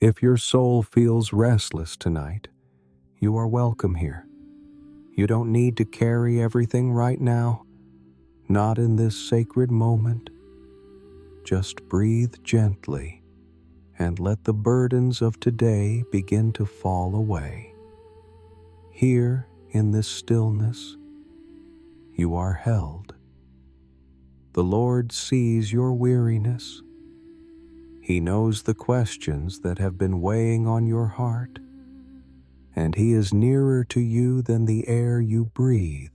If your soul feels restless tonight, you are welcome here. You don't need to carry everything right now, not in this sacred moment. Just breathe gently and let the burdens of today begin to fall away. Here, in this stillness, you are held. The Lord sees your weariness. He knows the questions that have been weighing on your heart, and He is nearer to you than the air you breathe.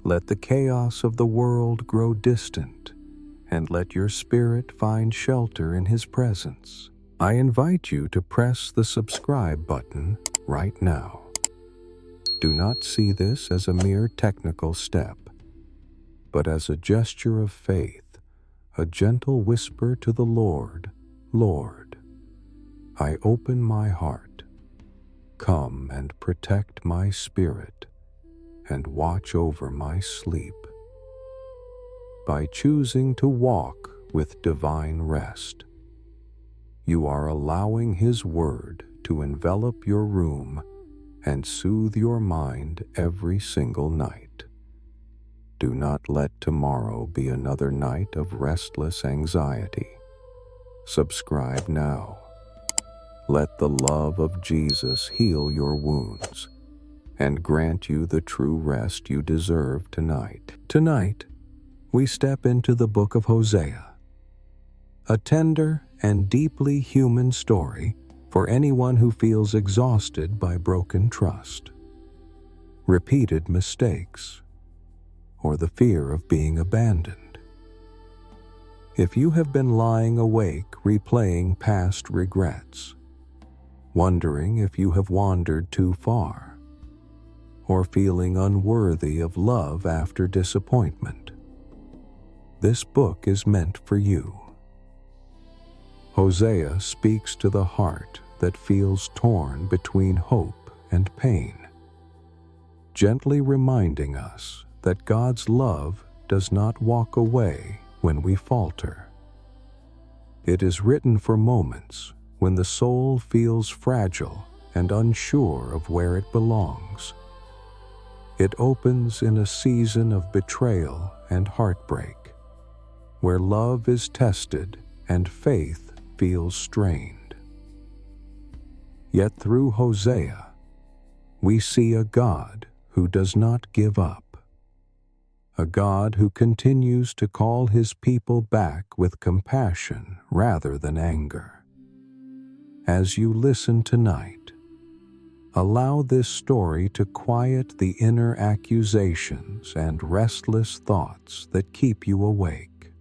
Let the chaos of the world grow distant, and let your spirit find shelter in His presence. I invite you to press the subscribe button right now. Do not see this as a mere technical step, but as a gesture of faith, a gentle whisper to the Lord, Lord, I open my heart. Come and protect my spirit and watch over my sleep. By choosing to walk with divine rest, you are allowing His word to envelop your room and soothe your mind every single night. Do not let tomorrow be another night of restless anxiety. Subscribe now. Let the love of Jesus heal your wounds and grant you the true rest you deserve tonight. Tonight, we step into the Book of Hosea, a tender and deeply human story for anyone who feels exhausted by broken trust, repeated mistakes, or the fear of being abandoned. If you have been lying awake replaying past regrets, wondering if you have wandered too far, or feeling unworthy of love after disappointment, this book is meant for you. Hosea speaks to the heart that feels torn between hope and pain, gently reminding us that God's love does not walk away when we falter. It is written for moments when the soul feels fragile and unsure of where it belongs. It opens in a season of betrayal and heartbreak, where love is tested and faith feels strained. Yet through Hosea, we see a God who does not give up, a God who continues to call His people back with compassion rather than anger. As you listen tonight, allow this story to quiet the inner accusations and restless thoughts that keep you awake.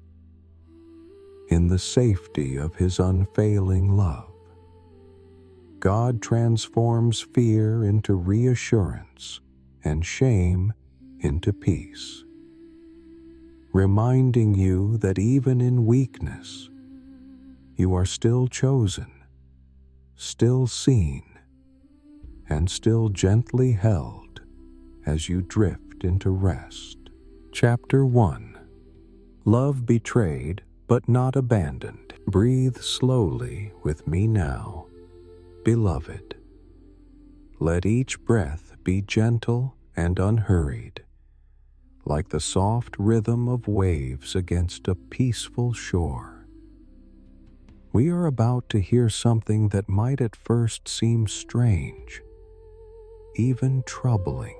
In the safety of His unfailing love, God transforms fear into reassurance and shame into peace, reminding you that even in weakness, you are still chosen, still seen, and still gently held as you drift into rest. Chapter 1. Love betrayed but not abandoned. Breathe slowly with me now, beloved. Let each breath be gentle and unhurried, like the soft rhythm of waves against a peaceful shore. We are about to hear something that might at first seem strange, even troubling.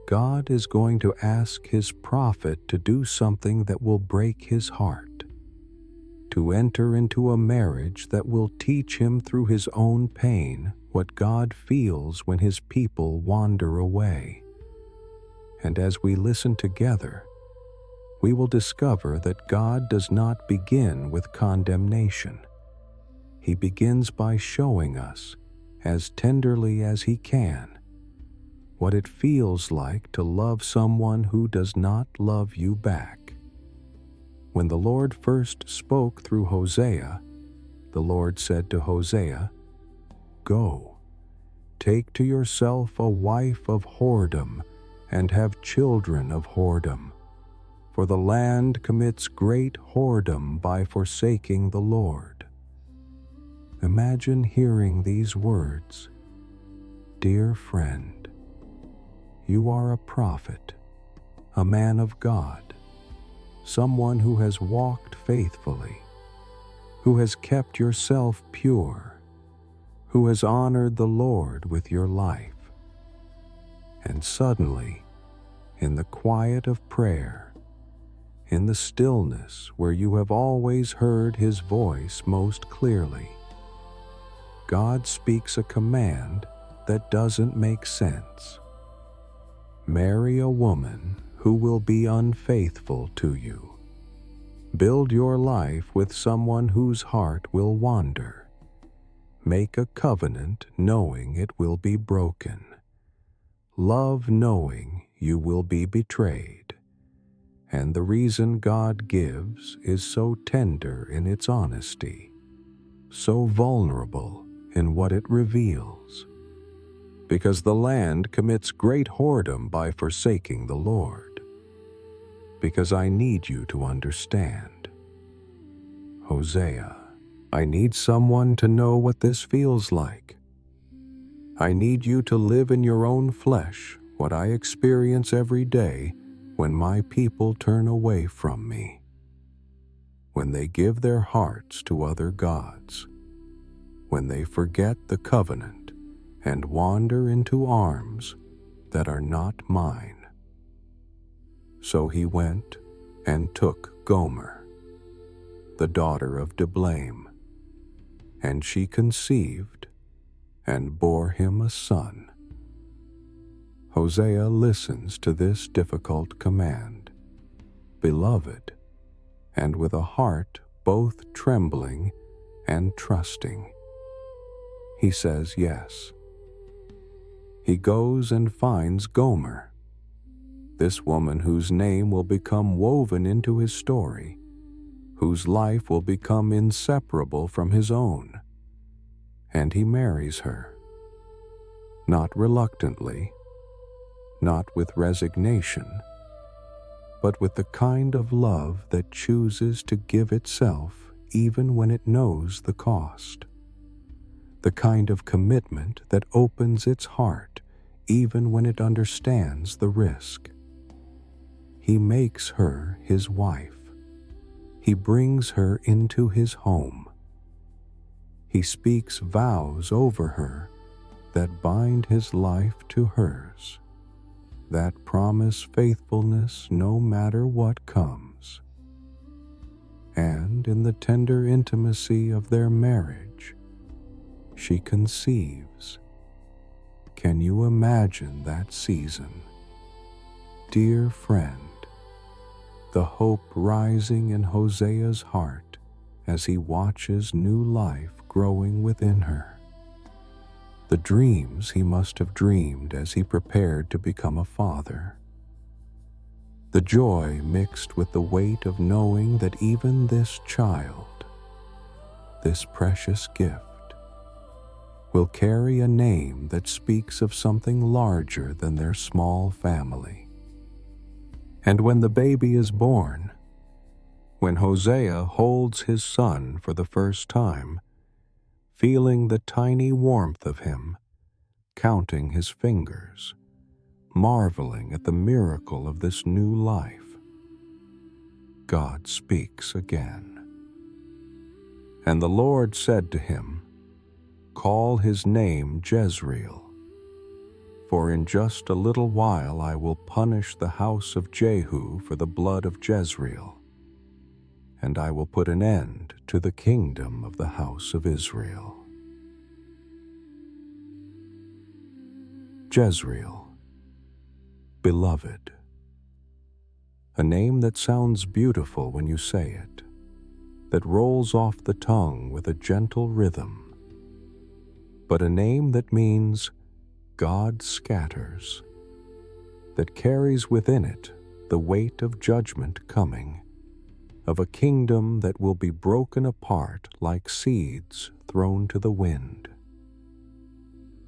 God is going to ask His prophet to do something that will break his heart, to enter into a marriage that will teach him through his own pain what God feels when His people wander away. And as we listen together, we will discover that God does not begin with condemnation. He begins by showing us, as tenderly as He can, what it feels like to love someone who does not love you back. When the Lord first spoke through Hosea, the Lord said to Hosea, "Go, take to yourself a wife of whoredom and have children of whoredom, for the land commits great whoredom by forsaking the Lord." imagine hearing these words. Dear friend, you are a prophet, a man of God, someone who has walked faithfully, who has kept yourself pure, who has honored the Lord with your life. And suddenly, in the quiet of prayer, in the stillness where you have always heard His voice most clearly, God speaks a command that doesn't make sense. Marry a woman who will be unfaithful to you. Build your life with someone whose heart will wander. Make a covenant knowing it will be broken. Love knowing you will be betrayed. And the reason God gives is so tender in its honesty, so vulnerable in what it reveals. Because the land commits great whoredom by forsaking the Lord. Because I need you to understand. Hosea, I need someone to know what this feels like. I need you to live in your own flesh what I experience every day when my people turn away from me, when they give their hearts to other gods, when they forget the covenant and wander into arms that are not mine. So he went and took Gomer, the daughter of Diblaim, and she conceived and bore him a son. Hosea listens to this difficult command, beloved, and with a heart both trembling and trusting. He says yes. He goes and finds Gomer, this woman whose name will become woven into his story, whose life will become inseparable from his own, and he marries her, not reluctantly, not with resignation, but with the kind of love that chooses to give itself even when it knows the cost, the kind of commitment that opens its heart even when it understands the risk. He makes her his wife. He brings her into his home. He speaks vows over her that bind his life to hers, that promise faithfulness no matter what comes. And in the tender intimacy of their marriage, she conceives. Can you imagine that season? Dear friend, the hope rising in Hosea's heart as he watches new life growing within her. The dreams he must have dreamed as he prepared to become a father. The joy mixed with the weight of knowing that even this child, this precious gift, will carry a name that speaks of something larger than their small family. And when the baby is born, when Hosea holds his son for the first time, feeling the tiny warmth of him, counting his fingers, marveling at the miracle of this new life, God speaks again. And the Lord said to him, "Call his name Jezreel, for in just a little while I will punish the house of Jehu for the blood of Jezreel, and I will put an end to the kingdom of the house of Israel." Jezreel, beloved. A name that sounds beautiful when you say it, that rolls off the tongue with a gentle rhythm, but a name that means God scatters, that carries within it the weight of judgment coming, of a kingdom that will be broken apart like seeds thrown to the wind.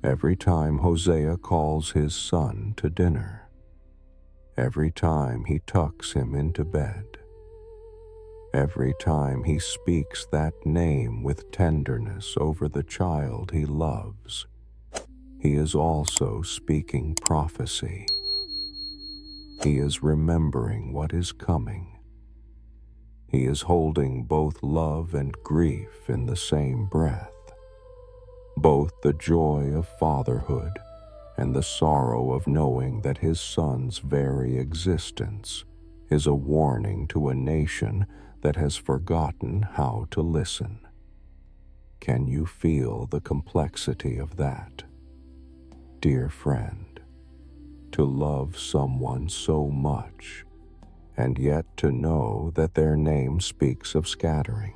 Every time Hosea calls his son to dinner, every time he tucks him into bed, Every time he speaks that name with tenderness over the child he loves, he is also speaking prophecy. He is remembering what is coming. He is holding both love and grief in the same breath, both the joy of fatherhood and the sorrow of knowing that his son's very existence is a warning to a nation that has forgotten how to listen. Can you feel the complexity of that? Dear friend, to love someone so much, and yet to know that their name speaks of scattering,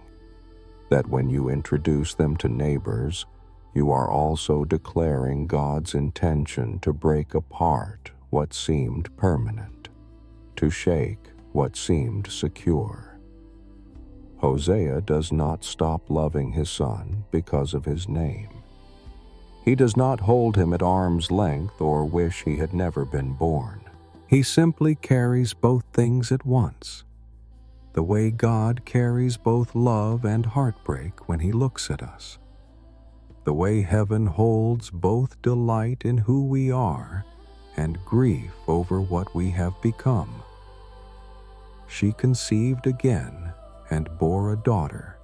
that when you introduce them to neighbors, you are also declaring God's intention to break apart what seemed permanent, to shake what seemed secure. Hosea does not stop loving his son because of his name. He does not hold him at arm's length or wish he had never been born. He simply carries both things at once, the way God carries both love and heartbreak when he looks at us, the way heaven holds both delight in who we are and grief over what we have become. She conceived again and bore a daughter,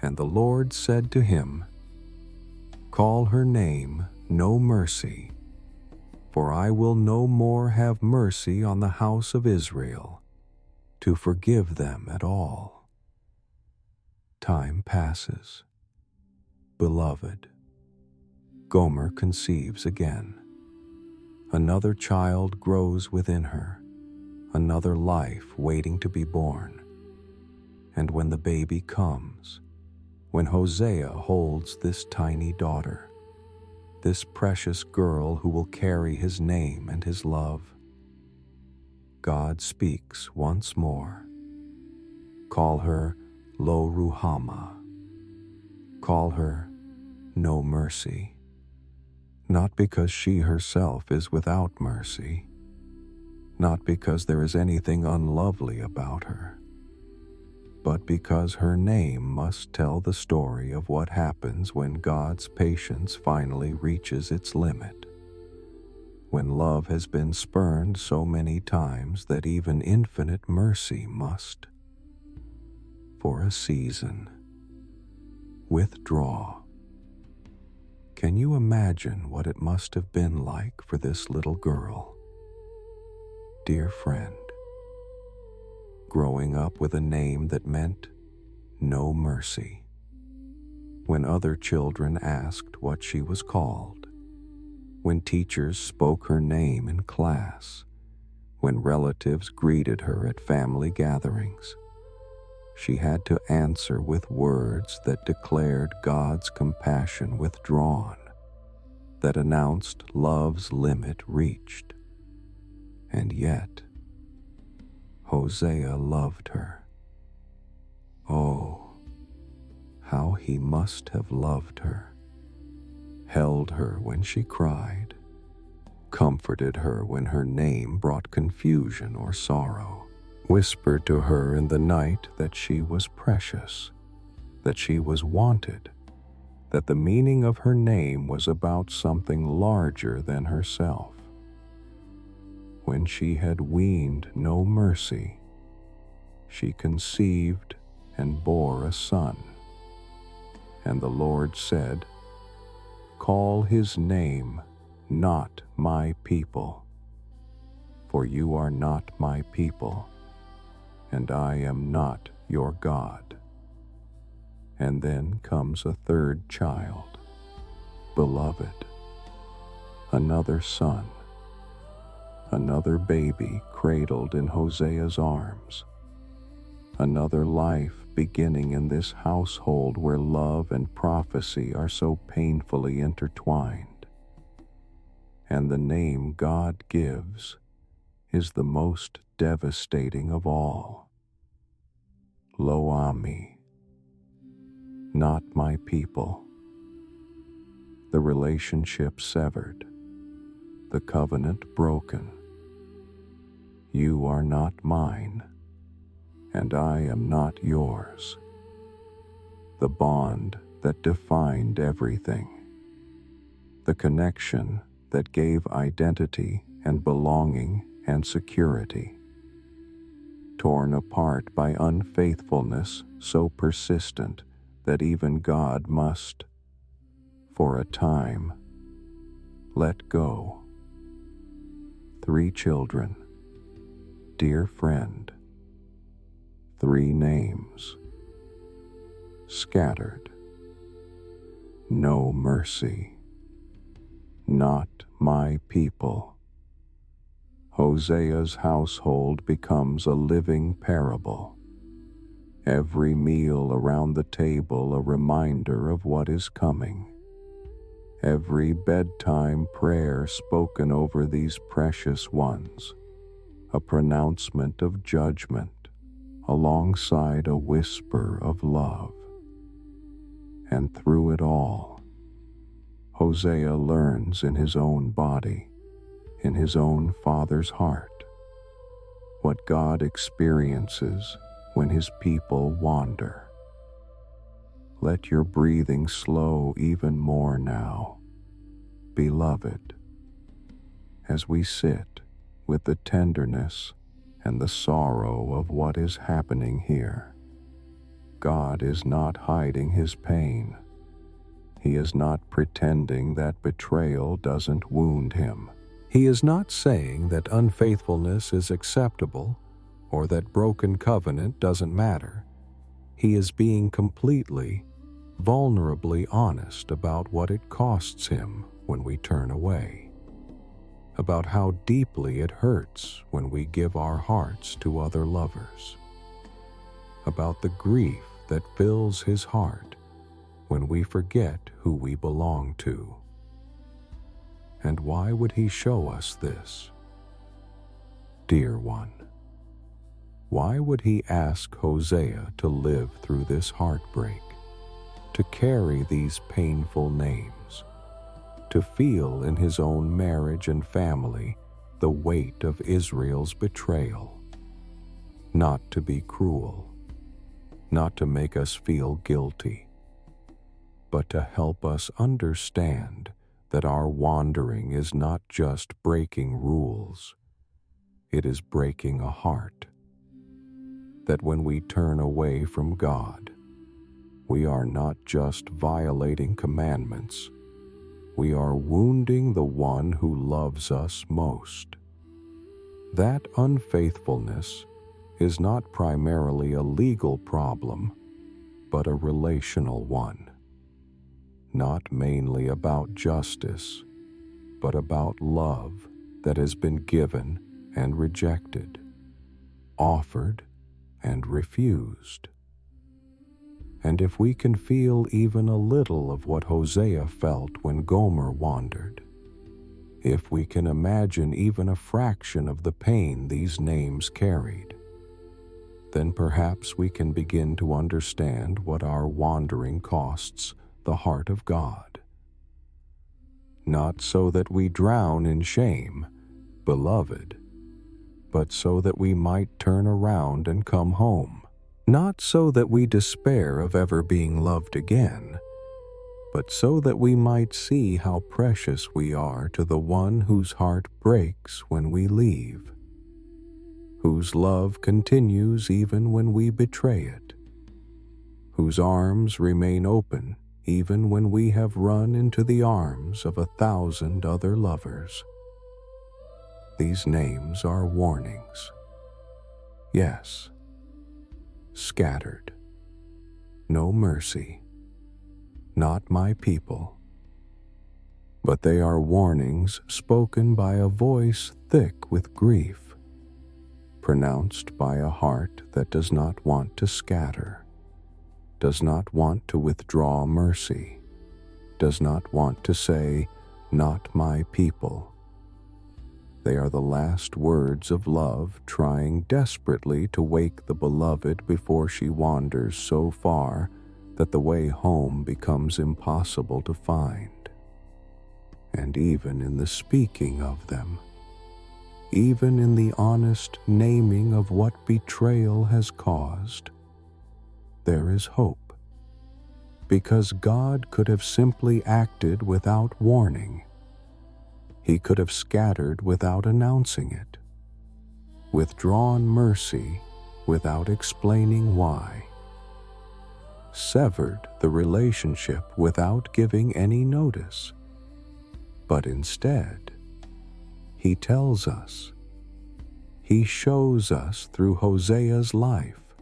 and the Lord said to him, "Call her name No Mercy, for I will no more have mercy on the house of Israel, to forgive them at all." Time passes. Beloved, Gomer conceives again. Another child grows within her, another life waiting to be born. And when the baby comes, when Hosea holds this tiny daughter, this precious girl who will carry his name and his love, God speaks once more. Call her Lo Ruhama. Call her No Mercy. Not because she herself is without mercy, not because there is anything unlovely about her, but because her name must tell the story of what happens when God's patience finally reaches its limit, when love has been spurned so many times that even infinite mercy must, for a season, withdraw. Can you imagine what it must have been like for this little girl? Dear friend, growing up with a name that meant no mercy. When other children asked what she was called, when teachers spoke her name in class, when relatives greeted her at family gatherings, she had to answer with words that declared God's compassion withdrawn, that announced love's limit reached. And yet, Hosea loved her. Oh, how he must have loved her, held her when she cried, comforted her when her name brought confusion or sorrow, whispered to her in the night that she was precious, that she was wanted, that the meaning of her name was about something larger than herself. When she had weaned no mercy, she conceived and bore a son. And the Lord said, "Call his name not my people, for you are not my people, and I am not your God." And then comes a third child, beloved, another son, another baby cradled in Hosea's arms, another life beginning in this household where love and prophecy are so painfully intertwined. And the name God gives is the most devastating of all. Lo-Ami, not my people. The relationship severed, the covenant broken. You are not mine, and I am not yours. The bond that defined everything. The connection that gave identity and belonging and security. Torn apart by unfaithfulness so persistent that even God must, for a time, let go. 3 children, dear friend, 3 names, scattered, no mercy, not my people. Hosea's household becomes a living parable. Every meal around the table a reminder of what is coming. Every bedtime prayer spoken over these precious ones, a pronouncement of judgment alongside a whisper of love. And through it all, Hosea learns in his own body, in his own father's heart, what God experiences when his people wander. Let your breathing slow even more now, beloved, as we sit with the tenderness and the sorrow of what is happening here. God is not hiding his pain. He is not pretending that betrayal doesn't wound him. He is not saying that unfaithfulness is acceptable or that broken covenant doesn't matter. He is being completely, vulnerably honest about what it costs him when we turn away, about how deeply it hurts when we give our hearts to other lovers, about the grief that fills his heart when we forget who we belong to. And why would he show us this? Dear one, why would he ask Hosea to live through this heartbreak, to carry these painful names, to feel in his own marriage and family the weight of Israel's betrayal? Not to be cruel, not to make us feel guilty, but to help us understand that our wandering is not just breaking rules, it is breaking a heart. That when we turn away from God, we are not just violating commandments, we are wounding the one who loves us most. That unfaithfulness is not primarily a legal problem, but a relational one. Not mainly about justice, but about love that has been given and rejected, offered and refused. And if we can feel even a little of what Hosea felt when Gomer wandered, if we can imagine even a fraction of the pain these names carried, then perhaps we can begin to understand what our wandering costs the heart of God. Not so that we drown in shame, beloved, but so that we might turn around and come home. Not so that we despair of ever being loved again, but so that we might see how precious we are to the one whose heart breaks when we leave, whose love continues even when we betray it, whose arms remain open even when we have run into the arms of 1,000 other lovers. These names are warnings. Yes, scattered, no mercy, not my people. But they are warnings spoken by a voice thick with grief, pronounced by a heart that does not want to scatter, does not want to withdraw mercy, does not want to say, "Not my people." They are the last words of love trying desperately to wake the beloved before she wanders so far that the way home becomes impossible to find. And even in the speaking of them, even in the honest naming of what betrayal has caused, there is hope, because God could have simply acted without warning. He could have scattered without announcing it, withdrawn mercy without explaining why, severed the relationship without giving any notice. But instead, He tells us, He shows us through Hosea's life.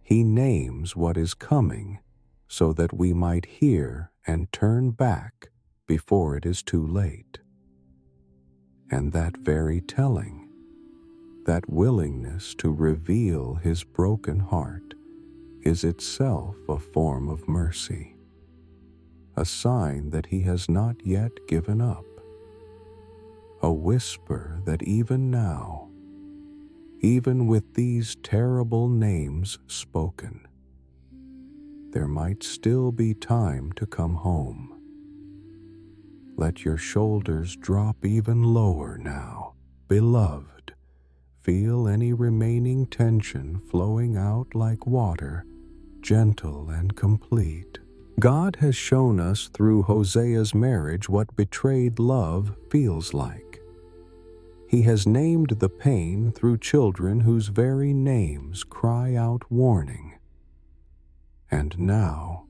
He names what is coming so that we might hear and turn back before it is too late. And that very telling, that willingness to reveal His broken heart, is itself a form of mercy, a sign that He has not yet given up, a whisper that even now, even with these terrible names spoken, there might still be time to come home. Let your shoulders drop even lower now, beloved. Feel any remaining tension flowing out like water, gentle and complete. God has shown us through Hosea's marriage what betrayed love feels like. He has named the pain through children whose very names cry out warning. And now,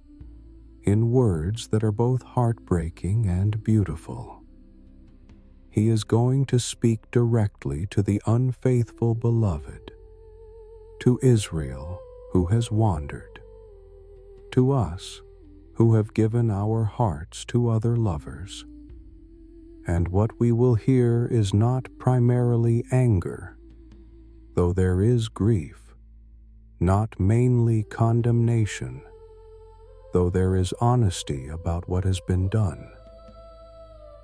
in words that are both heartbreaking and beautiful, He is going to speak directly to the unfaithful beloved, to Israel who has wandered, to us who have given our hearts to other lovers. And what we will hear is not primarily anger, though there is grief, not mainly condemnation, though there is honesty about what has been done.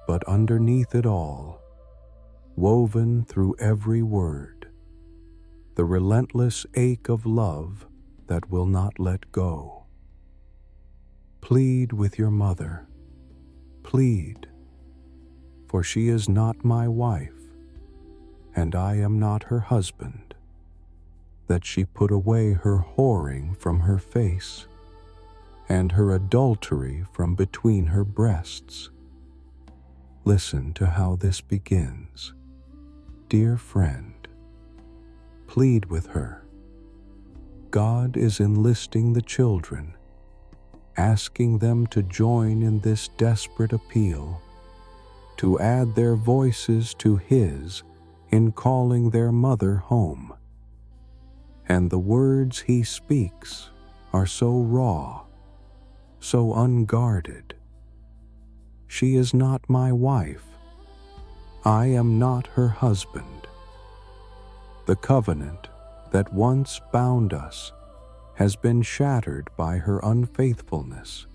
But underneath it all, woven through every word, the relentless ache of love that will not let go. Plead with your mother, plead, for she is not my wife, and I am not her husband, that she put away her whoring from her face, and her adultery from between her breasts. Listen to how this begins. Dear friend, plead with her. God is enlisting the children, asking them to join in this desperate appeal, to add their voices to His in calling their mother home. And the words He speaks are so raw, so unguarded. She is not my wife. I am not her husband. The covenant that once bound us has been shattered by her unfaithfulness.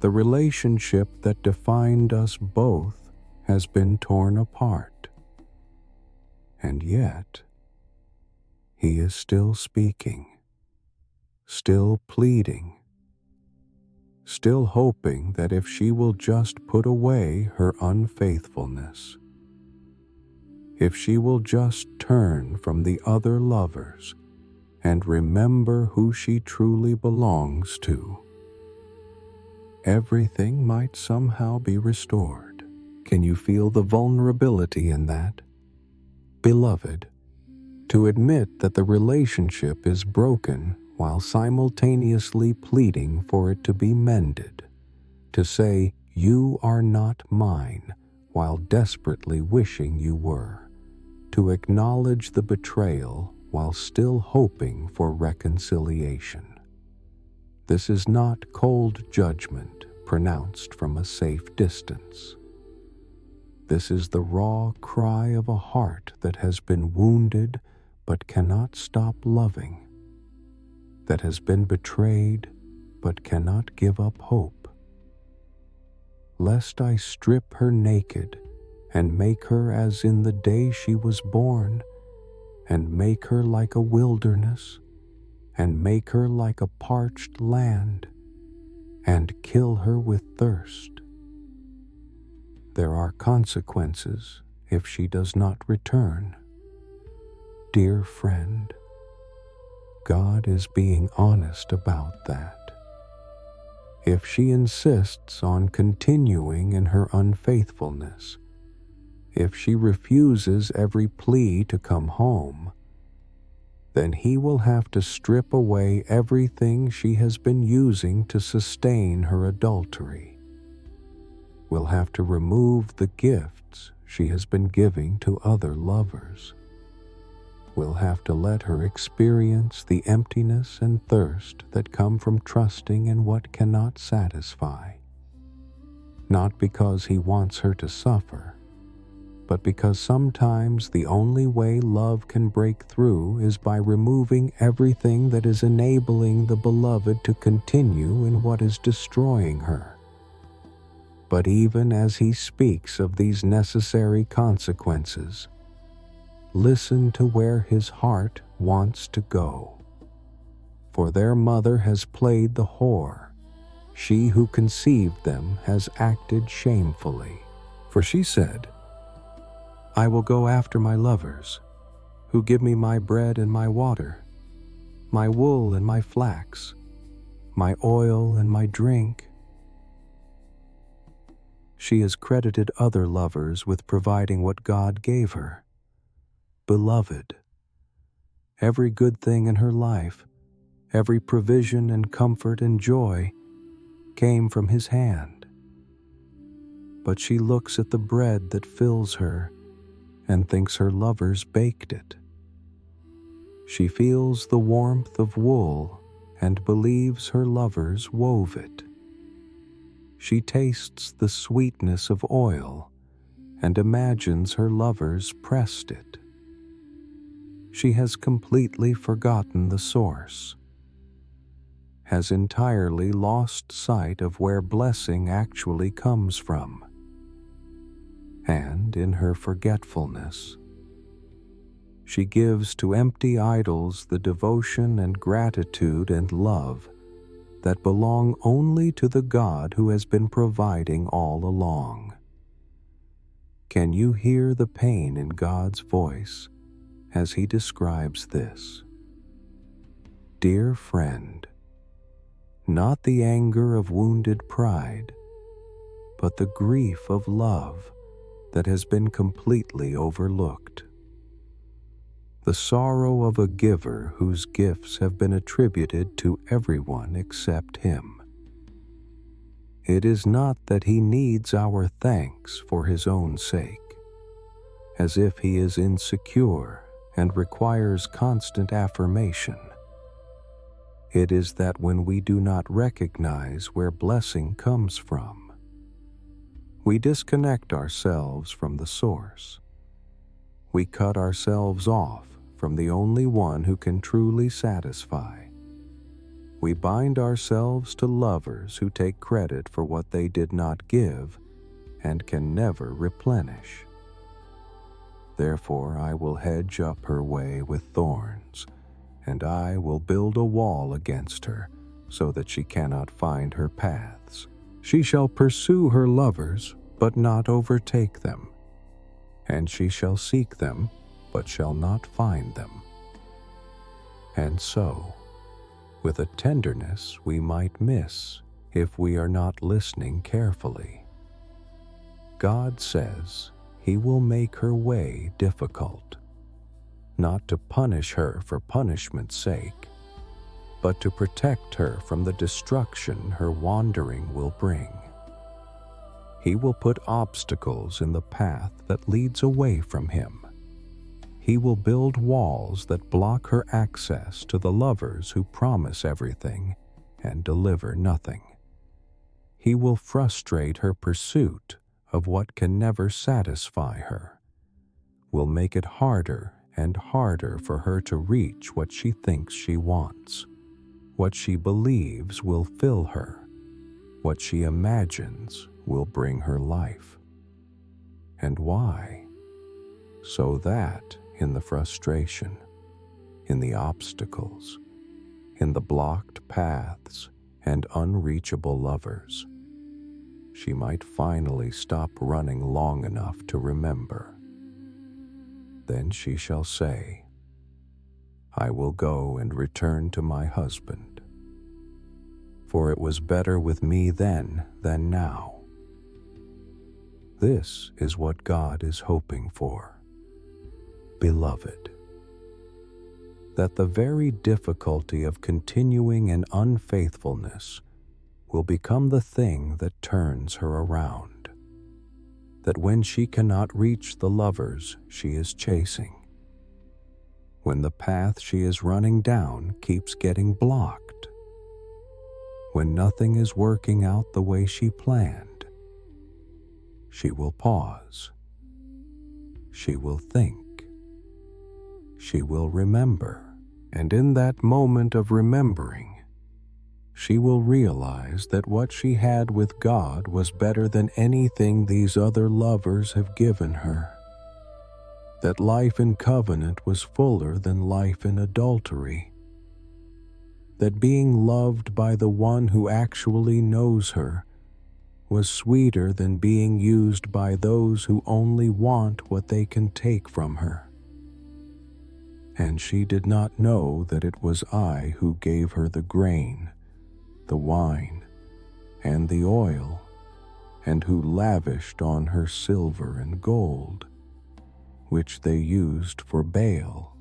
The relationship that defined us both has been torn apart. And yet, He is still speaking, still pleading, still hoping that if she will just put away her unfaithfulness, if she will just turn from the other lovers and remember who she truly belongs to, everything might somehow be restored. Can you feel the vulnerability in that? Beloved, to admit that the relationship is broken while simultaneously pleading for it to be mended, to say, "You are not mine," while desperately wishing you were, to acknowledge the betrayal while still hoping for reconciliation. This is not cold judgment pronounced from a safe distance. This is the raw cry of a heart that has been wounded but cannot stop loving, that has been betrayed but cannot give up hope. Lest I strip her naked and make her as in the day she was born, and make her like a wilderness, and make her like a parched land, and kill her with thirst. There are consequences if she does not return. Dear friend, God is being honest about that. If she insists on continuing in her unfaithfulness, if she refuses every plea to come home, then He will have to strip away everything she has been using to sustain her adultery. Will have to remove the gifts she has been giving to other lovers. Will have to let her experience the emptiness and thirst that come from trusting in what cannot satisfy. Not because He wants her to suffer, but because sometimes the only way love can break through is by removing everything that is enabling the beloved to continue in what is destroying her. But even as He speaks of these necessary consequences, listen to where his heart wants to go. For their mother has played the whore. She who conceived them has acted shamefully. For she said, I will go after my lovers, who give me my bread and my water, my wool and my flax, my oil and my drink. She has credited other lovers with providing what God gave her. Beloved, every good thing in her life, every provision and comfort and joy came from His hand. But she looks at the bread that fills her and thinks her lovers baked it. She feels the warmth of wool and believes her lovers wove it. She tastes the sweetness of oil and imagines her lovers pressed it. She has completely forgotten the source, has entirely lost sight of where blessing actually comes from, and in her forgetfulness, she gives to empty idols the devotion and gratitude and love that belong only to the God who has been providing all along. Can you hear the pain in God's voice as He describes this? Dear friend, not the anger of wounded pride, but the grief of love that has been completely overlooked. The sorrow of a giver whose gifts have been attributed to everyone except Him. It is not that He needs our thanks for His own sake, as if He is insecure and requires constant affirmation. It is that when we do not recognize where blessing comes from, we disconnect ourselves from the source. We cut ourselves off from the only one who can truly satisfy. We bind ourselves to lovers who take credit for what they did not give and can never replenish. Therefore I will hedge up her way with thorns, and I will build a wall against her, so that she cannot find her paths. She shall pursue her lovers, but not overtake them, and she shall seek them, but shall not find them. And so, with a tenderness we might miss if we are not listening carefully. God says He will make her way difficult, not to punish her for punishment's sake, but to protect her from the destruction her wandering will bring. He will put obstacles in the path that leads away from Him. He will build walls that block her access to the lovers who promise everything and deliver nothing. He will frustrate her pursuit of what can never satisfy her, will make it harder and harder for her to reach what she thinks she wants, what she believes will fill her, what she imagines will bring her life. And why? So that in the frustration, in the obstacles, in the blocked paths and unreachable lovers, she might finally stop running long enough to remember Then she shall say, I will go and return to my husband, for it was better with me then than now. This is what God is hoping for, beloved, that the very difficulty of continuing in unfaithfulness will become the thing that turns her around, that when she cannot reach the lovers she is chasing, when the path she is running down keeps getting blocked, when nothing is working out the way she planned, she will pause, she will think, she will remember, and in that moment of remembering, she will realize that what she had with God was better than anything these other lovers have given her, that life in covenant was fuller than life in adultery, that being loved by the one who actually knows her was sweeter than being used by those who only want what they can take from her. And she did not know that it was I who gave her the grain, the wine, and the oil, and who lavished on her silver and gold, which they used for Baal.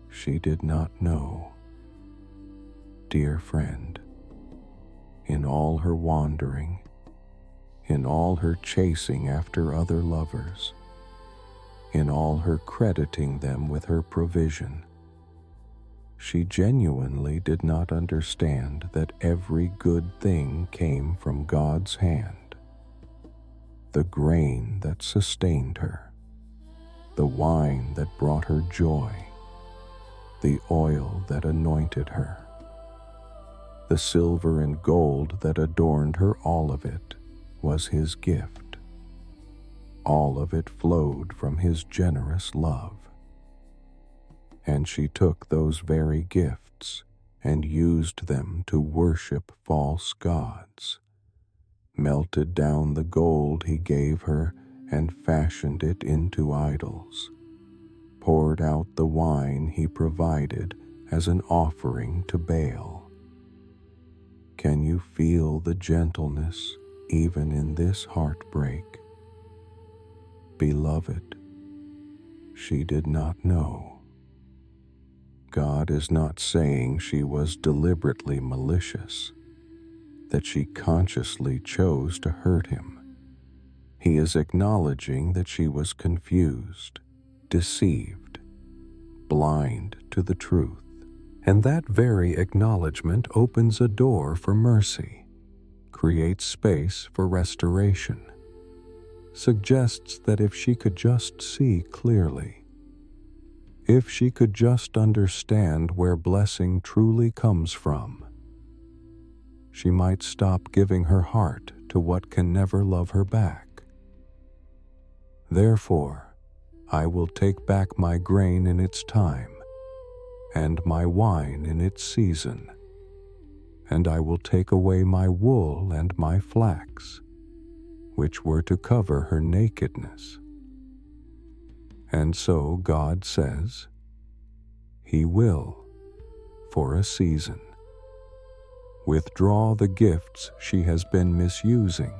She did not know. Dear friend, in all her wandering, in all her chasing after other lovers, in all her crediting them with her provision, she genuinely did not understand that every good thing came from God's hand. The grain that sustained her, the wine that brought her joy, the oil that anointed her, the silver and gold that adorned her, all of it was His gift. All of it flowed from His generous love. And she took those very gifts and used them to worship false gods, melted down the gold He gave her and fashioned it into idols, poured out the wine He provided as an offering to Baal. Can you feel the gentleness even in this heartbreak? Beloved, she did not know. God is not saying she was deliberately malicious, that she consciously chose to hurt Him. He is acknowledging that she was confused, deceived, blind to the truth. And that very acknowledgement opens a door for mercy, creates space for restoration, suggests that if she could just see clearly, if she could just understand where blessing truly comes from, she might stop giving her heart to what can never love her back. Therefore, I will take back my grain in its time, and my wine in its season, and I will take away my wool and my flax, which were to cover her nakedness. And so God says, He will, for a season, withdraw the gifts she has been misusing,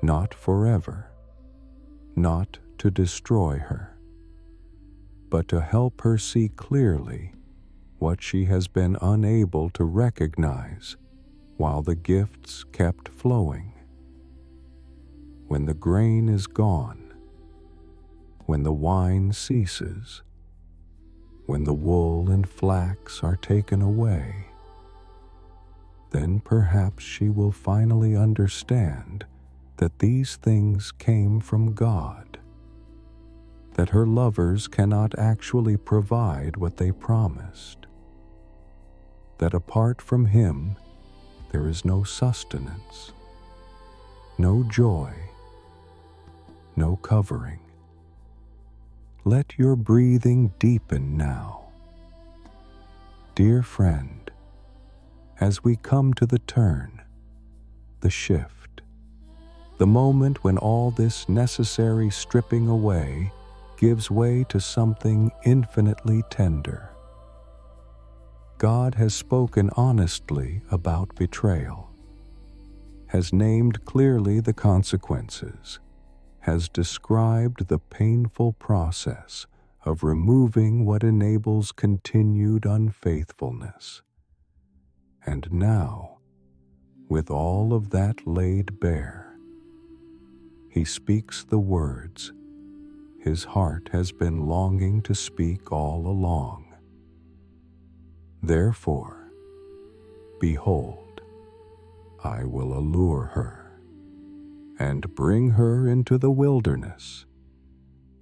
not forever, not to destroy her, but to help her see clearly what she has been unable to recognize while the gifts kept flowing. When the grain is gone, when the wine ceases, when the wool and flax are taken away, then perhaps she will finally understand that these things came from God, that her lovers cannot actually provide what they promised, that apart from Him there is no sustenance, no joy, no covering. Let your breathing deepen now. Dear friend, as we come to the turn, the shift, the moment when all this necessary stripping away gives way to something infinitely tender. God has spoken honestly about betrayal, has named clearly the consequences, has described the painful process of removing what enables continued unfaithfulness. And now, with all of that laid bare, he speaks the words his heart has been longing to speak all along. Therefore, behold, I will allure her, and bring her into the wilderness,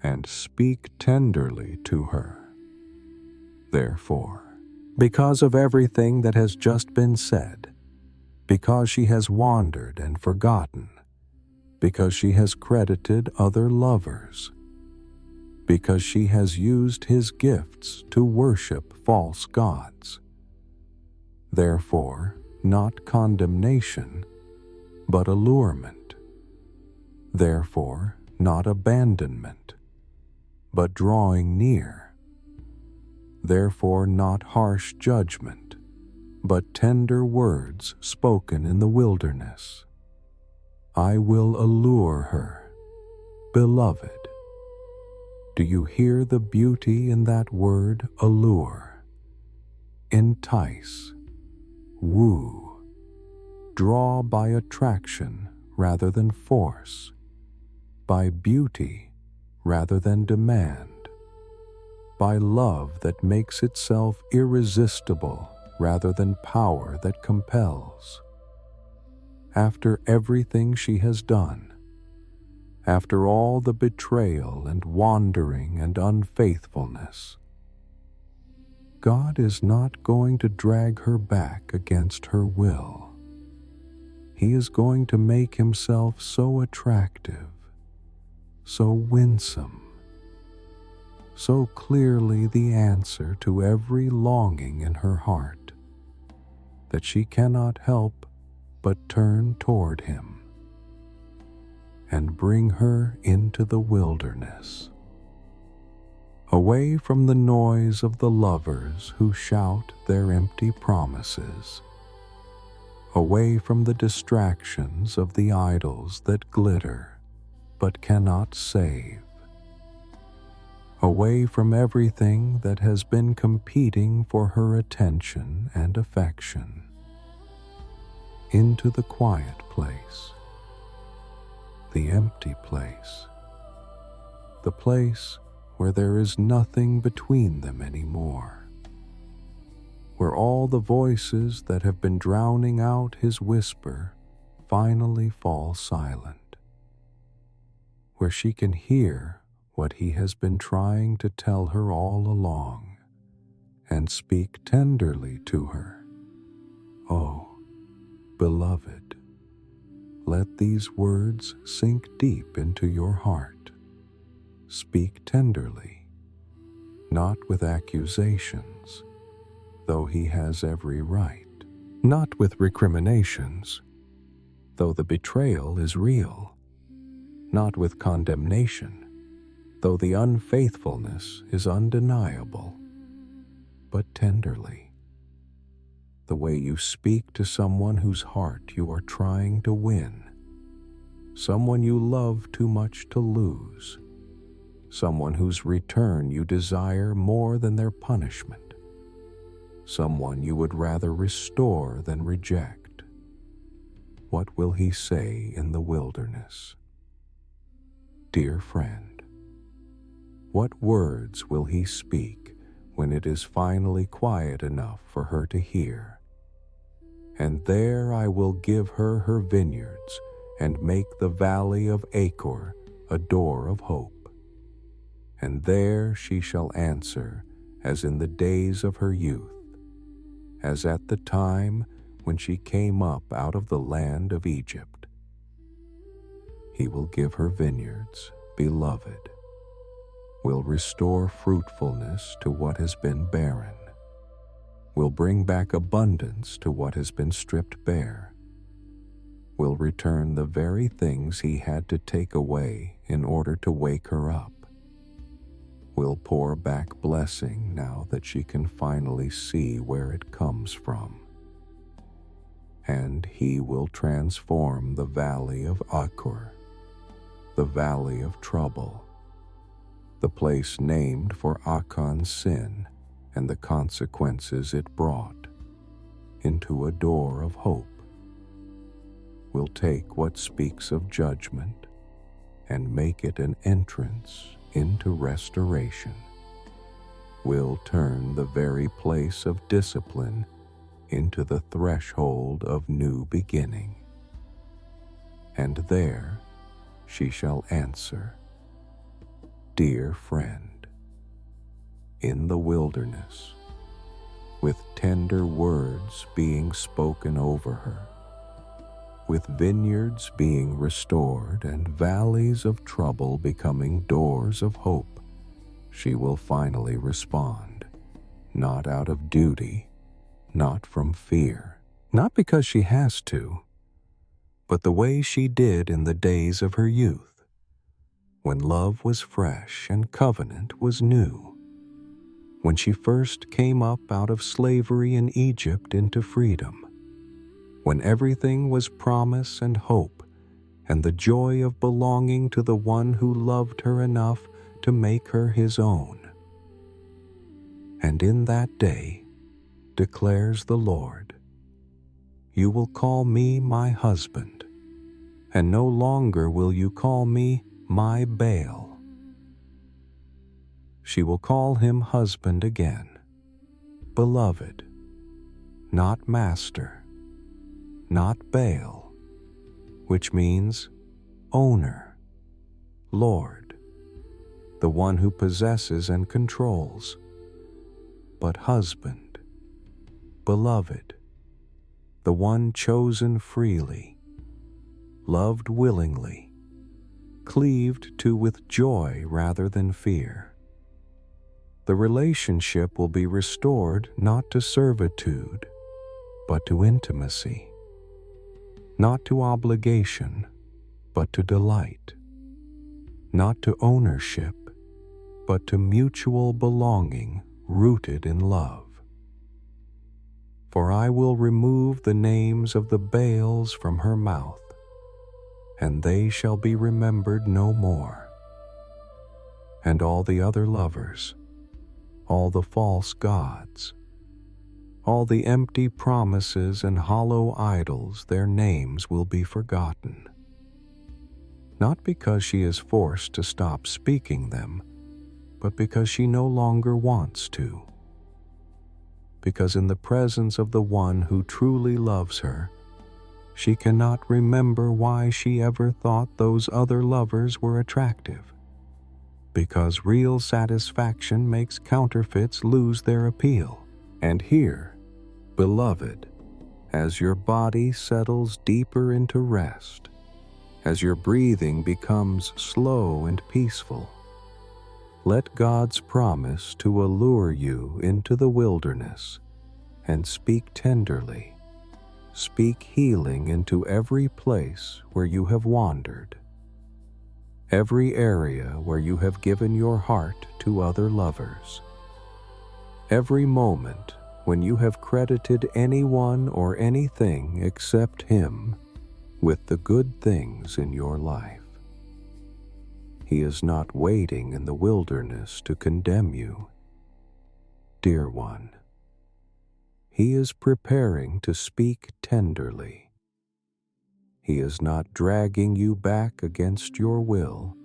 and speak tenderly to her. Therefore, because of everything that has just been said, because she has wandered and forgotten, because she has credited other lovers, because she has used his gifts to worship false gods. Therefore, not condemnation, but allurement. Therefore, not abandonment, but drawing near. Therefore, not harsh judgment, but tender words spoken in the wilderness. I will allure her, beloved. Do you hear the beauty in that word, allure? Entice, woo, draw by attraction rather than force, by beauty rather than demand, by love that makes itself irresistible rather than power that compels. After everything she has done, after all the betrayal and wandering and unfaithfulness, God is not going to drag her back against her will. He is going to make himself so attractive, so winsome, so clearly the answer to every longing in her heart, that she cannot help but turn toward him and bring her into the wilderness, away from the noise of the lovers who shout their empty promises, away from the distractions of the idols that glitter but cannot save, away from everything that has been competing for her attention and affection, into the quiet place, the empty place, the place where there is nothing between them anymore, where all the voices that have been drowning out his whisper finally fall silent, where she can hear what he has been trying to tell her all along and speak tenderly to her. Oh, beloved, let these words sink deep into your heart. Speak tenderly, not with accusations, though he has every right, not with recriminations, though the betrayal is real, not with condemnation, though the unfaithfulness is undeniable, but tenderly, the way you speak to someone whose heart you are trying to win, someone you love too much to lose, someone whose return you desire more than their punishment, someone you would rather restore than reject. What will he say in the wilderness? Dear friend, what words will he speak when it is finally quiet enough for her to hear? And there I will give her her vineyards and make the valley of Achor a door of hope. And there she shall answer as in the days of her youth, as at the time when she came up out of the land of Egypt. He will give her vineyards, beloved, will restore fruitfulness to what has been barren, will bring back abundance to what has been stripped bare, will return the very things he had to take away in order to wake her up, will pour back blessing now that she can finally see where it comes from. And he will transform the valley of Achor, the valley of trouble, the place named for Achan's sin and the consequences it brought, into a door of hope. Will take what speaks of judgment and make it an entrance into restoration. Will turn the very place of discipline into the threshold of new beginning. And there she shall answer, "Dear friend," in the wilderness, with tender words being spoken over her, with vineyards being restored and valleys of trouble becoming doors of hope, she will finally respond, not out of duty, not from fear, not because she has to, but the way she did in the days of her youth, when love was fresh and covenant was new, when she first came up out of slavery in Egypt into freedom, when everything was promise and hope and the joy of belonging to the one who loved her enough to make her his own. And in that day, declares the Lord, you will call me my husband, and no longer will you call me my Baal. She will call him husband again, beloved, not master, not Baal, which means owner, Lord, the one who possesses and controls, but husband, beloved, the one chosen freely, loved willingly, cleaved to with joy rather than fear. The relationship will be restored not to servitude, but to intimacy, not to obligation, but to delight, not to ownership, but to mutual belonging rooted in love. For I will remove the names of the Baals from her mouth, and they shall be remembered no more. And all the other lovers, all the false gods, all the empty promises and hollow idols, their names will be forgotten. Not because she is forced to stop speaking them, but because she no longer wants to. Because in the presence of the one who truly loves her, she cannot remember why she ever thought those other lovers were attractive. Because real satisfaction makes counterfeits lose their appeal. And here, beloved, as your body settles deeper into rest, as your breathing becomes slow and peaceful, let God's promise to allure you into the wilderness and speak tenderly, speak healing into every place where you have wandered, every area where you have given your heart to other lovers, every moment when you have credited anyone or anything except Him with the good things in your life. He is not waiting in the wilderness to condemn you, dear one. He is preparing to speak tenderly. He is not dragging you back against your will,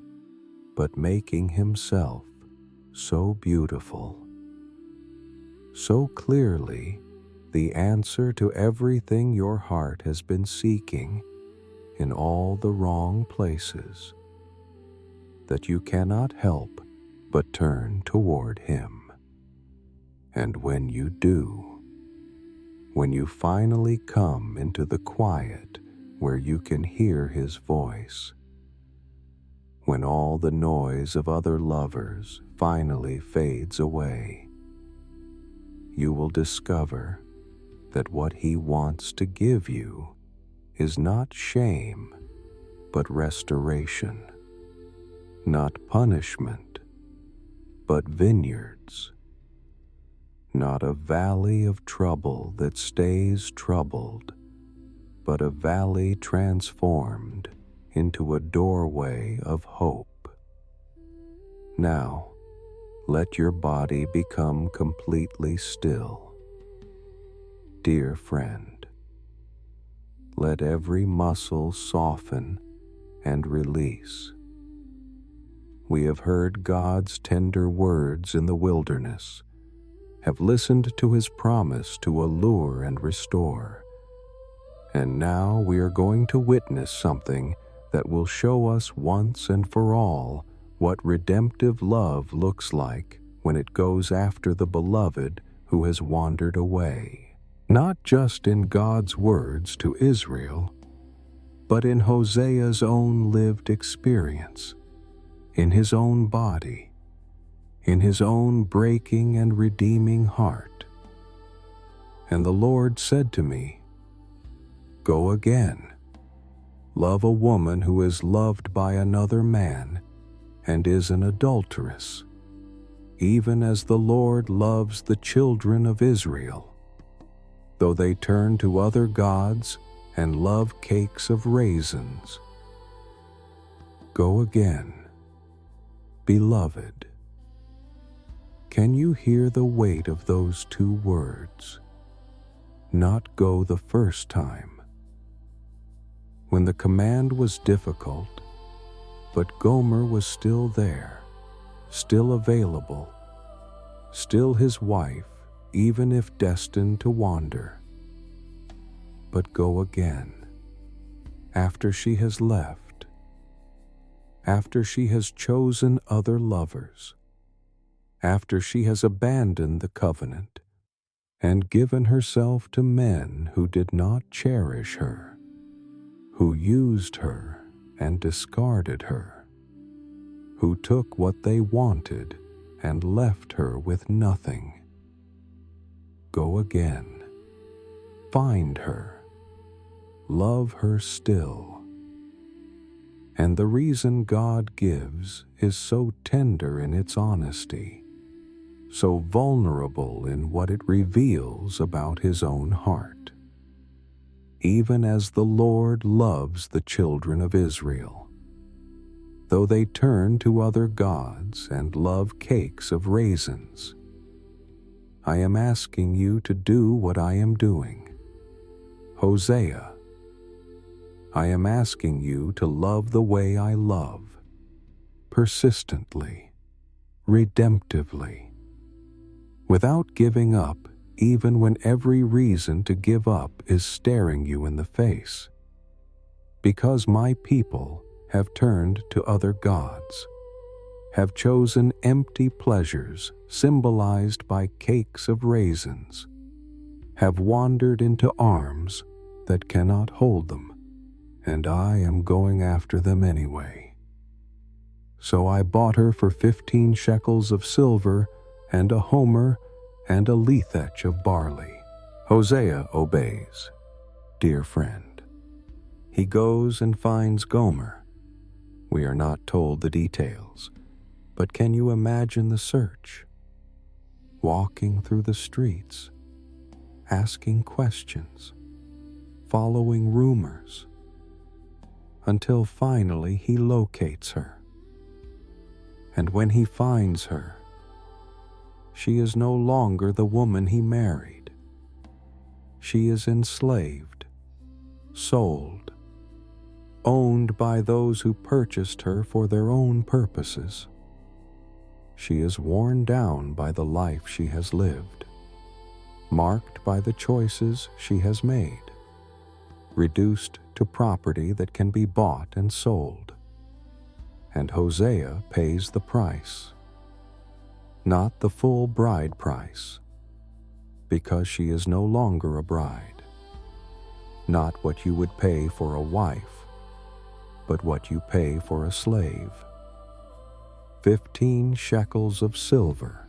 but making Himself so beautiful, so clearly the answer to everything your heart has been seeking in all the wrong places, that you cannot help but turn toward Him. And when you do, when you finally come into the quiet where you can hear His voice, when all the noise of other lovers finally fades away, you will discover that what He wants to give you is not shame, but restoration, not punishment, but vineyards. Not a valley of trouble that stays troubled, but a valley transformed into a doorway of hope. Now, let your body become completely still. Dear friend, let every muscle soften and release. We have heard God's tender words in the wilderness, have listened to His promise to allure and restore, and now we are going to witness something that will show us once and for all what redemptive love looks like when it goes after the beloved who has wandered away. Not just in God's words to Israel, but in Hosea's own lived experience, in his own body, in his own breaking and redeeming heart. And the Lord said to me, "Go again. Love a woman who is loved by another man and is an adulteress, even as the Lord loves the children of Israel, though they turn to other gods and love cakes of raisins. Go again, beloved." Can you hear the weight of those two words? Not go the first time. When the command was difficult, but Gomer was still there, still available, still his wife, even if destined to wander. But go again, after she has left, after she has chosen other lovers, after she has abandoned the covenant and given herself to men who did not cherish her, who used her and discarded her, who took what they wanted and left her with nothing. Go again. Find her. Love her still. And the reason God gives is so tender in its honesty, so vulnerable in what it reveals about His own heart. Even as the Lord loves the children of Israel, though they turn to other gods and love cakes of raisins, I am asking you to do what I am doing. Hosea, I am asking you to love the way I love, persistently, redemptively, without giving up even when every reason to give up is staring you in the face. Because my people have turned to other gods, have chosen empty pleasures symbolized by cakes of raisins, have wandered into arms that cannot hold them, and I am going after them anyway. So I bought her for 15 shekels of silver and a homer and a lethech of barley. Hosea obeys. Dear friend, he goes and finds Gomer. We are not told the details, but can you imagine the search? Walking through the streets, asking questions, following rumors, until finally he locates her. And when he finds her, she is no longer the woman he married. She is enslaved, sold, owned by those who purchased her for their own purposes. She is worn down by the life she has lived, marked by the choices she has made, reduced to property that can be bought and sold. And Hosea pays the price. Not the full bride price, because she is no longer a bride. Not what you would pay for a wife, but what you pay for a slave. 15 shekels of silver,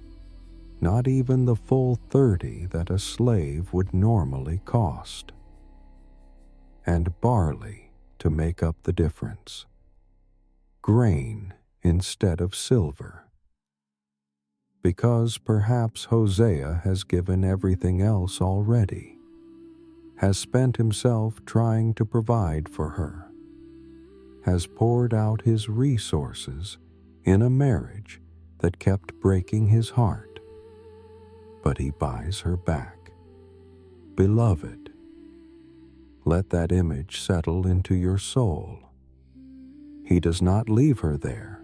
not even the full 30 that a slave would normally cost. And barley to make up the difference. Grain instead of silver. because perhaps Hosea has given everything else already, has spent himself trying to provide for her, has poured out his resources in a marriage that kept breaking his heart, but he buys her back. Beloved, let that image settle into your soul. He does not leave her there.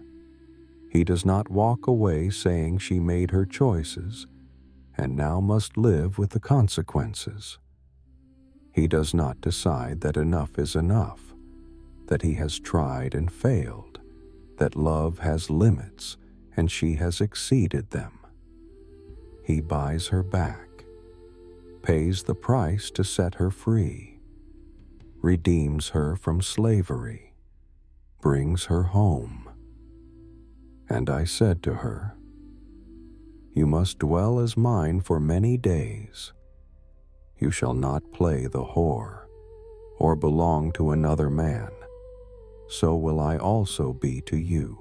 He does not walk away saying she made her choices and now must live with the consequences. He does not decide that enough is enough, that he has tried and failed, that love has limits and she has exceeded them. He buys her back, pays the price to set her free, redeems her from slavery, brings her home. And I said to her, "You must dwell as mine for many days. You shall not play the whore, or belong to another man. So will I also be to you."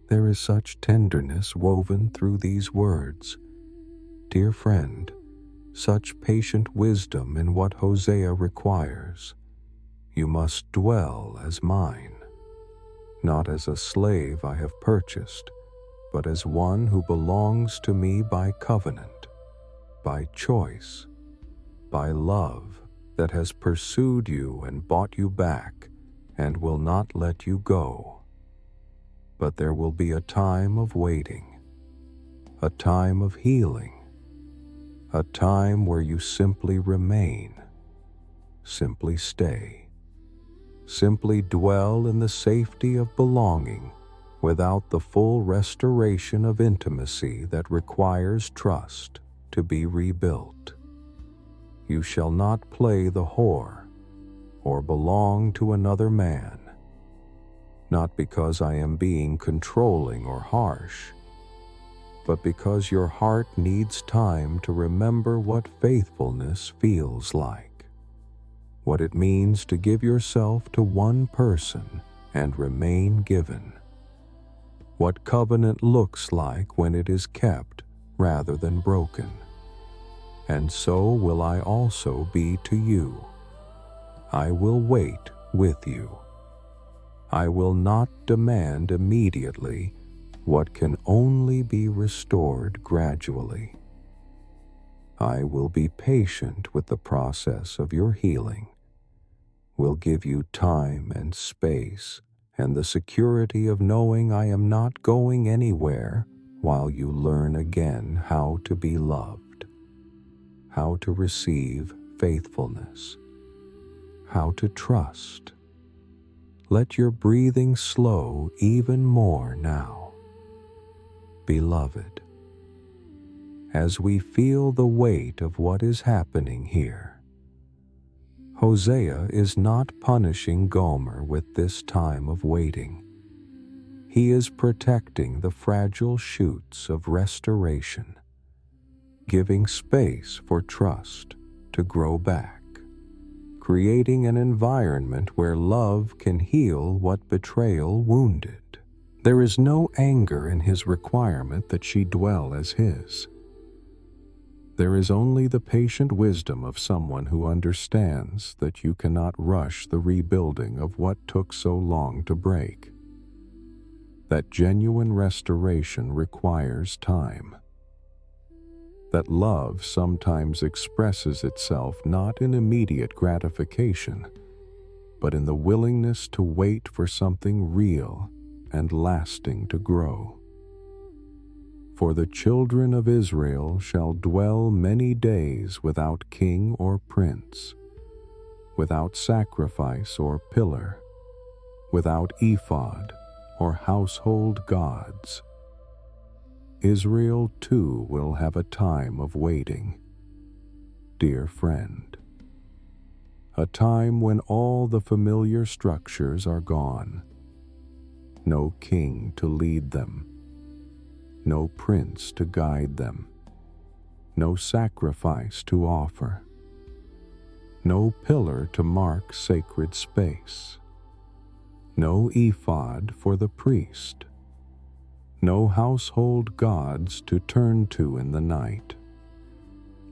There is such tenderness woven through these words. Dear friend, such patient wisdom in what Hosea requires. You must dwell as mine, not as a slave I have purchased, but as one who belongs to me by covenant, by choice, by love that has pursued you and bought you back and will not let you go. But there will be a time of waiting, a time of healing, a time where you simply remain, simply stay, simply dwell in the safety of belonging without the full restoration of intimacy that requires trust to be rebuilt. You shall not play the whore or belong to another man, not because I am being controlling or harsh, but because your heart needs time to remember what faithfulness feels like, what it means to give yourself to one person and remain given, what covenant looks like when it is kept rather than broken. And so will I also be to you. I will wait with you. I will not demand immediately what can only be restored gradually. I will be patient with the process of your healing, will give you time and space and the security of knowing I am not going anywhere while you learn again how to be loved, how to receive faithfulness, how to trust. Let your breathing slow even more now. Beloved, as we feel the weight of what is happening here, Hosea is not punishing Gomer with this time of waiting. He is protecting the fragile shoots of restoration, giving space for trust to grow back, creating an environment where love can heal what betrayal wounded. There is no anger in his requirement that she dwell as his. There is only the patient wisdom of someone who understands that you cannot rush the rebuilding of what took so long to break, that genuine restoration requires time, that love sometimes expresses itself not in immediate gratification, but in the willingness to wait for something real and lasting to grow. For the children of Israel shall dwell many days without king or prince, without sacrifice or pillar, without ephod or household gods. Israel too will have a time of waiting, dear friend, a time when all the familiar structures are gone, no king to lead them, no prince to guide them, no sacrifice to offer, no pillar to mark sacred space, no ephod for the priest, no household gods to turn to in the night.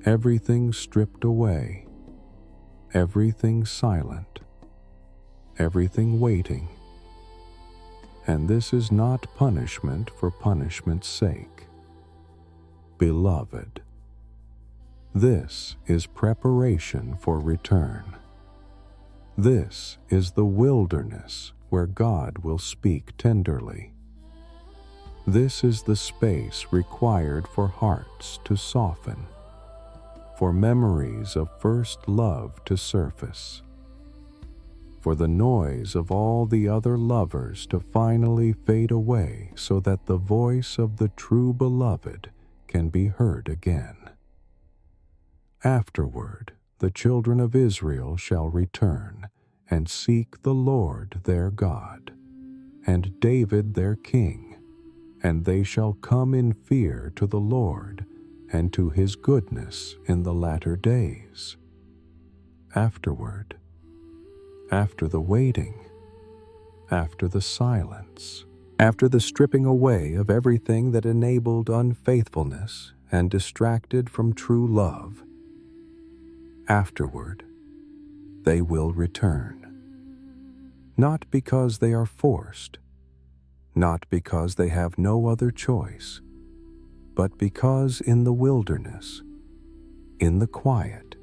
Everything stripped away, everything silent, everything waiting. And this is not punishment for punishment's sake. Beloved, this is preparation for return. This is the wilderness where God will speak tenderly. This is the space required for hearts to soften, for memories of first love to surface, for the noise of all the other lovers to finally fade away so that the voice of the true beloved can be heard again. Afterward, the children of Israel shall return and seek the Lord their God, and David their king, and they shall come in fear to the Lord and to his goodness in the latter days. Afterward, after the waiting, after the silence, after the stripping away of everything that enabled unfaithfulness and distracted from true love, afterward, they will return. Not because they are forced, not because they have no other choice, but because in the wilderness, in the quiet,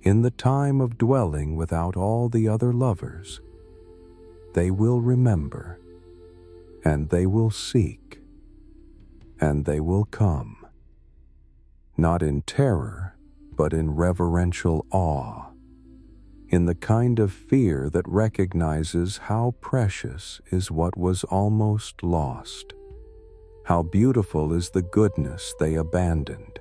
in the time of dwelling without all the other lovers, they will remember, and they will seek, and they will come, not in terror, but in reverential awe, in the kind of fear that recognizes how precious is what was almost lost, how beautiful is the goodness they abandoned,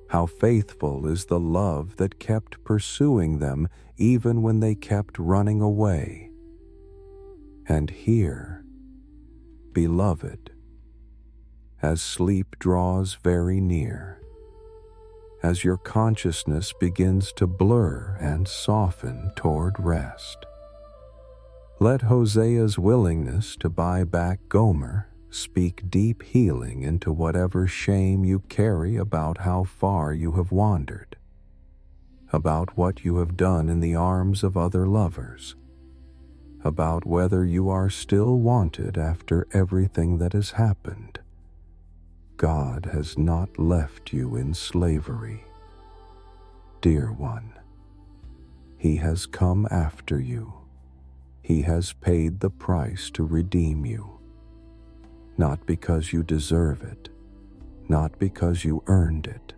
how faithful is the love that kept pursuing them even when they kept running away. And here, beloved, as sleep draws very near, as your consciousness begins to blur and soften toward rest, let Hosea's willingness to buy back Gomer speak deep healing into whatever shame you carry about how far you have wandered, about what you have done in the arms of other lovers, about whether you are still wanted after everything that has happened. God has not left you in slavery. Dear one, He has come after you. He has paid the price to redeem you. Not because you deserve it, not because you earned it,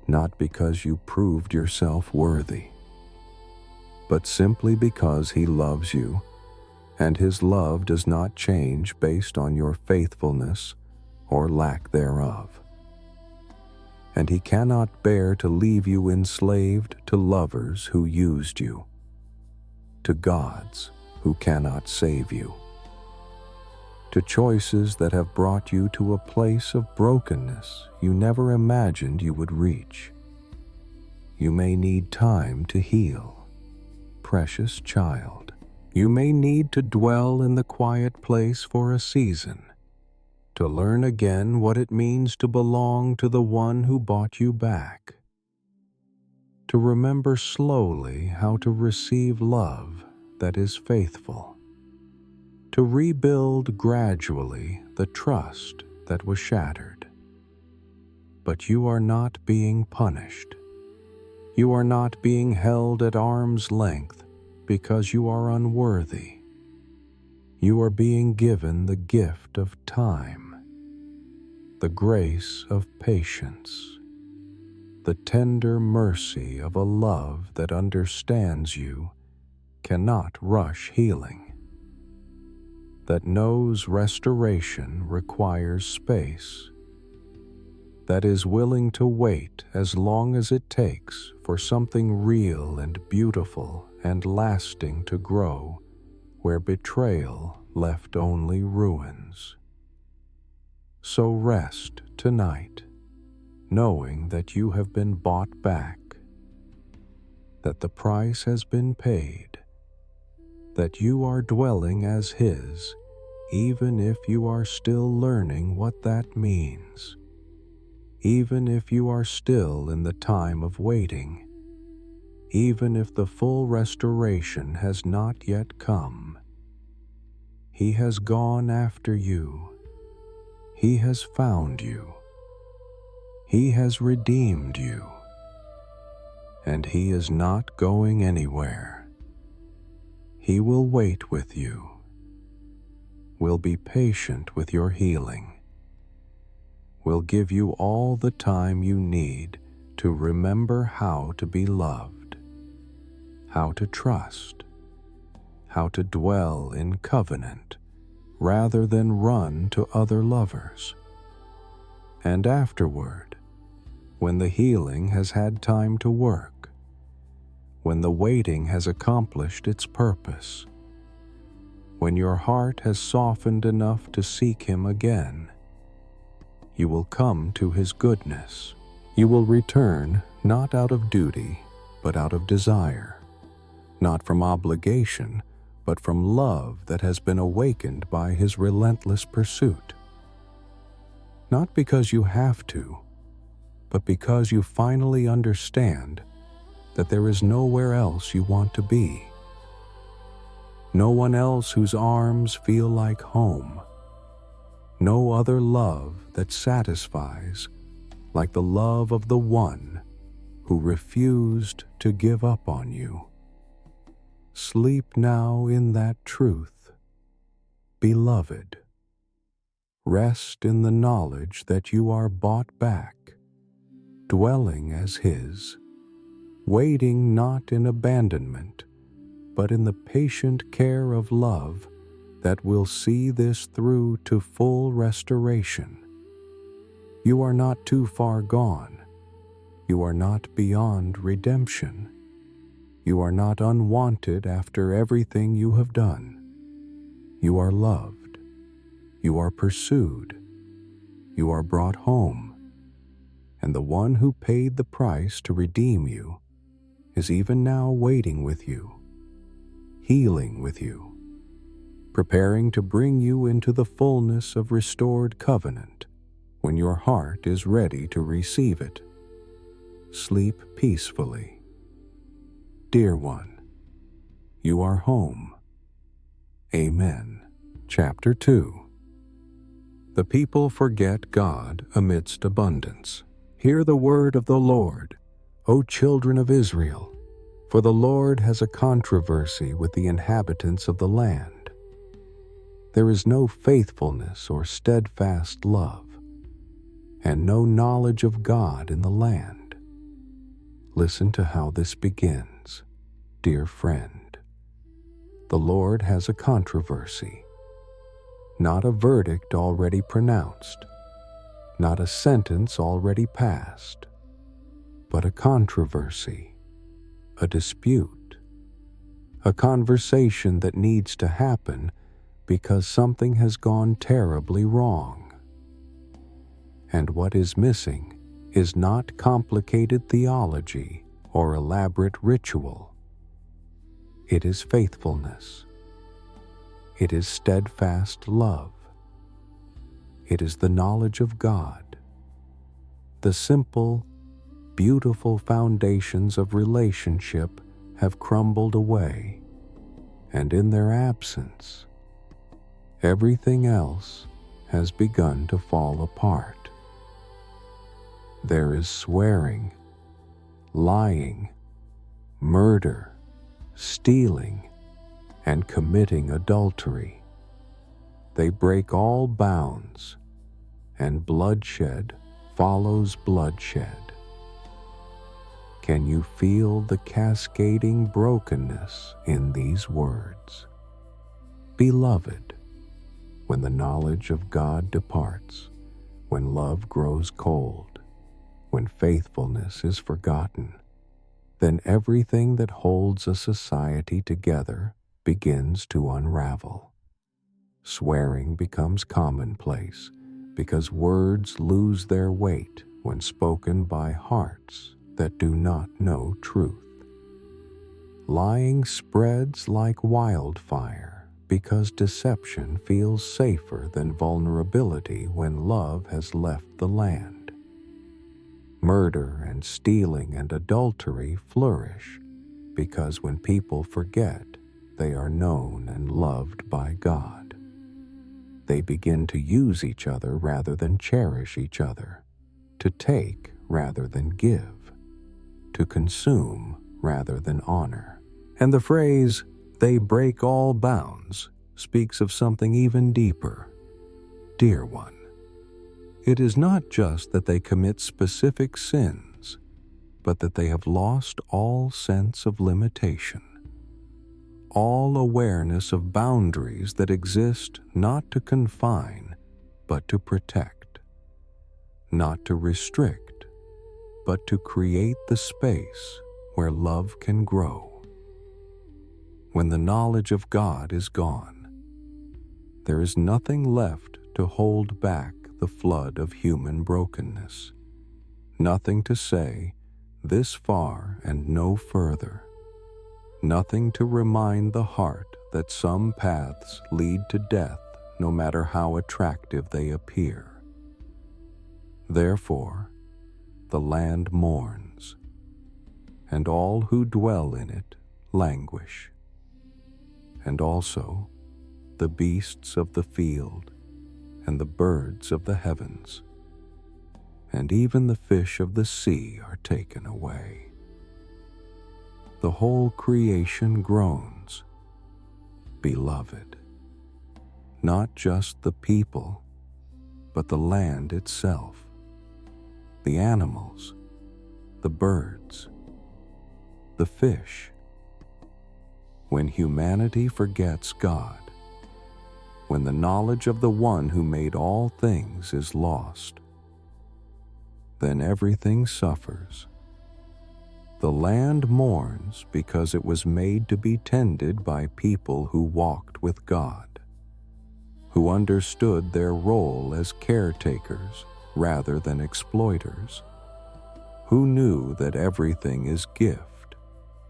not because you proved yourself worthy, but simply because He loves you, and His love does not change based on your faithfulness or lack thereof. And He cannot bear to leave you enslaved to lovers who used you, to gods who cannot save you, to choices that have brought you to a place of brokenness you never imagined you would reach. You may need time to heal, precious child. You may need to dwell in the quiet place for a season, to learn again what it means to belong to the one who bought you back, to remember slowly how to receive love that is faithful, to rebuild gradually the trust that was shattered. But you are not being punished. You are not being held at arm's length because you are unworthy. You are being given the gift of time, the grace of patience, the tender mercy of a love that understands you cannot rush healing, that knows restoration requires space, that is willing to wait as long as it takes for something real and beautiful and lasting to grow where betrayal left only ruins. So rest tonight, knowing that you have been bought back, that the price has been paid, that you are dwelling as His, even if you are still learning what that means, even if you are still in the time of waiting, even if the full restoration has not yet come. He has gone after you. He has found you. He has redeemed you. And He is not going anywhere. He will wait with you, will be patient with your healing, will give you all the time you need to remember how to be loved, how to trust, how to dwell in covenant rather than run to other lovers. And afterward, when the healing has had time to work, when the waiting has accomplished its purpose, when your heart has softened enough to seek Him again, you will come to His goodness. You will return not out of duty, but out of desire, not from obligation, but from love that has been awakened by His relentless pursuit. Not because you have to, but because you finally understand that there is nowhere else you want to be. No one else whose arms feel like home. No other love that satisfies like the love of the one who refused to give up on you. Sleep now in that truth, beloved. Rest in the knowledge that you are bought back, dwelling as His, waiting not in abandonment, but in the patient care of love that will see this through to full restoration. You are not too far gone. You are not beyond redemption. You are not unwanted after everything you have done. You are loved. You are pursued. You are brought home. And the one who paid the price to redeem you is even now waiting with you, healing with you, preparing to bring you into the fullness of restored covenant when your heart is ready to receive it. Sleep peacefully. Dear one, you are home. Amen. Chapter 2. The people forget God amidst abundance. Hear the word of the Lord, O children of Israel, for the Lord has a controversy with the inhabitants of the land. There is no faithfulness or steadfast love, and no knowledge of God in the land. Listen to how this begins, dear friend. The Lord has a controversy, not a verdict already pronounced, not a sentence already passed, but a controversy, a dispute, a conversation that needs to happen because something has gone terribly wrong. And what is missing is not complicated theology or elaborate ritual. It is faithfulness. It is steadfast love. It is the knowledge of God. The simple, beautiful foundations of relationship have crumbled away, and in their absence, everything else has begun to fall apart. There is swearing, lying, murder, stealing, and committing adultery. They break all bounds, and bloodshed follows bloodshed. Can you feel the cascading brokenness in these words? Beloved, when the knowledge of God departs, when love grows cold, when faithfulness is forgotten, then everything that holds a society together begins to unravel. Swearing becomes commonplace because words lose their weight when spoken by hearts that do not know truth. Lying spreads like wildfire because deception feels safer than vulnerability when love has left the land. Murder and stealing and adultery flourish because when people forget they are known and loved by God, they begin to use each other rather than cherish each other, to take rather than give, to consume rather than honor. And the phrase, "they break all bounds," speaks of something even deeper. Dear one, it is not just that they commit specific sins, but that they have lost all sense of limitation, all awareness of boundaries that exist not to confine, but to protect, not to restrict, but to create the space where love can grow. When the knowledge of God is gone, there is nothing left to hold back the flood of human brokenness, nothing to say, "this far and no further," nothing to remind the heart that some paths lead to death no matter how attractive they appear. Therefore, the land mourns, and all who dwell in it languish, and also the beasts of the field and the birds of the heavens, and even the fish of the sea are taken away. The whole creation groans, beloved, not just the people, but the land itself, the animals, the birds, the fish. When humanity forgets God, when the knowledge of the one who made all things is lost, then everything suffers. The land mourns because it was made to be tended by people who walked with God, who understood their role as caretakers rather than exploiters, who knew that everything is gift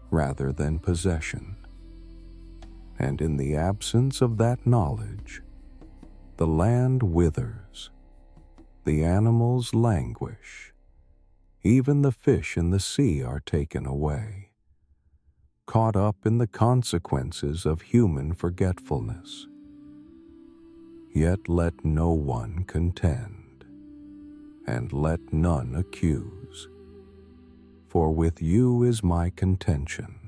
rather than possession. And in the absence of that knowledge, the land withers, the animals languish, even the fish in the sea are taken away, caught up in the consequences of human forgetfulness. Yet let no one contend, and let none accuse. For with you is my contention,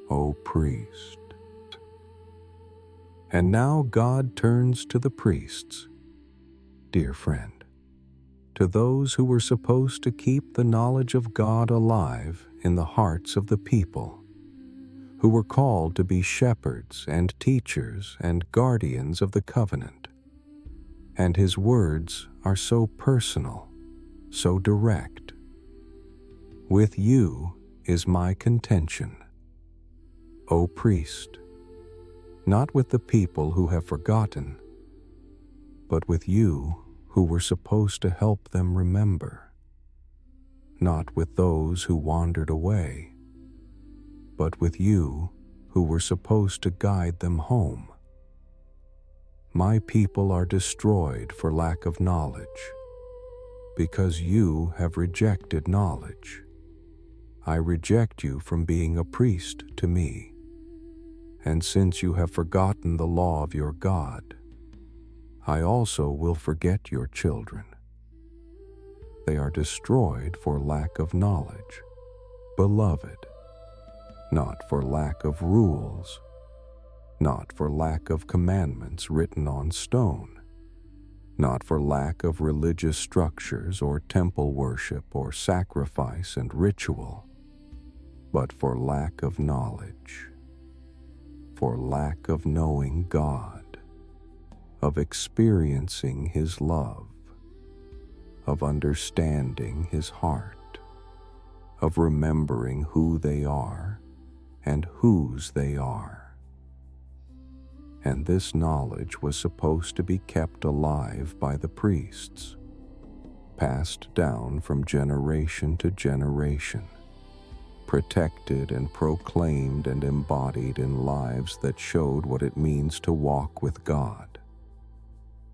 O priest. And now God turns to the priests, dear friend, to those who were supposed to keep the knowledge of God alive in the hearts of the people, who were called to be shepherds and teachers and guardians of the covenant. And his words are so personal, so direct. With you is my contention, O priest. Not with the people who have forgotten, but with you who were supposed to help them remember. Not with those who wandered away, but with you who were supposed to guide them home. My people are destroyed for lack of knowledge, because you have rejected knowledge. I reject you from being a priest to me. And since you have forgotten the law of your God, I also will forget your children. They are destroyed for lack of knowledge, beloved, not for lack of rules, not for lack of commandments written on stone, not for lack of religious structures or temple worship or sacrifice and ritual, but for lack of knowledge. For lack of knowing God, of experiencing His love, of understanding His heart, of remembering who they are and whose they are. And this knowledge was supposed to be kept alive by the priests, passed down from generation to generation. protected and proclaimed and embodied in lives that showed what it means to walk with God.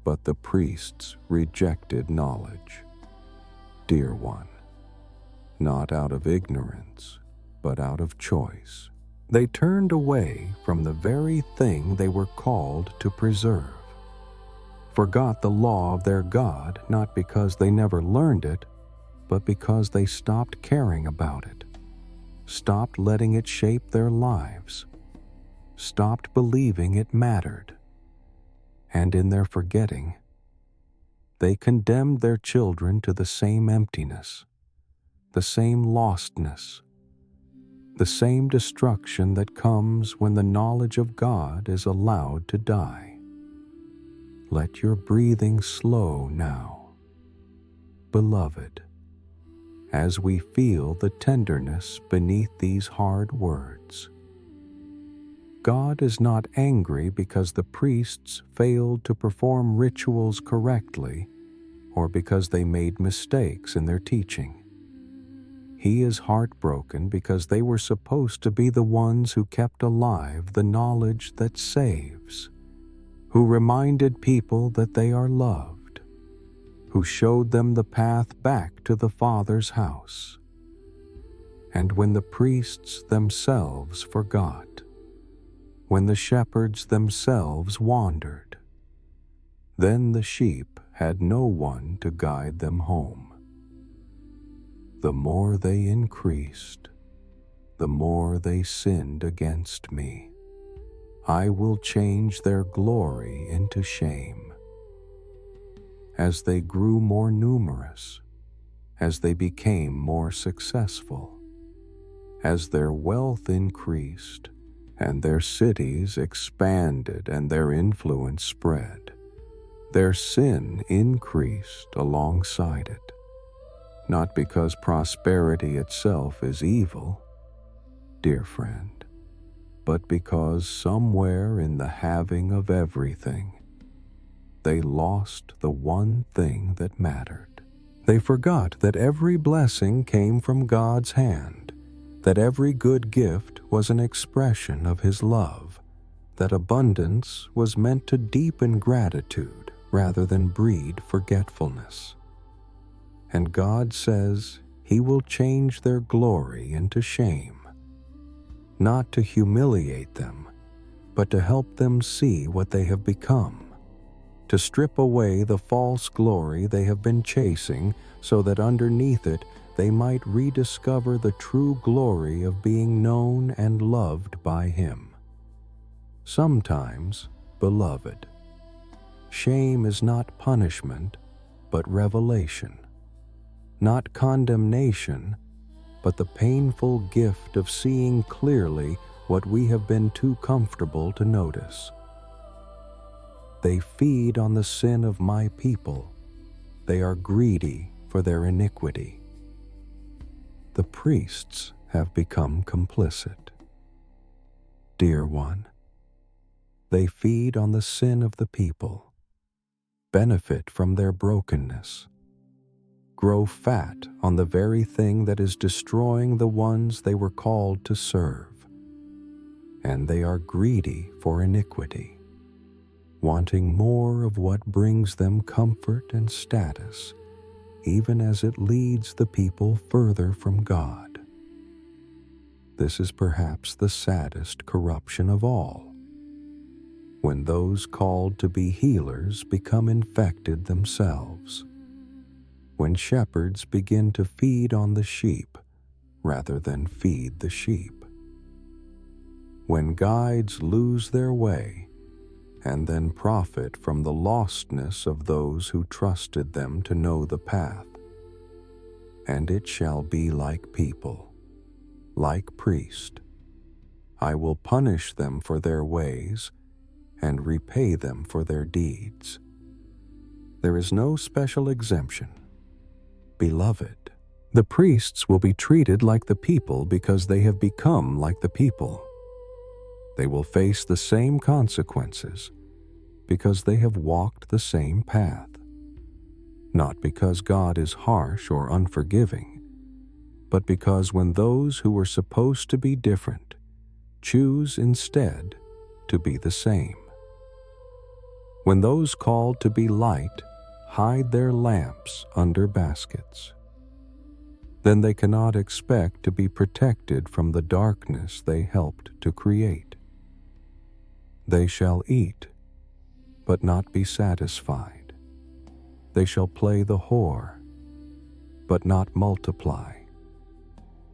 But the priests rejected knowledge. Dear one, not out of ignorance, but out of choice. They turned away from the very thing they were called to preserve, forgot the law of their God, not because they never learned it, but because they stopped caring about it, stopped letting it shape their lives, stopped believing it mattered. And in their forgetting, they condemned their children to the same emptiness, the same lostness, the same destruction that comes when the knowledge of God is allowed to die. Let your breathing slow now, beloved, as we feel the tenderness beneath these hard words. God is not angry because the priests failed to perform rituals correctly or because they made mistakes in their teaching. He is heartbroken because they were supposed to be the ones who kept alive the knowledge that saves, who reminded people that they are loved, who showed them the path back to the Father's house. And when the priests themselves forgot, when the shepherds themselves wandered, then the sheep had no one to guide them home. The more they increased, the more they sinned against me. I will change their glory into shame. As they grew more numerous, as they became more successful, as their wealth increased, and their cities expanded and their influence spread, their sin increased alongside it. Not because prosperity itself is evil, dear friend, but because somewhere in the having of everything, they lost the one thing that mattered. They forgot that every blessing came from God's hand, that every good gift was an expression of His love, that abundance was meant to deepen gratitude rather than breed forgetfulness. And God says He will change their glory into shame, not to humiliate them, but to help them see what they have become, to strip away the false glory they have been chasing so that underneath it they might rediscover the true glory of being known and loved by Him. Sometimes, beloved, shame is not punishment, but revelation. Not condemnation, but the painful gift of seeing clearly what we have been too comfortable to notice. They feed on the sin of my people. They are greedy for their iniquity. The priests have become complicit. Dear one, they feed on the sin of the people, benefit from their brokenness, grow fat on the very thing that is destroying the ones they were called to serve. And they are greedy for iniquity, wanting more of what brings them comfort and status, even as it leads the people further from God. This is perhaps the saddest corruption of all, when those called to be healers become infected themselves, when shepherds begin to feed on the sheep rather than feed the sheep, when guides lose their way and then profit from the lostness of those who trusted them to know the path. And it shall be like people, like priest. I will punish them for their ways and repay them for their deeds. There is no special exemption. Beloved, the priests will be treated like the people because they have become like the people. They will face the same consequences because they have walked the same path. Not because God is harsh or unforgiving, but because when those who were supposed to be different choose instead to be the same. When those called to be light hide their lamps under baskets, then they cannot expect to be protected from the darkness they helped to create. They shall eat, but not be satisfied. They shall play the whore, but not multiply,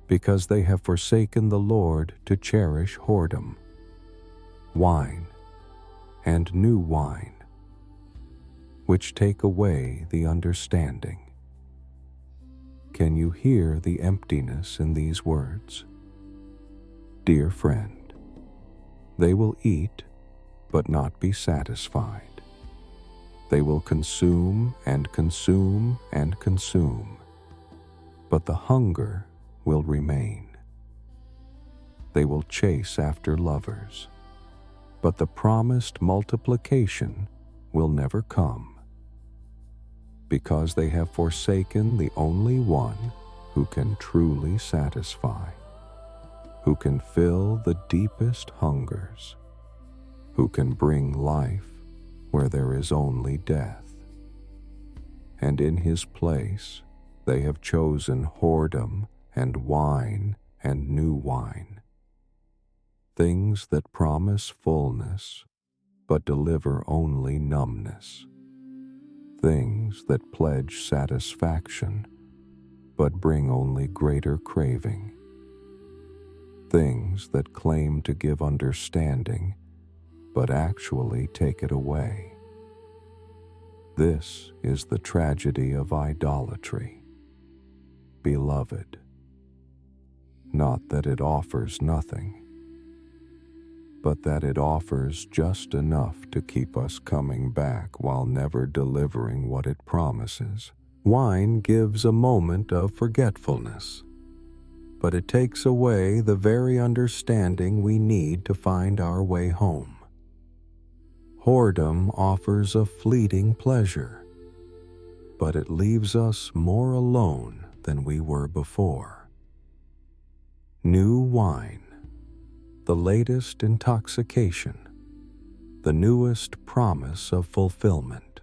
because they have forsaken the Lord to cherish whoredom, wine, and new wine, which take away the understanding. Can you hear the emptiness in these words? Dear friend, they will eat, but not be satisfied. They will consume and consume and consume, but the hunger will remain. They will chase after lovers, but the promised multiplication will never come, because they have forsaken the only one who can truly satisfy, who can fill the deepest hungers, who can bring life where there is only death. And in his place they have chosen whoredom and wine and new wine, things that promise fullness but deliver only numbness, things that pledge satisfaction but bring only greater craving, things that claim to give understanding but actually take it away. This is the tragedy of idolatry, beloved. Not that it offers nothing, but that it offers just enough to keep us coming back while never delivering what it promises. Wine gives a moment of forgetfulness, but it takes away the very understanding we need to find our way home. Whoredom offers a fleeting pleasure, but it leaves us more alone than we were before. New wine, the latest intoxication, the newest promise of fulfillment,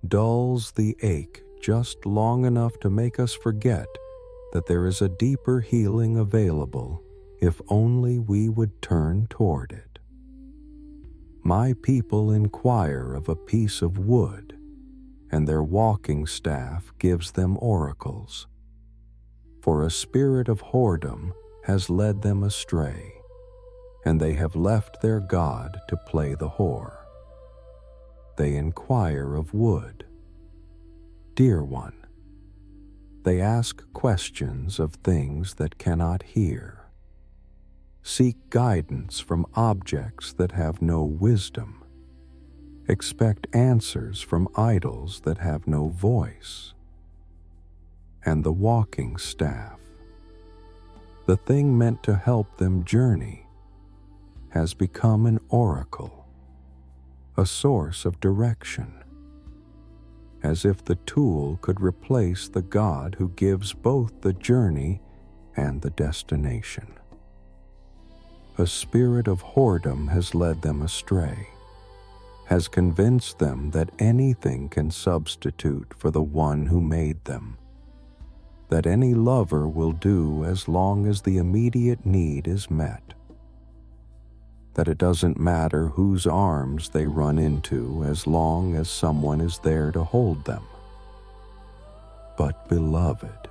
dulls the ache just long enough to make us forget that there is a deeper healing available if only we would turn toward it. My people inquire of a piece of wood, and their walking staff gives them oracles. For a spirit of whoredom has led them astray, and they have left their God to play the whore. They inquire of wood. Dear one, they ask questions of things that cannot hear. Seek guidance from objects that have no wisdom. Expect answers from idols that have no voice. And the walking staff, the thing meant to help them journey, has become an oracle, a source of direction, as if the tool could replace the God who gives both the journey and the destination. A spirit of whoredom has led them astray, has convinced them that anything can substitute for the one who made them, that any lover will do as long as the immediate need is met, that it doesn't matter whose arms they run into as long as someone is there to hold them. But, beloved,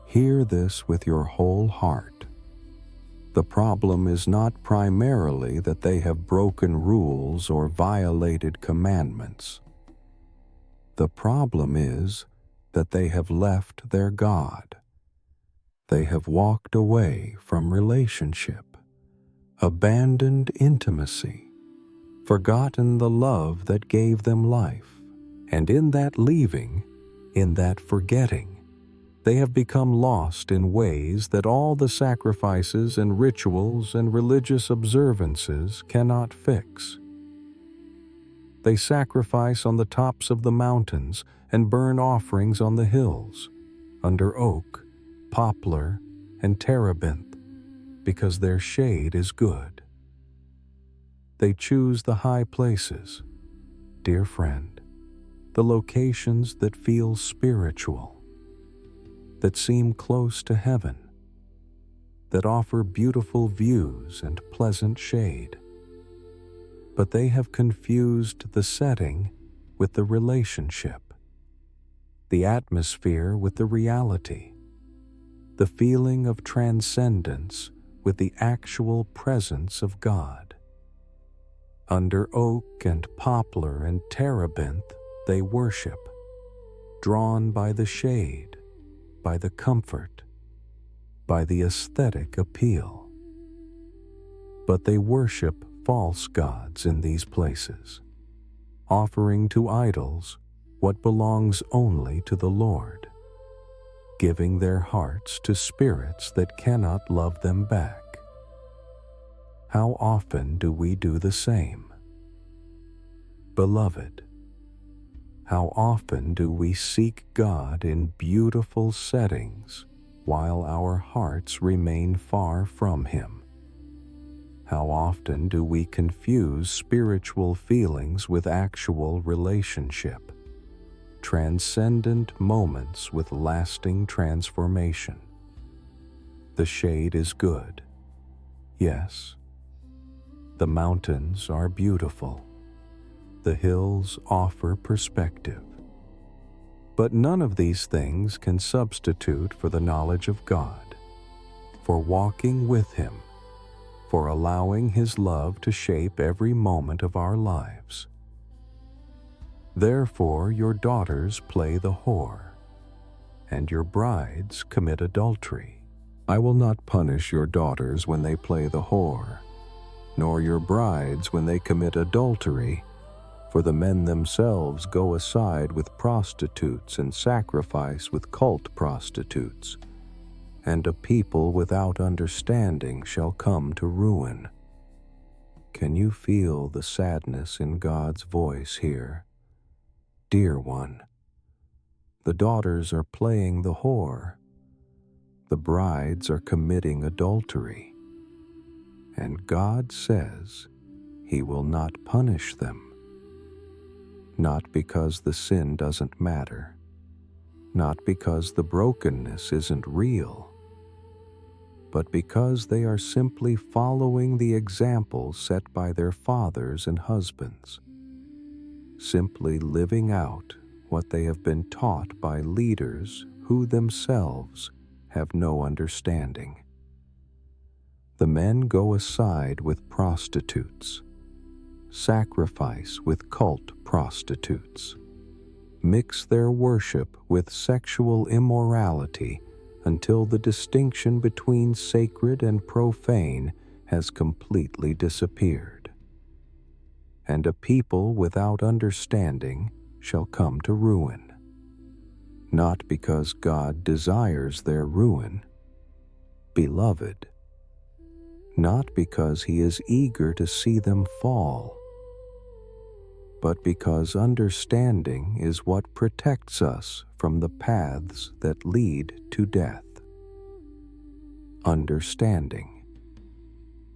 hear this with your whole heart. The problem is not primarily that they have broken rules or violated commandments. The problem is that they have left their God. They have walked away from relationship, abandoned intimacy, forgotten the love that gave them life, and in that leaving, in that forgetting, they have become lost in ways that all the sacrifices and rituals and religious observances cannot fix. They sacrifice on the tops of the mountains and burn offerings on the hills, under oak poplar, and terebinth, because their shade is good. They choose the high places, dear friend, the locations that feel spiritual, that seem close to heaven, that offer beautiful views and pleasant shade. But they have confused the setting with the relationship, the atmosphere with the reality, the feeling of transcendence with the actual presence of God. Under oak and poplar and terebinth they worship, drawn by the shade, by the comfort, by the aesthetic appeal. But they worship false gods in these places, offering to idols what belongs only to the Lord, giving their hearts to spirits that cannot love them back. How often do we do the same? Beloved, how often do we seek God in beautiful settings while our hearts remain far from Him? How often do we confuse spiritual feelings with actual relationship, transcendent moments with lasting transformation? The shade is good, yes. The mountains are beautiful. The hills offer perspective. But none of these things can substitute for the knowledge of God, for walking with Him, for allowing His love to shape every moment of our lives. Therefore your daughters play the whore, and your brides commit adultery. I will not punish your daughters when they play the whore, nor your brides when they commit adultery, for the men themselves go aside with prostitutes and sacrifice with cult prostitutes, and a people without understanding shall come to ruin. Can you feel the sadness in God's voice here? Dear one, the daughters are playing the whore, the brides are committing adultery, and God says He will not punish them. Not because the sin doesn't matter, not because the brokenness isn't real, but because they are simply following the example set by their fathers and husbands, simply living out what they have been taught by leaders who themselves have no understanding. The men go aside with prostitutes, sacrifice with cult prostitutes, mix their worship with sexual immorality until the distinction between sacred and profane has completely disappeared. And a people without understanding shall come to ruin, not because God desires their ruin, beloved, not because He is eager to see them fall, but because understanding is what protects us from the paths that lead to death. Understanding,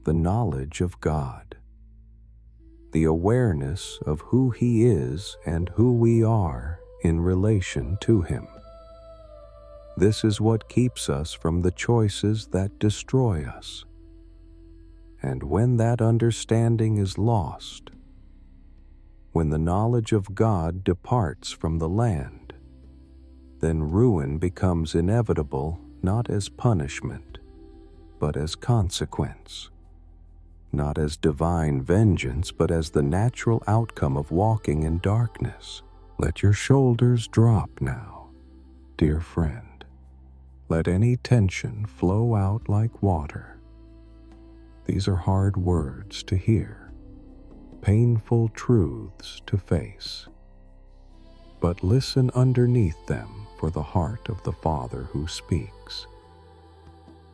the knowledge of God, the awareness of who He is and who we are in relation to Him. This is what keeps us from the choices that destroy us. And when that understanding is lost, when the knowledge of God departs from the land, then ruin becomes inevitable not as punishment, but as consequence, not as divine vengeance, but as the natural outcome of walking in darkness. Let your shoulders drop now, dear friend. Let any tension flow out like water. These are hard words to hear, painful truths to face. But listen underneath them for the heart of the Father who speaks.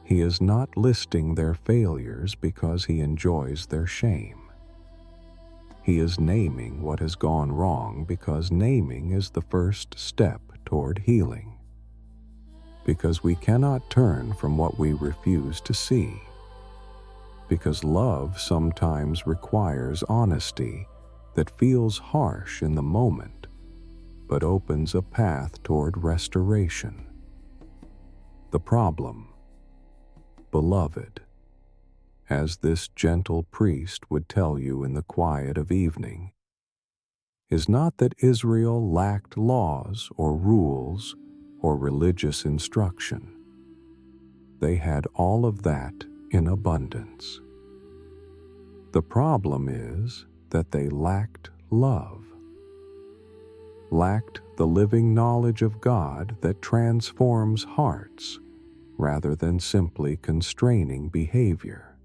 He is not listing their failures because He enjoys their shame. He is naming what has gone wrong because naming is the first step toward healing. because we cannot turn from what we refuse to see. Because love sometimes requires honesty that feels harsh in the moment, but opens a path toward restoration. The problem, beloved, as this gentle priest would tell you in the quiet of evening, is not that Israel lacked laws or rules or religious instruction. They had all of that in abundance. The problem is that they lacked love, lacked the living knowledge of God that transforms hearts rather than simply constraining behavior.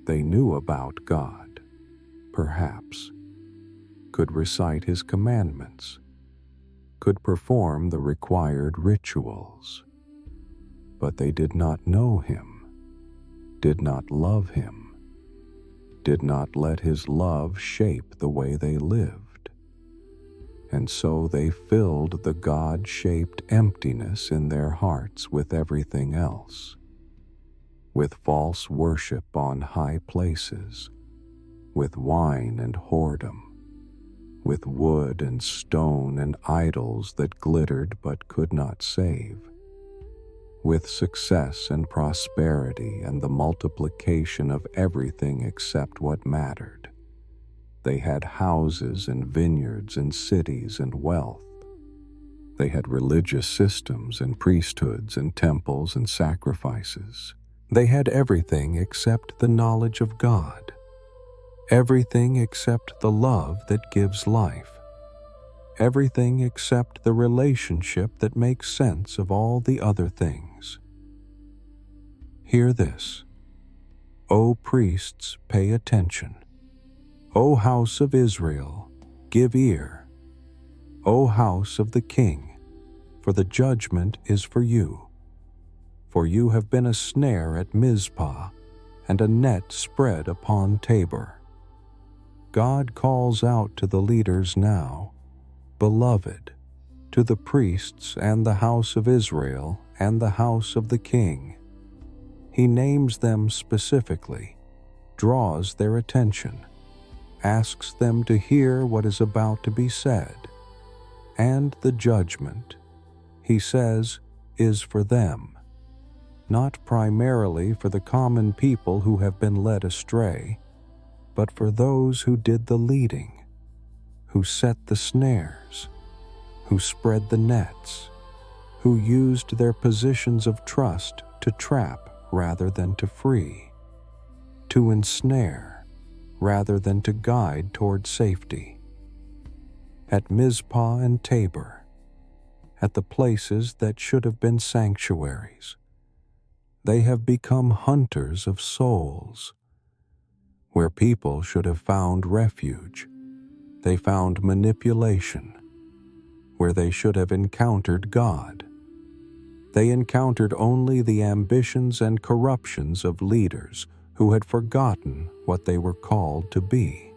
They knew about God, perhaps, could recite His commandments, could perform the required rituals, but they did not know Him, did not love Him, did not let His love shape the way they lived. And so they filled the God-shaped emptiness in their hearts with everything else, with false worship on high places, with wine and whoredom, with wood and stone and idols that glittered but could not save, with success and prosperity and the multiplication of everything except what mattered. They had houses and vineyards and cities and wealth. They had religious systems and priesthoods and temples and sacrifices. They had everything except the knowledge of God, everything except the love that gives life, everything except the relationship that makes sense of all the other things. Hear this. O priests, pay attention. O house of Israel, give ear. O house of the King, for the judgment is for you. For you have been a snare at Mizpah, and a net spread upon Tabor. God calls out to the leaders now, beloved, to the priests and the house of Israel and the house of the King. He names them specifically, draws their attention, asks them to hear what is about to be said, and the judgment, he says, is for them, not primarily for the common people who have been led astray, but for those who did the leading, who set the snares, who spread the nets, who used their positions of trust to trap rather than to free, to ensnare rather than to guide toward safety. At Mizpah and Tabor, at the places that should have been sanctuaries, they have become hunters of souls. Where people should have found refuge, they found manipulation. Where they should have encountered God, they encountered only the ambitions and corruptions of leaders who had forgotten what they were called to be.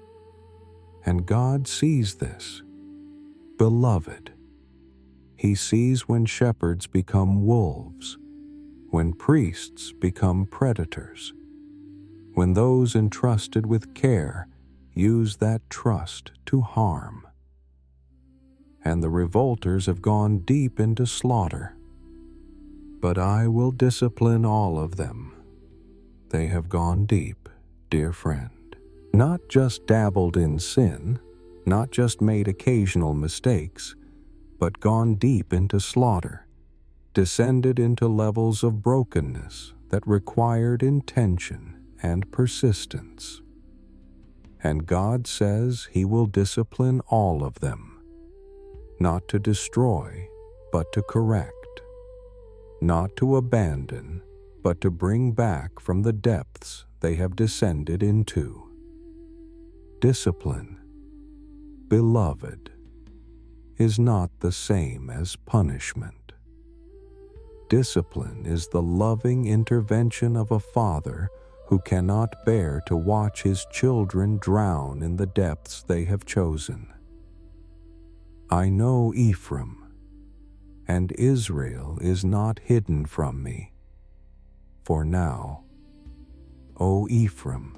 And God sees this. Beloved, He sees when shepherds become wolves, when priests become predators, when those entrusted with care use that trust to harm. And the revolters have gone deep into slaughter. But I will discipline all of them. They have gone deep, dear friend. Not just dabbled in sin, not just made occasional mistakes, but gone deep into slaughter, descended into levels of brokenness that required intention and persistence. And God says He will discipline all of them, not to destroy, but to correct, not to abandon, but to bring back from the depths they have descended into. Discipline, beloved, is not the same as punishment. Discipline is the loving intervention of a father who cannot bear to watch his children drown in the depths they have chosen. I know Ephraim. and Israel is not hidden from me. For now, O Ephraim,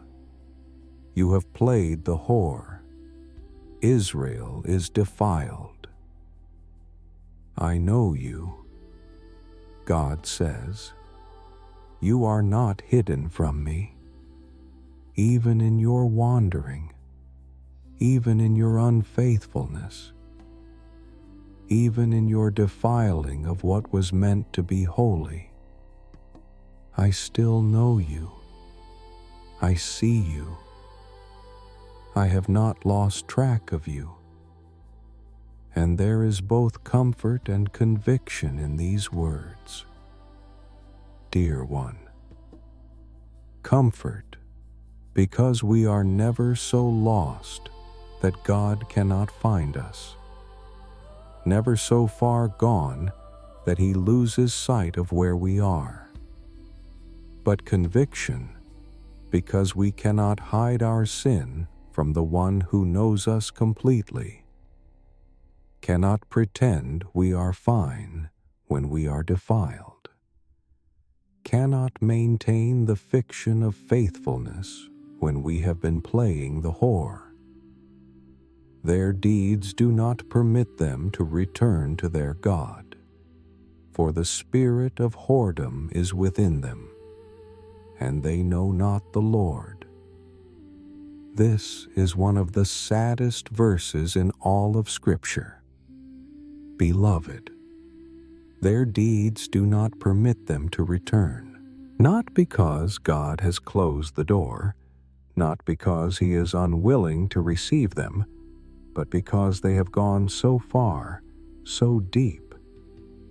you have played the whore. Israel is defiled. I know you, God says. You are not hidden from me. Even in your wandering, even in your unfaithfulness, even in your defiling of what was meant to be holy, I still know you. I see you. I have not lost track of you. And there is both comfort and conviction in these words. Dear one, comfort, because we are never so lost that God cannot find us, never so far gone that He loses sight of where we are. But conviction, because we cannot hide our sin from the one who knows us completely, cannot pretend we are fine when we are defiled, cannot maintain the fiction of faithfulness when we have been playing the whore. Their deeds do not permit them to return to their God, for the spirit of whoredom is within them, and they know not the Lord. This is one of the saddest verses in all of Scripture. Beloved, their deeds do not permit them to return, not because God has closed the door, not because He is unwilling to receive them, but because they have gone so far, so deep,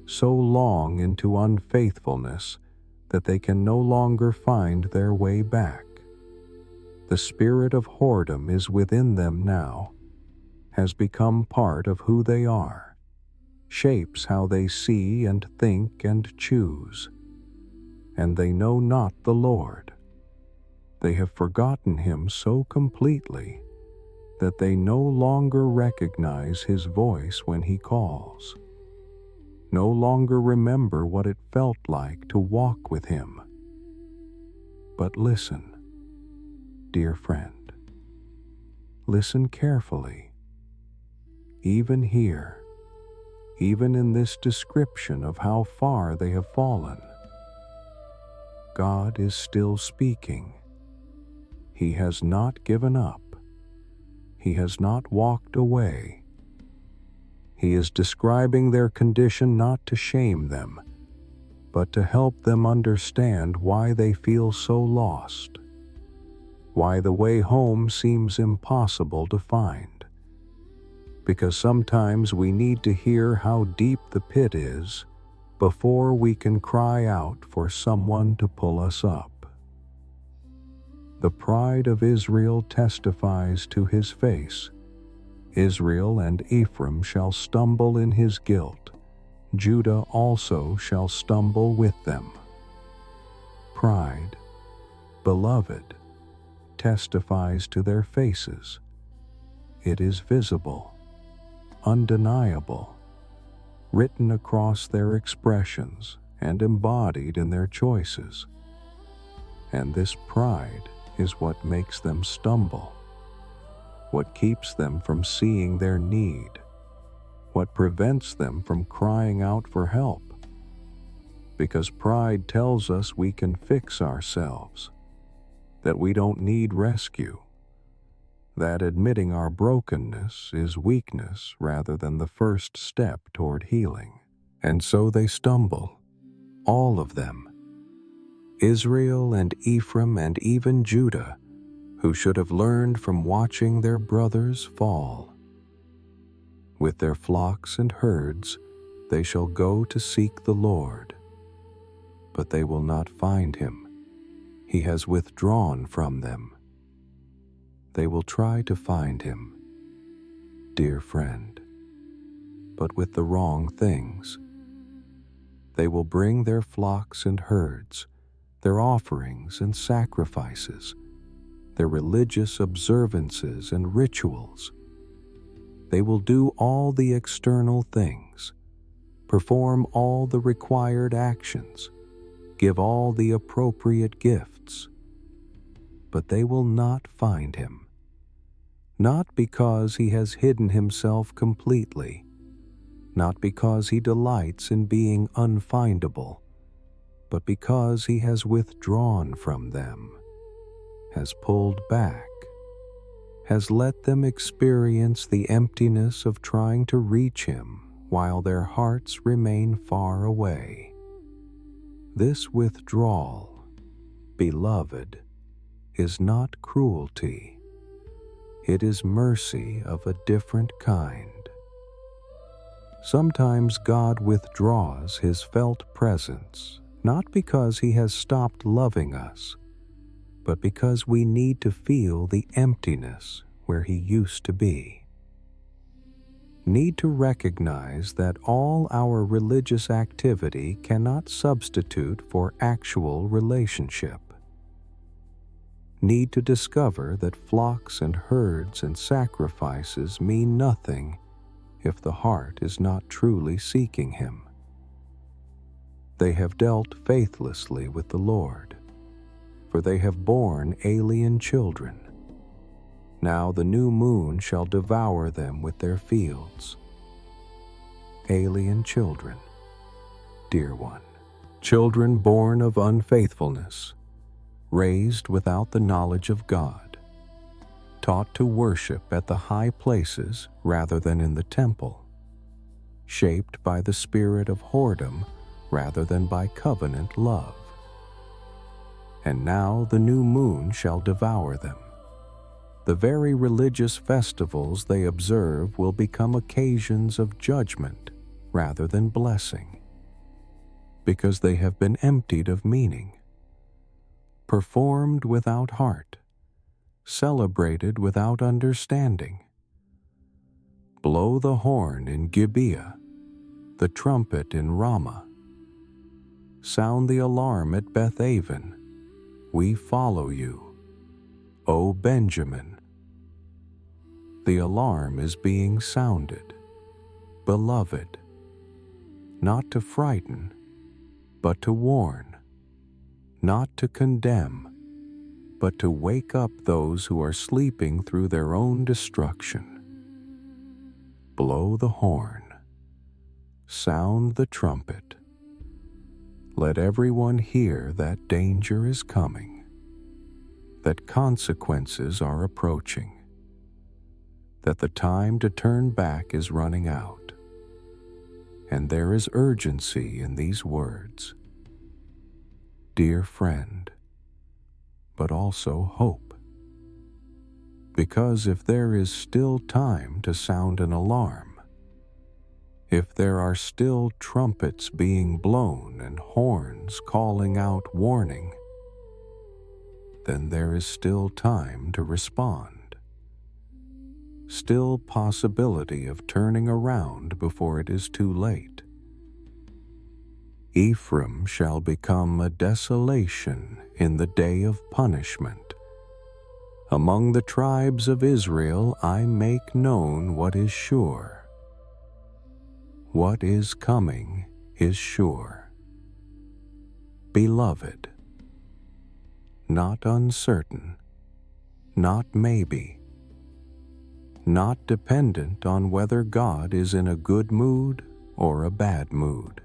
so long into unfaithfulness that they can no longer find their way back. The spirit of whoredom is within them now, has become part of who they are, shapes how they see and think and choose, and they know not the Lord. They have forgotten Him so completely that they no longer recognize His voice when He calls, no longer remember what it felt like to walk with Him. But listen, dear friend, listen carefully. Even here, even in this description of how far they have fallen, God is still speaking. He has not given up. He has not walked away. He is describing their condition not to shame them, but to help them understand why they feel so lost, why the way home seems impossible to find. Because sometimes we need to hear how deep the pit is before we can cry out for someone to pull us up. The pride of Israel testifies to His face. Israel and Ephraim shall stumble in his guilt. Judah also shall stumble with them. Pride, beloved, testifies to their faces. It is visible, undeniable, written across their expressions and embodied in their choices. And this pride is what makes them stumble, what keeps them from seeing their need, what prevents them from crying out for help. Because pride tells us we can fix ourselves, that we don't need rescue, that admitting our brokenness is weakness rather than the first step toward healing. And so they stumble, all of them. Israel and Ephraim and even Judah, who should have learned from watching their brothers fall. With their flocks and herds, they shall go to seek the Lord, but they will not find Him. He has withdrawn from them. They will try to find Him, dear friend, but with the wrong things. They will bring their flocks and herds, their offerings and sacrifices, their religious observances and rituals. They will do all the external things, perform all the required actions, give all the appropriate gifts, but they will not find him. Not because he has hidden himself completely, not because he delights in being unfindable, but because he has withdrawn from them, has pulled back, has let them experience the emptiness of trying to reach him while their hearts remain far away. This withdrawal, beloved, is not cruelty. It is mercy of a different kind. Sometimes God withdraws his felt presence, not because he has stopped loving us, but because we need to feel the emptiness where he used to be. Need to recognize that all our religious activity cannot substitute for actual relationship. Need to discover that flocks and herds and sacrifices mean nothing if the heart is not truly seeking him. They have dealt faithlessly with the Lord, for they have borne alien children. Now the new moon shall devour them with their fields. Alien children, dear one, children born of unfaithfulness, raised without the knowledge of God, taught to worship at the high places rather than in the temple, shaped by the spirit of whoredom rather than by covenant love. And now the new moon shall devour them. The very religious festivals they observe will become occasions of judgment rather than blessing, because they have been emptied of meaning, performed without heart, celebrated without understanding. Blow the horn in Gibeah, the trumpet in Ramah. Sound the alarm at Beth-aven. We follow you, O Benjamin. The alarm is being sounded, beloved, not to frighten, but to warn, not to condemn, but to wake up those who are sleeping through their own destruction. Blow the horn, sound the trumpet. Let everyone hear that danger is coming, that consequences are approaching, that the time to turn back is running out. And there is urgency in these words. Dear friend, but also hope. Because if there is still time to sound an alarm, if there are still trumpets being blown and horns calling out warning, then there is still time to respond. Still possibility of turning around before it is too late. Ephraim shall become a desolation in the day of punishment. Among the tribes of Israel I make known what is sure. What is coming is sure. Beloved, not uncertain, not maybe, not dependent on whether God is in a good mood or a bad mood.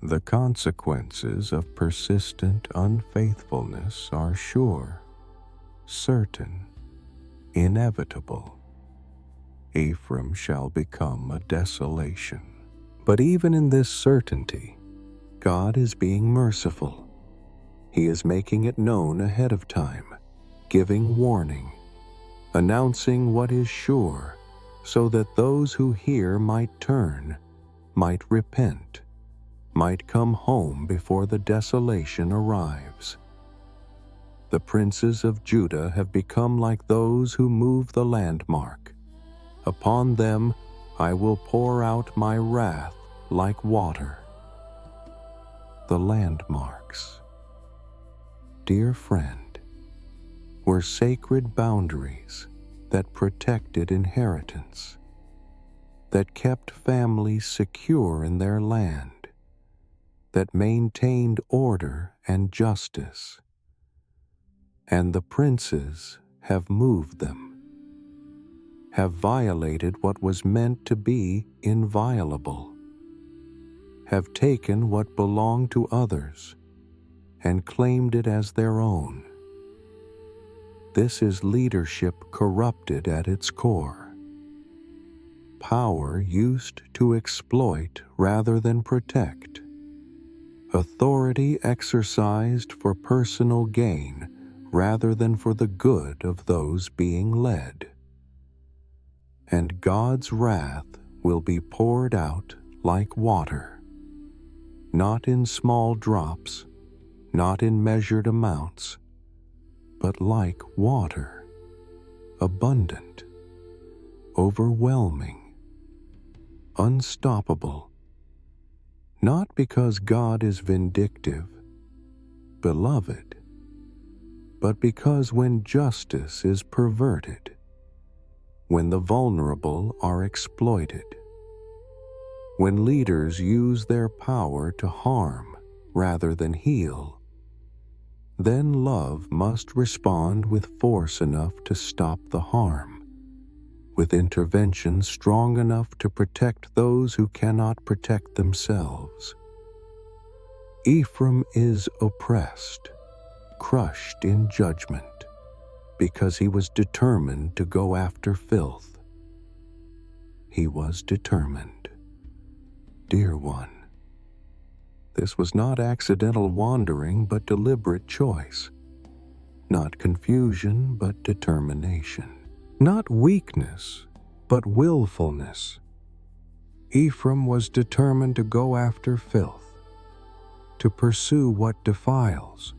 The consequences of persistent unfaithfulness are sure, certain, inevitable. Ephraim shall become a desolation. But even in this certainty, God is being merciful. He is making it known ahead of time, giving warning, announcing what is sure, so that those who hear might turn, might repent, might come home before the desolation arrives. The princes of Judah have become like those who move the landmark. Upon them I will pour out my wrath like water. The landmarks, dear friend, were sacred boundaries that protected inheritance. that kept families secure in their land, that maintained order and justice. And the princes have moved them, have violated what was meant to be inviolable, have taken what belonged to others and claimed it as their own. This is leadership corrupted at its core. Power used to exploit rather than protect. Authority exercised for personal gain rather than for the good of those being led. And God's wrath will be poured out like water, not in small drops, not in measured amounts, but like water, abundant, overwhelming, unstoppable, not because God is vindictive, beloved, but because when justice is perverted, when the vulnerable are exploited, when leaders use their power to harm rather than heal, then love must respond with force enough to stop the harm, with intervention strong enough to protect those who cannot protect themselves. Ephraim is oppressed, crushed in judgment, because he was determined to go after filth. He was determined. Dear one, this was not accidental wandering, but deliberate choice. Not confusion, but determination. Not weakness, but willfulness. Ephraim was determined to go after filth, to pursue what defiles,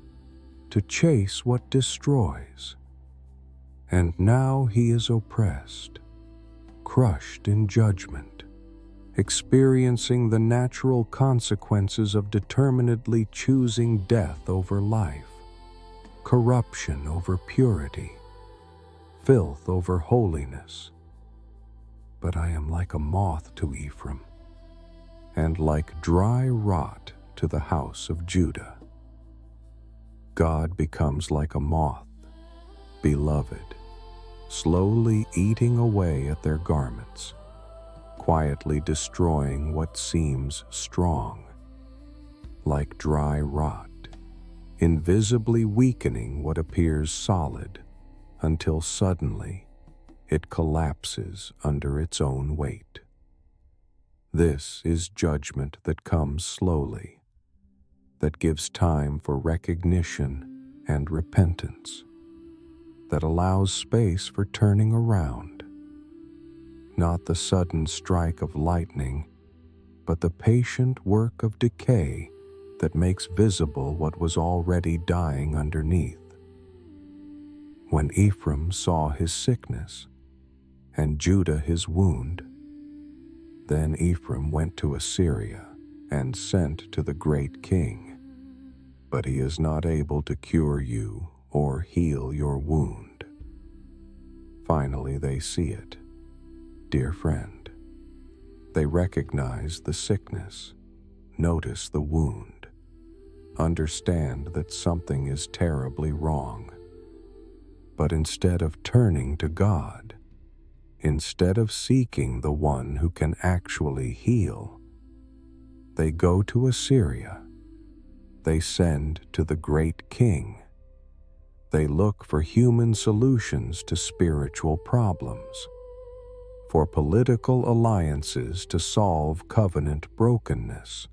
to chase what destroys. And now he is oppressed, crushed in judgment, experiencing the natural consequences of determinedly choosing death over life, corruption over purity, filth over holiness. But I am like a moth to Ephraim, and like dry rot to the house of Judah. God becomes like a moth, beloved, slowly eating away at their garments, quietly destroying what seems strong, like dry rot, invisibly weakening what appears solid, until suddenly it collapses under its own weight. This is judgment that comes slowly, that gives time for recognition and repentance, that allows space for turning around. Not the sudden strike of lightning, but the patient work of decay that makes visible what was already dying underneath. When Ephraim saw his sickness, and Judah his wound, then Ephraim went to Assyria and sent to the great king. But he is not able to cure you or heal your wound. Finally, they see it, dear friend. They recognize the sickness, notice the wound, understand that something is terribly wrong. But instead of turning to God, instead of seeking the one who can actually heal, they go to Assyria. They send to the great king. They look for human solutions to spiritual problems, for political alliances to solve covenant brokenness,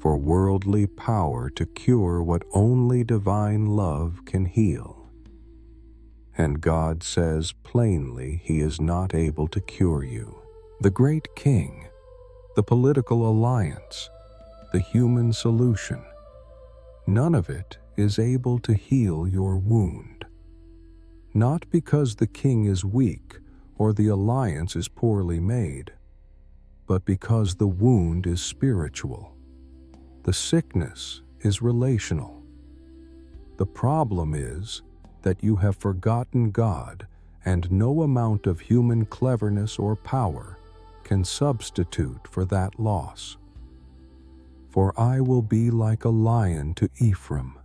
for worldly power to cure what only divine love can heal. And God says plainly he is not able to cure you. The great king, the political alliance, the human solution, none of it is able to heal your wound. Not because the king is weak or the alliance is poorly made, but because the wound is spiritual. The sickness is relational. The problem is that you have forgotten God, and no amount of human cleverness or power can substitute for that loss. For I will be like a lion to Ephraim,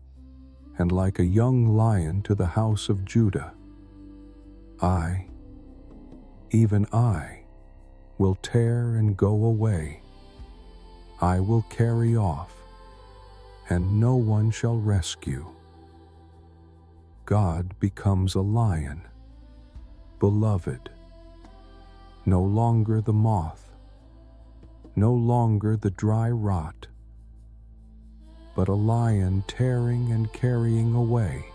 and like a young lion to the house of Judah. I, even I, will tear and go away. I will carry off, and no one shall rescue. God becomes a lion, beloved, no longer the moth, no longer the dry rot, but a lion tearing and carrying away.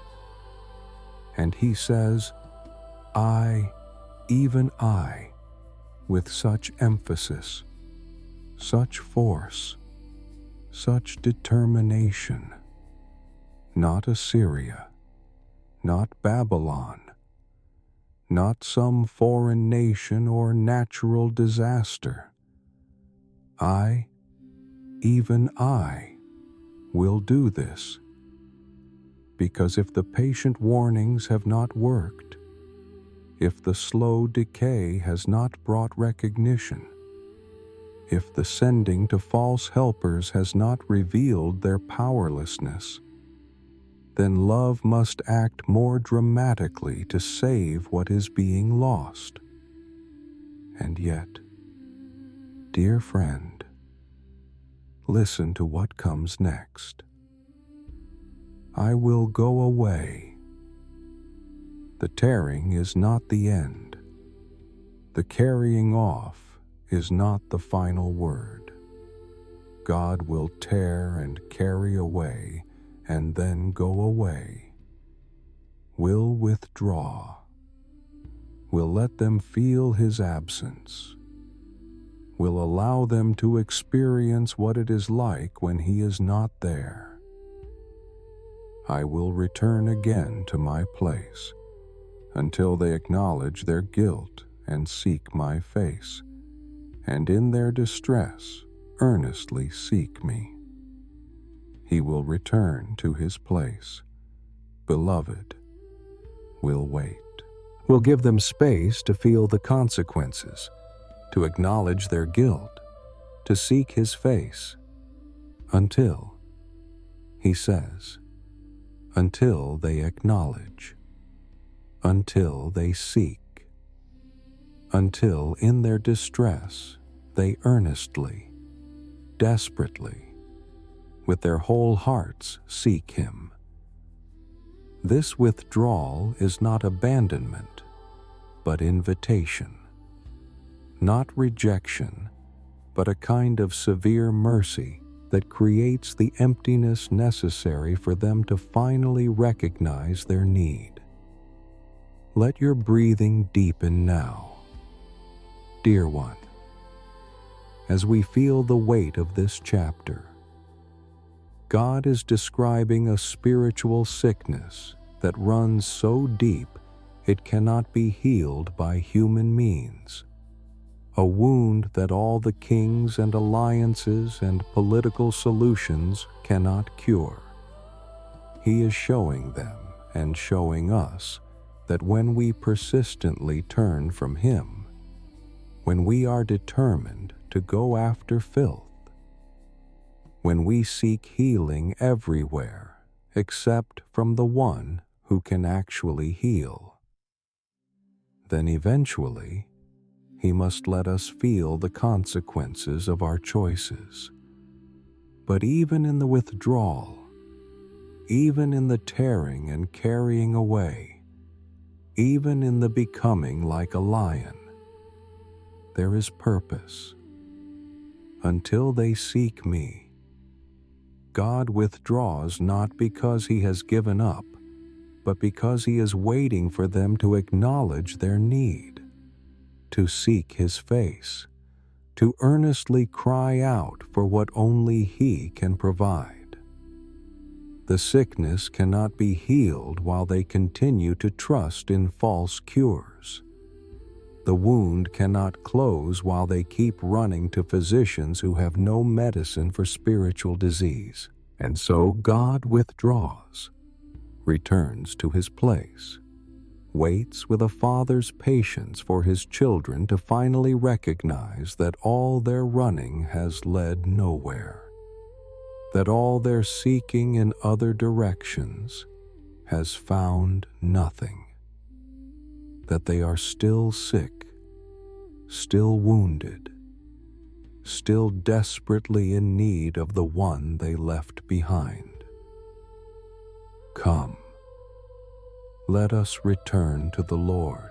And he says, I, even I, with such emphasis, such force, such determination. Not Assyria, not Babylon, not some foreign nation or natural disaster. I, even I, will do this. Because if the patient warnings have not worked, if the slow decay has not brought recognition, if the sending to false helpers has not revealed their powerlessness, then love must act more dramatically to save what is being lost. And yet, dear friend, listen to what comes next. I will go away. The tearing is not the end. The carrying off is not the final word. God will tear and carry away and then go away. Will withdraw. Will let them feel his absence. Will allow them to experience what it is like when he is not there. I will return again to my place until they acknowledge their guilt and seek my face, and in their distress earnestly seek me. He will return to his place. Beloved, will wait. Will give them space to feel the consequences, to acknowledge their guilt, to seek his face, until, he says, until they acknowledge, until they seek, until in their distress they earnestly, desperately, with their whole hearts seek him. This withdrawal is not abandonment, but invitation. Not rejection, but a kind of severe mercy that creates the emptiness necessary for them to finally recognize their need. Let your breathing deepen now. Dear one, as we feel the weight of this chapter, God is describing a spiritual sickness that runs so deep it cannot be healed by human means. A wound that all the kings and alliances and political solutions cannot cure. He is showing them and showing us that when we persistently turn from him, when we are determined to go after filth, when we seek healing everywhere except from the one who can actually heal, then eventually he must let us feel the consequences of our choices. But even in the withdrawal, even in the tearing and carrying away, even in the becoming like a lion, there is purpose. Until they seek me, God withdraws not because he has given up, but because he is waiting for them to acknowledge their need, to seek his face, to earnestly cry out for what only he can provide. The sickness cannot be healed while they continue to trust in false cures. The wound cannot close while they keep running to physicians who have no medicine for spiritual disease. And so God withdraws, returns to his place, waits with a father's patience for his children to finally recognize that all their running has led nowhere, that all their seeking in other directions has found nothing, that they are still sick, still wounded, still desperately in need of the one they left behind. Come, let us return to the Lord,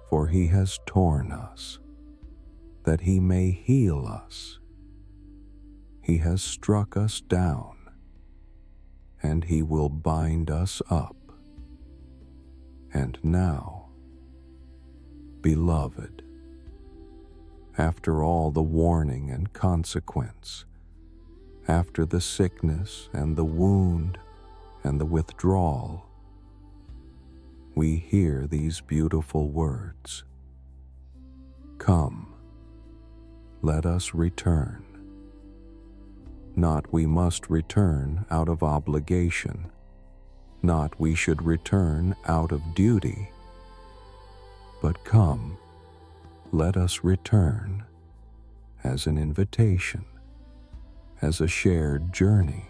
for he has torn us, that he may heal us. He has struck us down, and he will bind us up. And now, beloved, after all the warning and consequence, after the sickness and the wound and the withdrawal, we hear these beautiful words. Come, let us return. Not we must return out of obligation, not we should return out of duty, but come, let us return as an invitation, as a shared journey,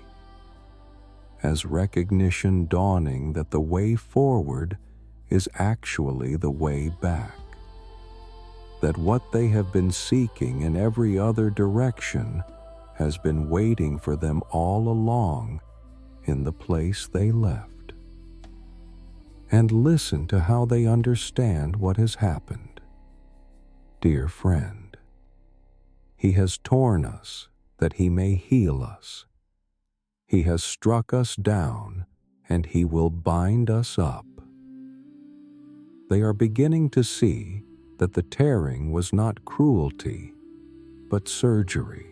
as recognition dawning that the way forward is actually the way back, that what they have been seeking in every other direction has been waiting for them all along in the place they left. And listen to how they understand what has happened. Dear friend, he has torn us that he may heal us. He has struck us down, and he will bind us up. They are beginning to see that the tearing was not cruelty, but surgery,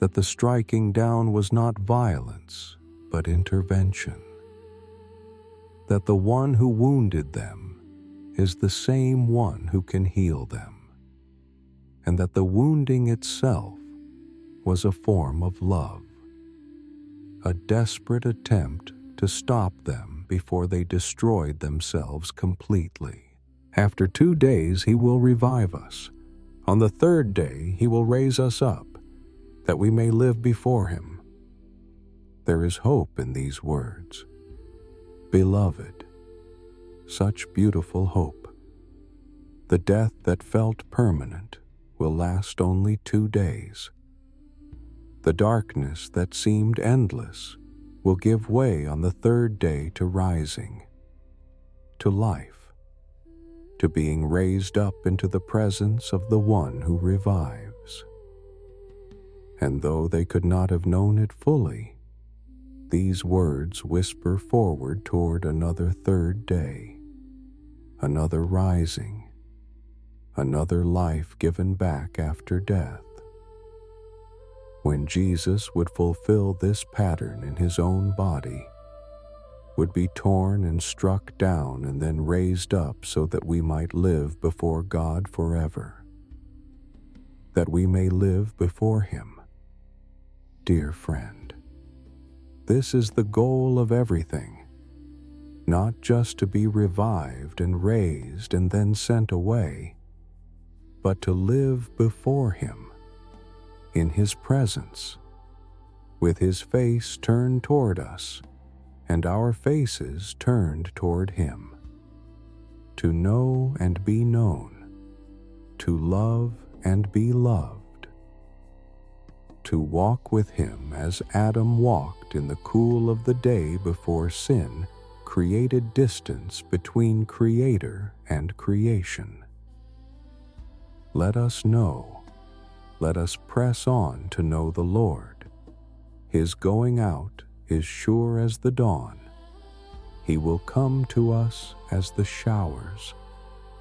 that the striking down was not violence, but intervention, that the one who wounded them is the same one who can heal them, and that the wounding itself was a form of love, a desperate attempt to stop them before they destroyed themselves completely. After 2 days he will revive us. On the 3rd day he will raise us up, that we may live before him. There is hope in these words. Beloved, such beautiful hope. The death that felt permanent will last only 2 days. The darkness that seemed endless will give way on the 3rd day to rising, to life, to being raised up into the presence of the one who revives. And though they could not have known it fully, these words whisper forward toward another 3rd day, another rising, another life given back after death. When Jesus would fulfill this pattern in his own body, would be torn and struck down and then raised up so that we might live before God forever, that we may live before him. Dear friend, this is the goal of everything, not just to be revived and raised and then sent away, but to live before him, in his presence, with his face turned toward us and our faces turned toward him, to know and be known, to love and be loved, to walk with him as Adam walked in the cool of the day before sin created distance between Creator and creation. Let us know, let us press on to know the Lord. His going out is sure as the dawn. He will come to us as the showers,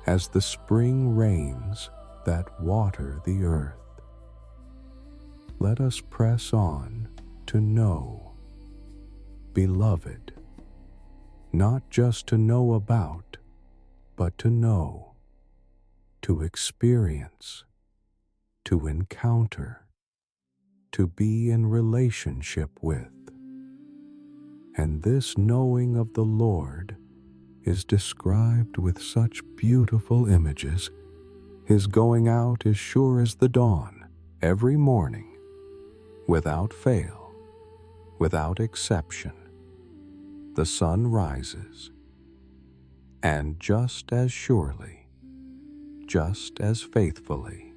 as the spring rains that water the earth. Let us press on to know. Beloved, not just to know about, but to know, to experience, to encounter, to be in relationship with. And this knowing of the Lord is described with such beautiful images. His going out is sure as the dawn, every morning, without fail, without exception. The sun rises, and just as surely, just as faithfully,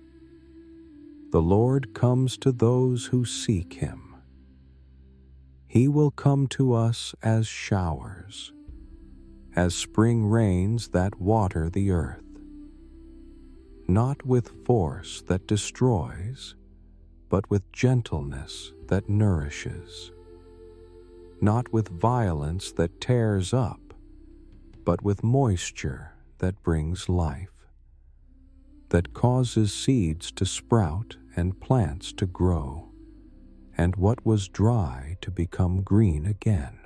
the Lord comes to those who seek Him. He will come to us as showers, as spring rains that water the earth, not with force that destroys, but with gentleness that nourishes, not with violence that tears up, but with moisture that brings life, that causes seeds to sprout and plants to grow, and what was dry to become green again.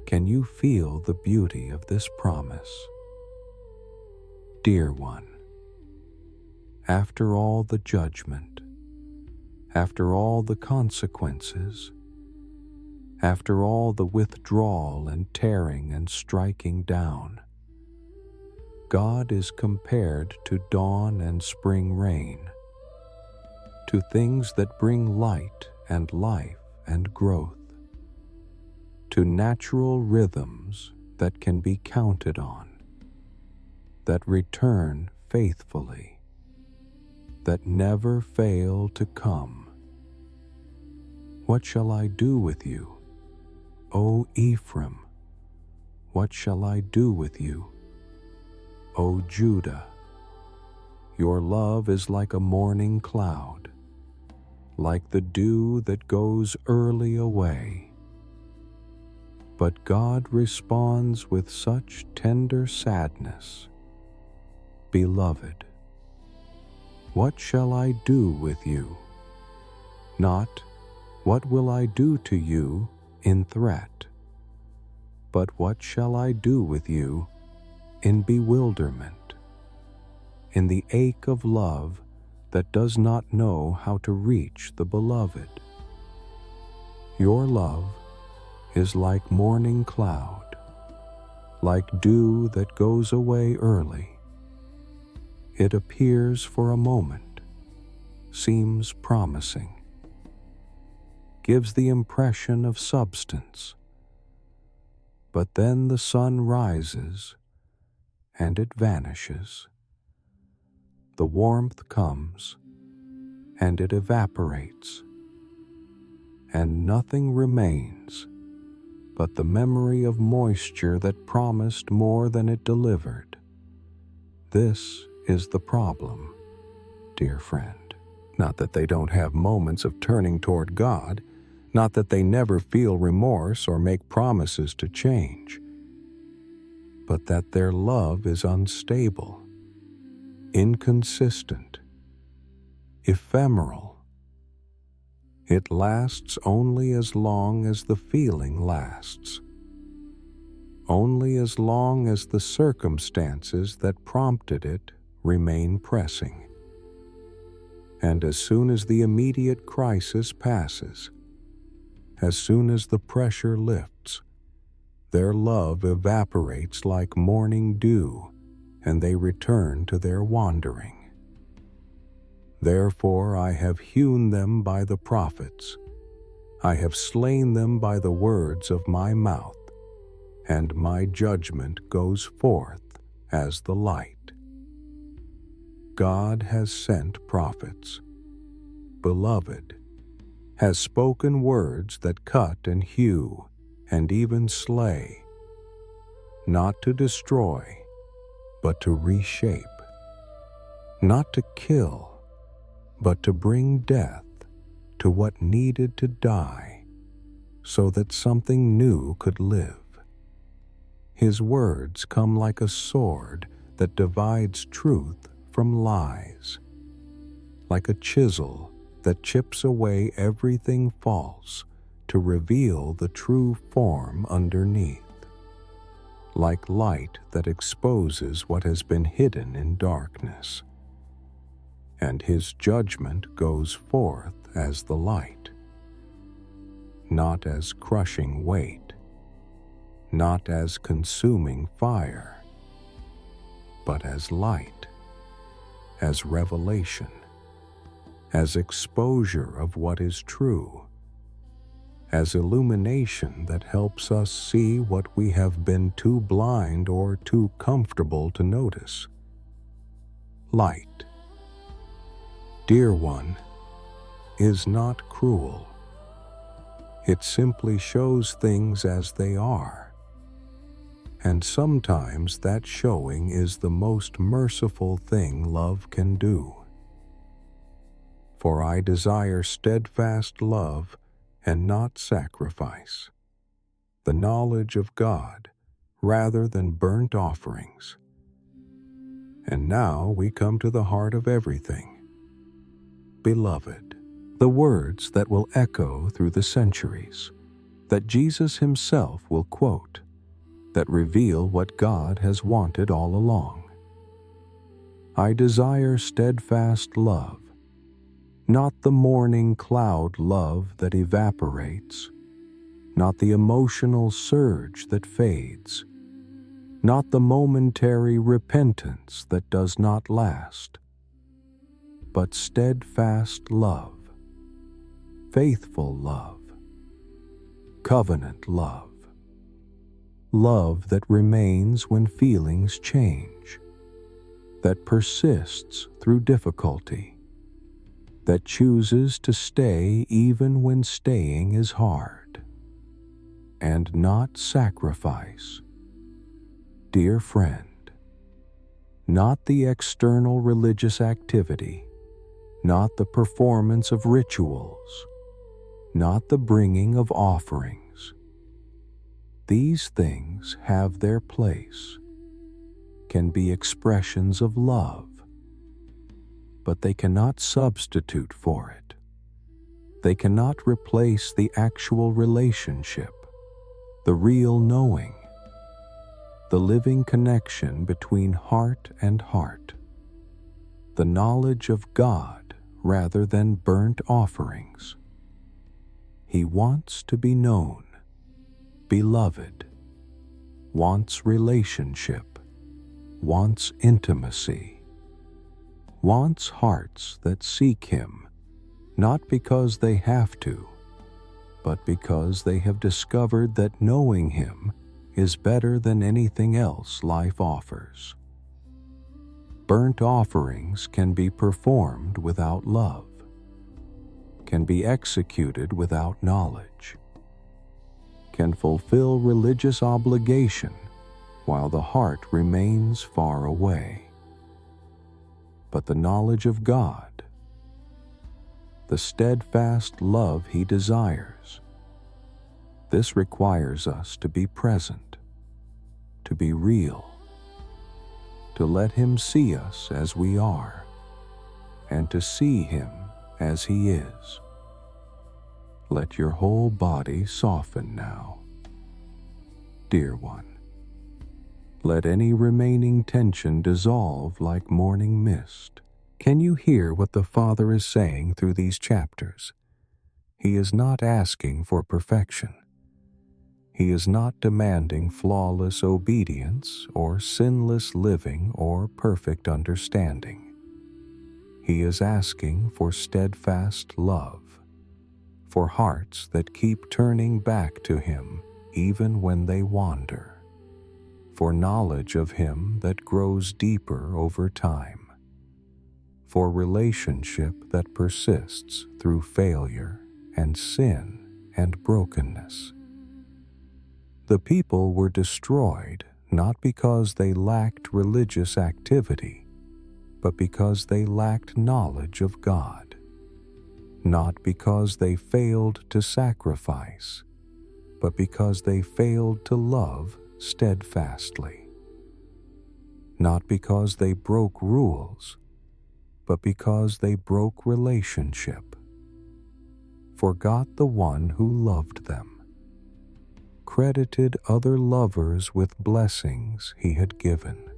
Can you feel the beauty of this promise? Dear one, after all the judgment, after all the consequences, after all the withdrawal and tearing and striking down, God is compared to dawn and spring rain, to things that bring light and life and growth, to natural rhythms that can be counted on, that return faithfully, that never fail to come. What shall I do with you, O Ephraim? What shall I do with you, O Judah? Your love is like a morning cloud, like the dew that goes early away. But God responds with such tender sadness. Beloved, what shall I do with you? Not, what will I do to you in threat, but what shall I do with you in bewilderment, in the ache of love that does not know how to reach the beloved? Your love is like morning cloud, like dew that goes away early. It appears for a moment, seems promising, gives the impression of substance, but then the sun rises and it vanishes. The warmth comes and it evaporates, and nothing remains but the memory of moisture that promised more than it delivered. This is the problem, dear friend. Not that they don't have moments of turning toward God, not that they never feel remorse or make promises to change, but that their love is unstable, inconsistent, ephemeral. It lasts only as long as the feeling lasts, only as long as the circumstances that prompted it remain pressing. And as soon as the immediate crisis passes, as soon as the pressure lifts, their love evaporates like morning dew, and they return to their wandering. Therefore I have hewn them by the prophets, I have slain them by the words of my mouth, and my judgment goes forth as the light. God has sent prophets. Beloved, has spoken words that cut and hew and even slay, not to destroy, but to reshape, not to kill, but to bring death to what needed to die, so that something new could live. His words come like a sword that divides truth from lies, like a chisel that chips away everything false to reveal the true form underneath, like light that exposes what has been hidden in darkness. And his judgment goes forth as the light, not as crushing weight, not as consuming fire, but as light, as revelation, as exposure of what is true, as illumination that helps us see what we have been too blind or too comfortable to notice. Light, dear one, is not cruel. It simply shows things as they are. And sometimes that showing is the most merciful thing love can do. For I desire steadfast love and not sacrifice, the knowledge of God rather than burnt offerings. And now we come to the heart of everything. Beloved, the words that will echo through the centuries, that Jesus himself will quote, that reveal what God has wanted all along. I desire steadfast love, not the morning cloud love that evaporates, not the emotional surge that fades, not the momentary repentance that does not last, but steadfast love, faithful love, covenant love, love that remains when feelings change, that persists through difficulty, that chooses to stay even when staying is hard, and not sacrifice. Dear friend, not the external religious activity, not the performance of rituals, not the bringing of offerings. These things have their place, can be expressions of love, but they cannot substitute for it. They cannot replace the actual relationship, the real knowing, the living connection between heart and heart, the knowledge of God rather than burnt offerings. He wants to be known, beloved, wants relationship, wants intimacy, wants hearts that seek him, not because they have to, but because they have discovered that knowing him is better than anything else life offers. Burnt offerings can be performed without love, can be executed without knowledge, can fulfill religious obligation while the heart remains far away. But the knowledge of God, the steadfast love he desires, this requires us to be present, to be real, to let him see us as we are, and to see him as he is. Let your whole body soften now. Dear one, let any remaining tension dissolve like morning mist. Can you hear what the Father is saying through these chapters? He is not asking for perfection. He is not demanding flawless obedience or sinless living or perfect understanding. He is asking for steadfast love, for hearts that keep turning back to him even when they wander, for knowledge of him that grows deeper over time, for relationship that persists through failure and sin and brokenness. The people were destroyed not because they lacked religious activity, but because they lacked knowledge of God, not because they failed to sacrifice, but because they failed to love steadfastly, not because they broke rules, but because they broke relationship, forgot the one who loved them, credited other lovers with blessings he had given,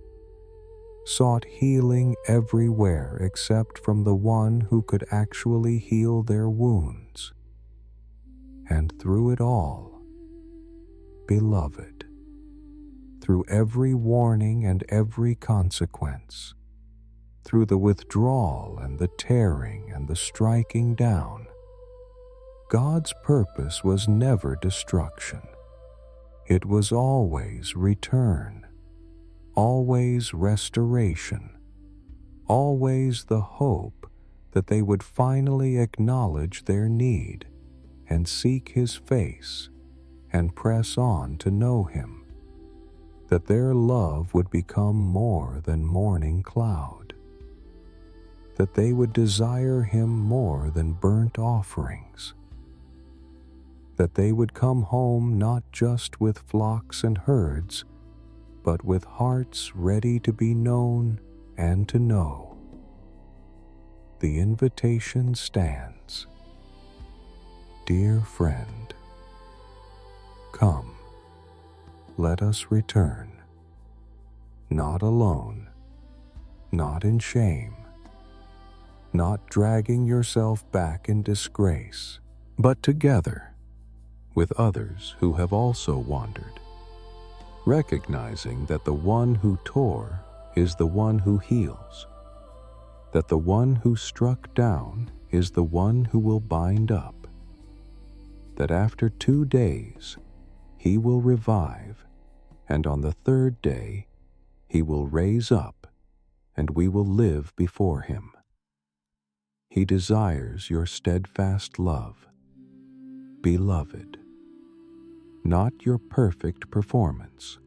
sought healing everywhere except from the one who could actually heal their wounds. And through it all, beloved, through every warning and every consequence, through the withdrawal and the tearing and the striking down. God's purpose was never destruction. It was always return, always restoration, always the hope that they would finally acknowledge their need and seek His face and press on to know Him, that their love would become more than morning cloud, that they would desire Him more than burnt offerings, that they would come home not just with flocks and herds, but with hearts ready to be known and to know. The invitation stands. Dear friend, come, let us return, not alone, not in shame, not dragging yourself back in disgrace, but together with others who have also wandered, recognizing that the one who tore is the one who heals, that the one who struck down is the one who will bind up, that after 2 days He will revive, and on the 3rd day He will raise up, and we will live before Him. He desires your steadfast love, beloved, not your perfect performance,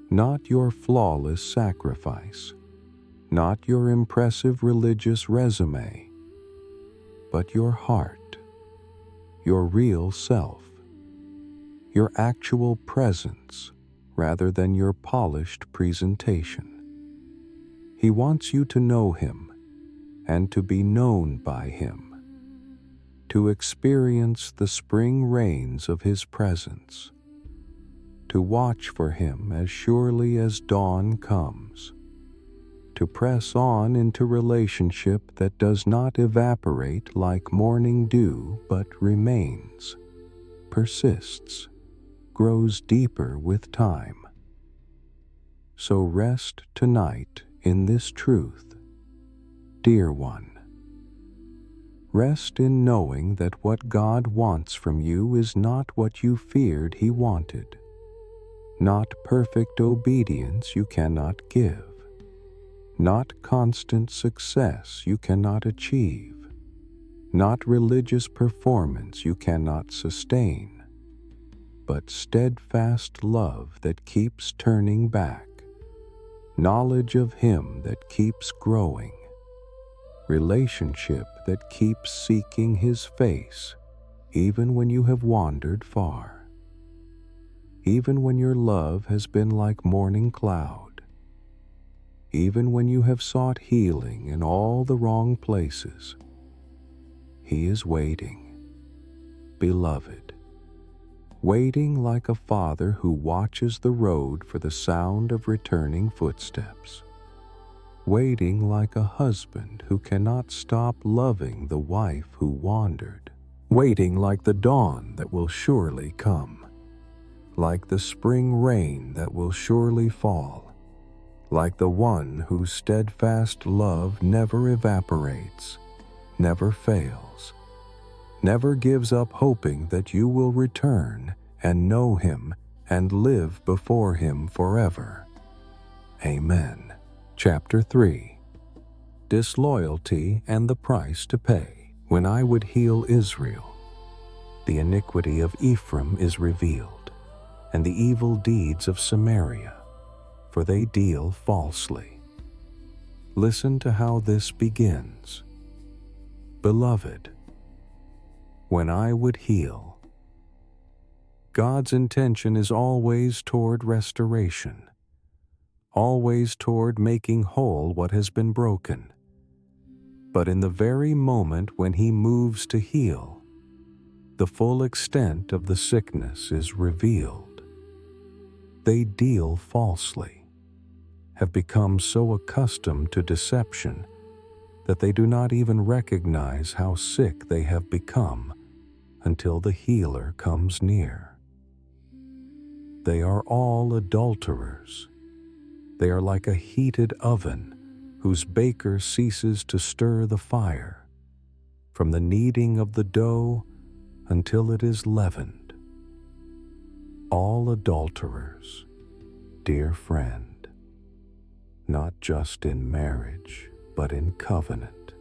not your flawless sacrifice, not your impressive religious resume, but your heart, your real self, your actual presence rather than your polished presentation. He wants you to know Him and to be known by Him, to experience the spring rains of His presence, to watch for Him as surely as dawn comes, to press on into relationship that does not evaporate like morning dew but remains, persists, grows deeper with time. So rest tonight in this truth, dear one. Rest in knowing that what God wants from you is not what you feared He wanted, not perfect obedience you cannot give, not constant success you cannot achieve, not religious performance you cannot sustain, but steadfast love that keeps turning back, knowledge of Him that keeps growing, relationship that keeps seeking His face even when you have wandered far, even when your love has been like morning cloud, even when you have sought healing in all the wrong places. He is waiting, beloved, waiting like a father who watches the road for the sound of returning footsteps, waiting like a husband who cannot stop loving the wife who wandered, waiting like the dawn that will surely come, like the spring rain that will surely fall, like the one whose steadfast love never evaporates, never fails, never gives up hoping that you will return and know Him and live before Him forever. Amen. Chapter 3. Disloyalty and the price to pay. When I would heal Israel, the iniquity of Ephraim is revealed, and the evil deeds of Samaria, for they deal falsely. Listen to how this begins. Beloved, when I would heal. God's intention is always toward restoration, always toward making whole what has been broken. But in the very moment when He moves to heal, the full extent of the sickness is revealed. They deal falsely, have become so accustomed to deception that they do not even recognize how sick they have become until the healer comes near. They are all adulterers. They are like a heated oven whose baker ceases to stir the fire, from the kneading of the dough until it is leavened. All adulterers, dear friend, not just in marriage, but in covenant,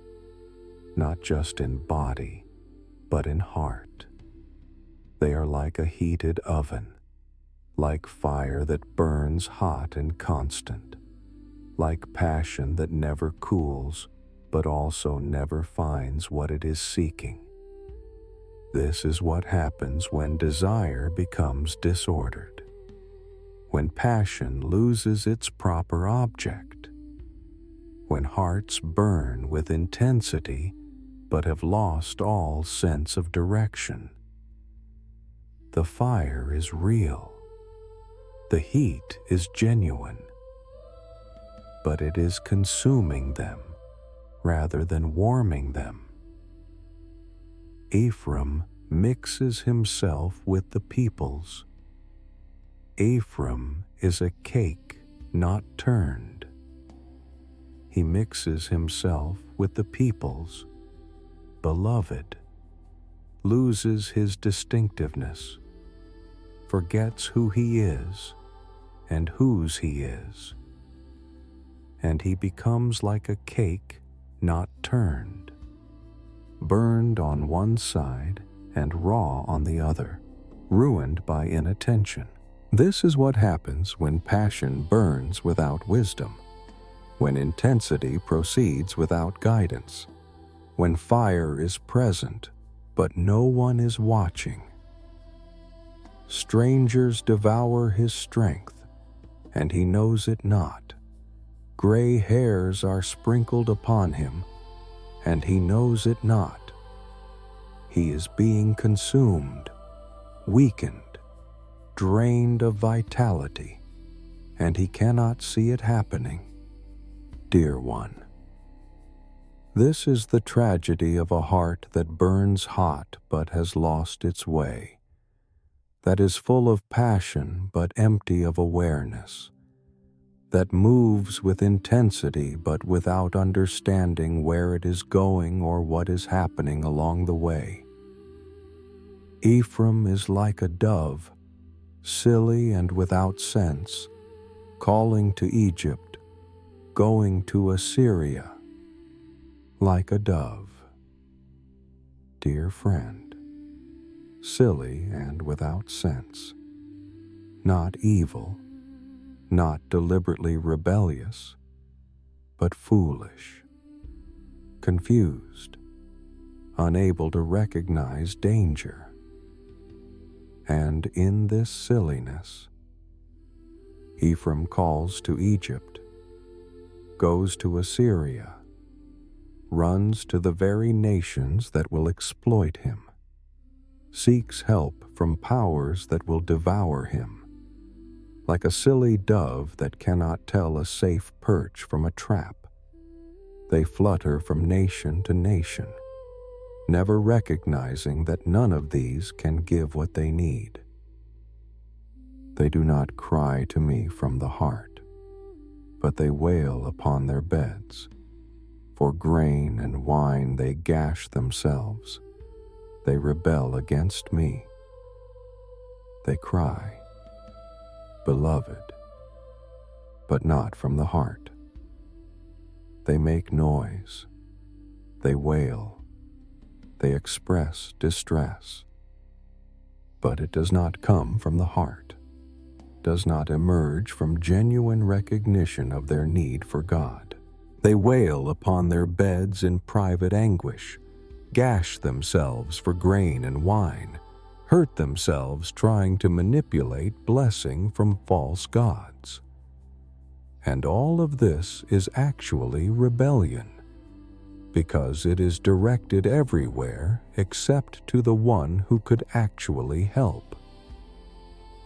not just in body, but in heart. They are like a heated oven, like fire that burns hot and constant, like passion that never cools, but also never finds what it is seeking. This is what happens when desire becomes disordered, when passion loses its proper object, when hearts burn with intensity but have lost all sense of direction. The fire is real. The heat is genuine, but it is consuming them rather than warming them. Ephraim mixes himself with the peoples. Ephraim is a cake not turned. He mixes himself with the peoples. Beloved, loses his distinctiveness, forgets who he is and whose he is, and he becomes like a cake not turned, burned on one side and raw on the other, ruined by inattention. This is what happens when passion burns without wisdom, when intensity proceeds without guidance, when fire is present but no one is watching. Strangers devour his strength, and he knows it not. Gray hairs are sprinkled upon him, and he knows it not. He is being consumed, weakened, drained of vitality, and he cannot see it happening. Dear one, this is the tragedy of a heart that burns hot but has lost its way, that is full of passion but empty of awareness, that moves with intensity but without understanding where it is going or what is happening along the way. Ephraim is like a dove, silly and without sense, calling to Egypt, going to Assyria, like a dove. Dear friend, silly and without sense, not evil, not deliberately rebellious, but foolish, confused, unable to recognize danger. And in this silliness, Ephraim calls to Egypt, goes to Assyria, runs to the very nations that will exploit him, seeks help from powers that will devour him, like a silly dove that cannot tell a safe perch from a trap. They flutter from nation to nation, never recognizing that none of these can give what they need. They do not cry to me from the heart, but they wail upon their beds. For grain and wine they gash themselves. They rebel against me. They cry, beloved, but not from the heart. They make noise. They wail. They express distress. But it does not come from the heart, does not emerge from genuine recognition of their need for God. They wail upon their beds in private anguish, gash themselves for grain and wine, hurt themselves trying to manipulate blessing from false gods. And all of this is actually rebellion, because it is directed everywhere except to the one who could actually help.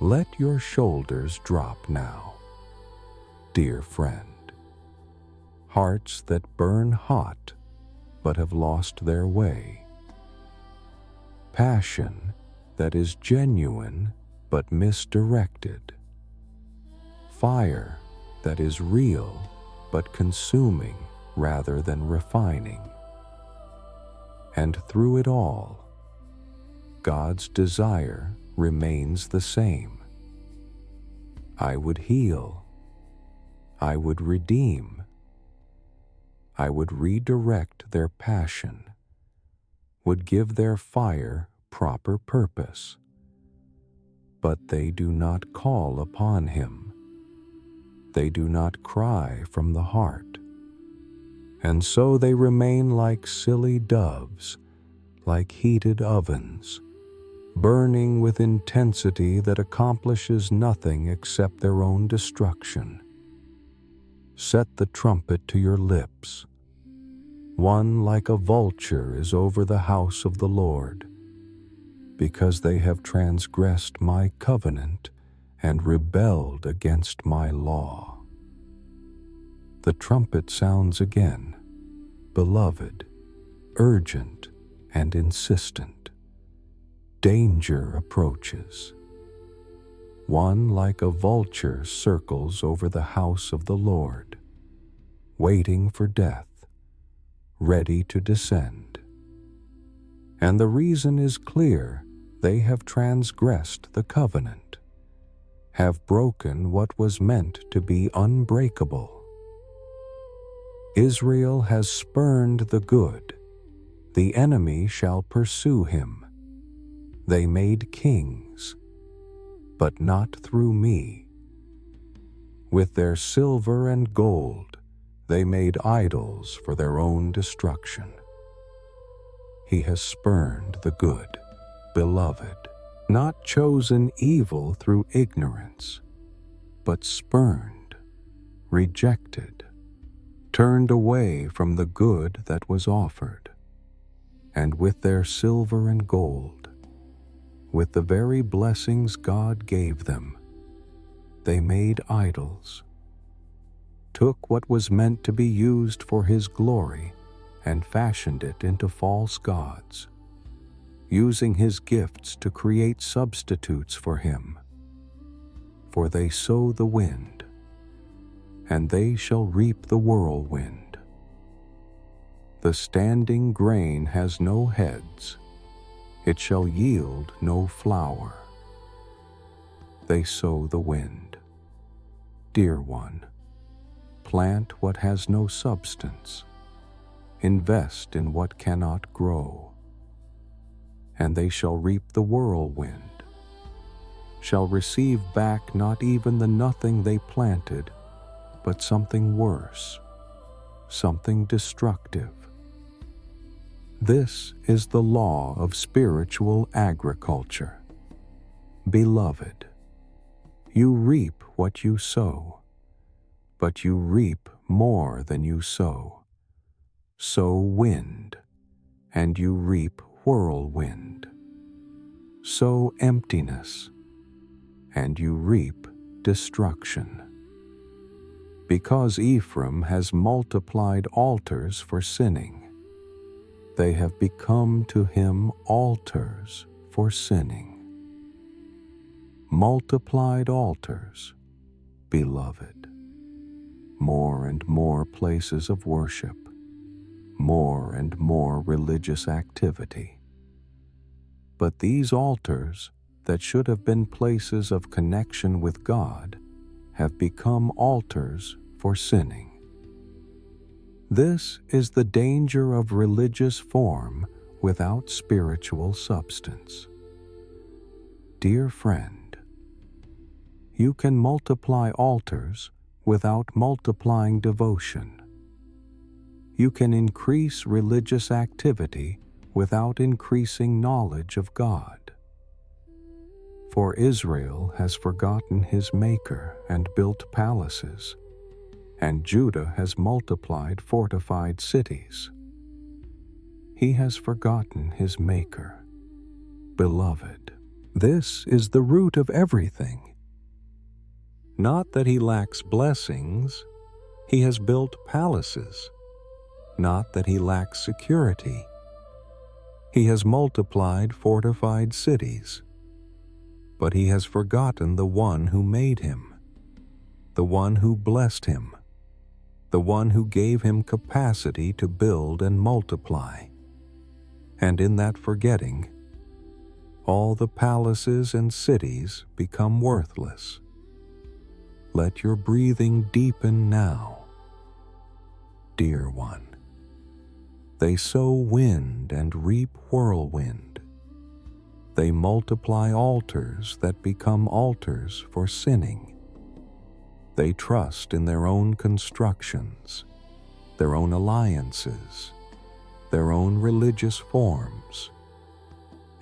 Let your shoulders drop now, dear friend. Hearts that burn hot but have lost their way. Passion that is genuine but misdirected. Fire that is real but consuming rather than refining. And through it all, God's desire remains the same. I would heal. I would redeem. I would redirect their passion, would give their fire proper purpose. But they do not call upon Him. They do not cry from the heart. And so they remain like silly doves, like heated ovens, burning with intensity that accomplishes nothing except their own destruction. Set the trumpet to your lips. One like a vulture is over the house of the Lord, because they have transgressed my covenant and rebelled against my law. The trumpet sounds again, beloved, urgent and insistent. Danger approaches. One like a vulture circles over the house of the Lord, waiting for death, ready to descend. And the reason is clear: they have transgressed the covenant, have broken what was meant to be unbreakable. Israel has spurned the good. The enemy shall pursue him. They made kings, but not through me. With their silver and gold, they made idols for their own destruction. He has spurned the good, beloved, not chosen evil through ignorance, but spurned, rejected, turned away from the good that was offered. And with their silver and gold, with the very blessings God gave them, they made idols, took what was meant to be used for His glory and fashioned it into false gods, using His gifts to create substitutes for Him. For they sow the wind, and they shall reap the whirlwind. The standing grain has no heads, it shall yield no flour. They sow the wind. Dear one, plant what has no substance, invest in what cannot grow, and they shall reap the whirlwind, shall receive back not even the nothing they planted, but something worse, something destructive. This is the law of spiritual agriculture. Beloved, you reap what you sow, but you reap more than you sow. Sow wind, and you reap whirlwind. Sow emptiness, and you reap destruction. Because Ephraim has multiplied altars for sinning, they have become to him altars for sinning. Multiplied altars, beloved. More and more places of worship, more and more religious activity. But these altars that should have been places of connection with God have become altars for sinning. This is the danger of religious form without spiritual substance. Dear friend, you can multiply altars without multiplying devotion. You can increase religious activity without increasing knowledge of God. For Israel has forgotten his Maker and built palaces, and Judah has multiplied fortified cities. He has forgotten his Maker. Beloved, this is the root of everything. Not that he lacks blessings, he has built palaces. Not that he lacks security, he has multiplied fortified cities. but he has forgotten the one who made him, the one who blessed him, the one who gave him capacity to build and multiply. And in that forgetting, all the palaces and cities become worthless. Let your breathing deepen now, dear one. They sow wind and reap whirlwind. They multiply altars that become altars for sinning. They trust in their own constructions, their own alliances, their own religious forms,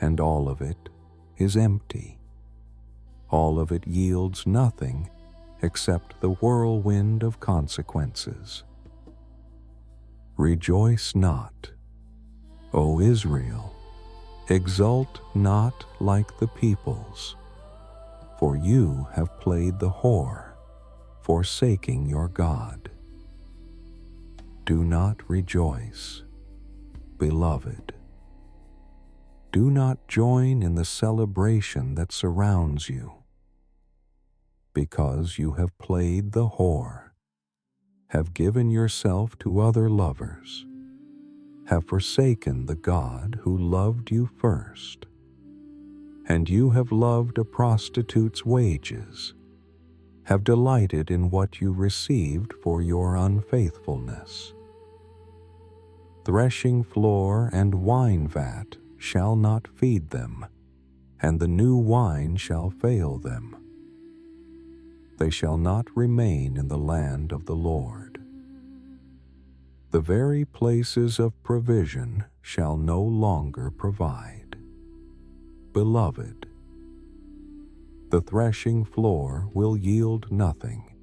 and all of it is empty. All of it yields nothing except the whirlwind of consequences. Rejoice not, O Israel, exult not like the peoples, for you have played the whore, forsaking your God. Do not rejoice, beloved. Do not join in the celebration that surrounds you, because you have played the whore, have given yourself to other lovers, have forsaken the God who loved you first, and you have loved a prostitute's wages, have delighted in what you received for your unfaithfulness. Threshing floor and wine vat shall not feed them, and the new wine shall fail them. They shall not remain in the land of the Lord. The very places of provision shall no longer provide. Beloved, the threshing floor will yield nothing.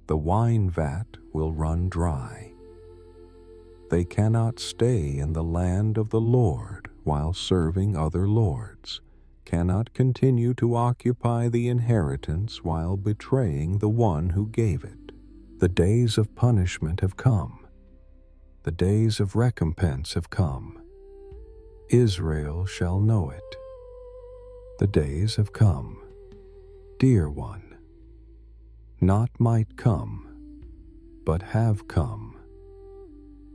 The wine vat will run dry. They cannot stay in the land of the Lord while serving other lords, cannot continue to occupy the inheritance while betraying the one who gave it. The days of punishment have come. The days of recompense have come. Israel shall know it. The days have come, dear one. Not might come, but have come.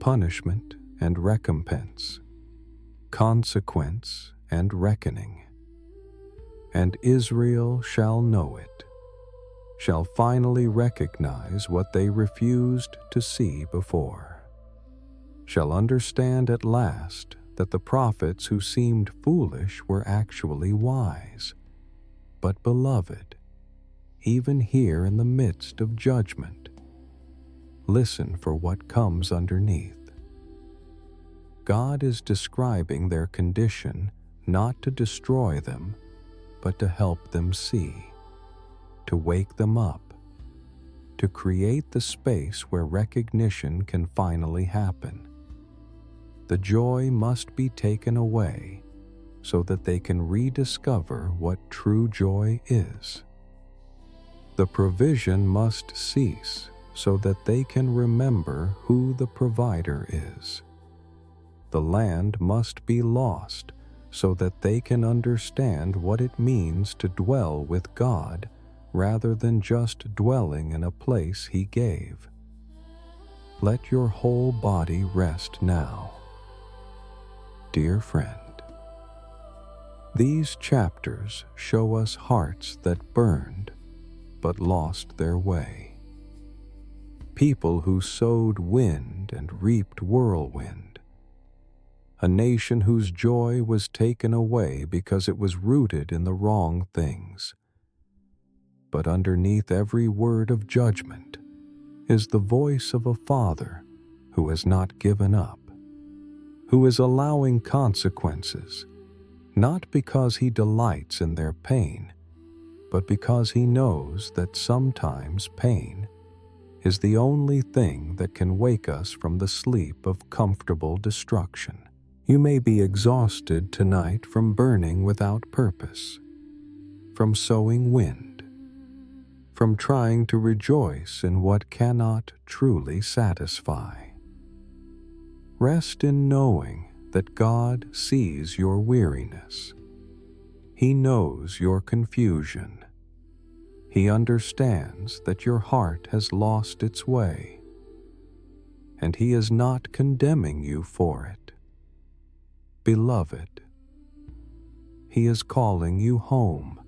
Punishment and recompense, consequence and reckoning. And Israel shall know it, shall finally recognize what they refused to see before, shall understand at last that the prophets who seemed foolish were actually wise. But beloved, even here in the midst of judgment, listen for what comes underneath. God is describing their condition not to destroy them, but to help them see, to wake them up, to create the space where recognition can finally happen. The joy must be taken away so that they can rediscover what true joy is. The provision must cease so that they can remember who the provider is. The land must be lost so that they can understand what it means to dwell with God rather than just dwelling in a place He gave. Let your whole body rest now. Dear friend, these chapters show us hearts that burned but lost their way. People who sowed wind and reaped whirlwind. A nation whose joy was taken away because it was rooted in the wrong things. But underneath every word of judgment is the voice of a Father who has not given up, who is allowing consequences, not because He delights in their pain, but because He knows that sometimes pain is the only thing that can wake us from the sleep of comfortable destruction. You may be exhausted tonight from burning without purpose, from sowing wind, from trying to rejoice in what cannot truly satisfy. Rest in knowing that God sees your weariness. He He knows your confusion. He understands that your heart has lost its way, and He is not condemning you for it. Beloved, He is calling you home,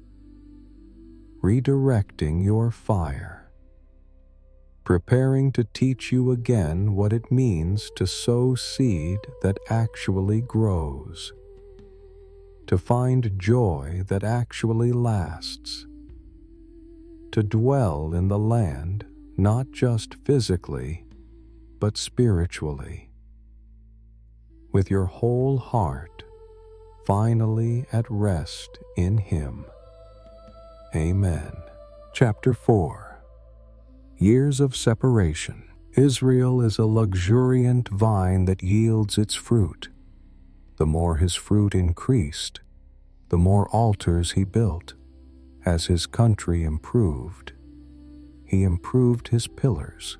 redirecting your fire, preparing to teach you again what it means to sow seed that actually grows, to find joy that actually lasts, to dwell in the land not just physically, but spiritually, with your whole heart finally at rest in Him. Amen. Chapter 4. Years of Separation. Israel is a luxuriant vine that yields its fruit. The more his fruit increased, the more altars he built. As his country improved, he improved his pillars.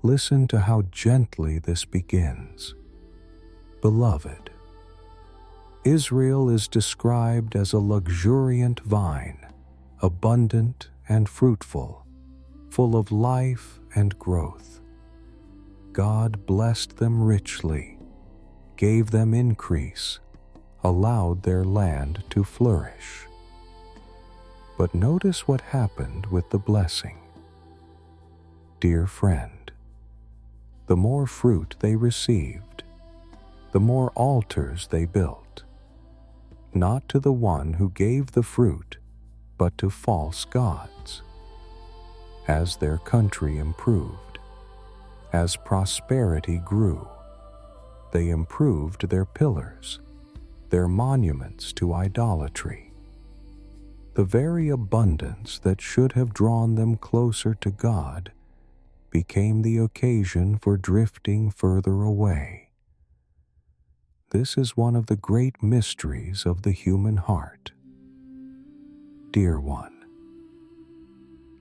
Listen to how gently this begins. Beloved, Israel is described as a luxuriant vine, abundant and fruitful, full of life and growth. God blessed them richly, gave them increase, allowed their land to flourish. But notice what happened with the blessing. Dear friend, the more fruit they received, the more altars they built, not to the one who gave the fruit, but to false gods. As their country improved, as prosperity grew, they improved their pillars, their monuments to idolatry. The very abundance that should have drawn them closer to God became the occasion for drifting further away. This is one of the great mysteries of the human heart. Dear one,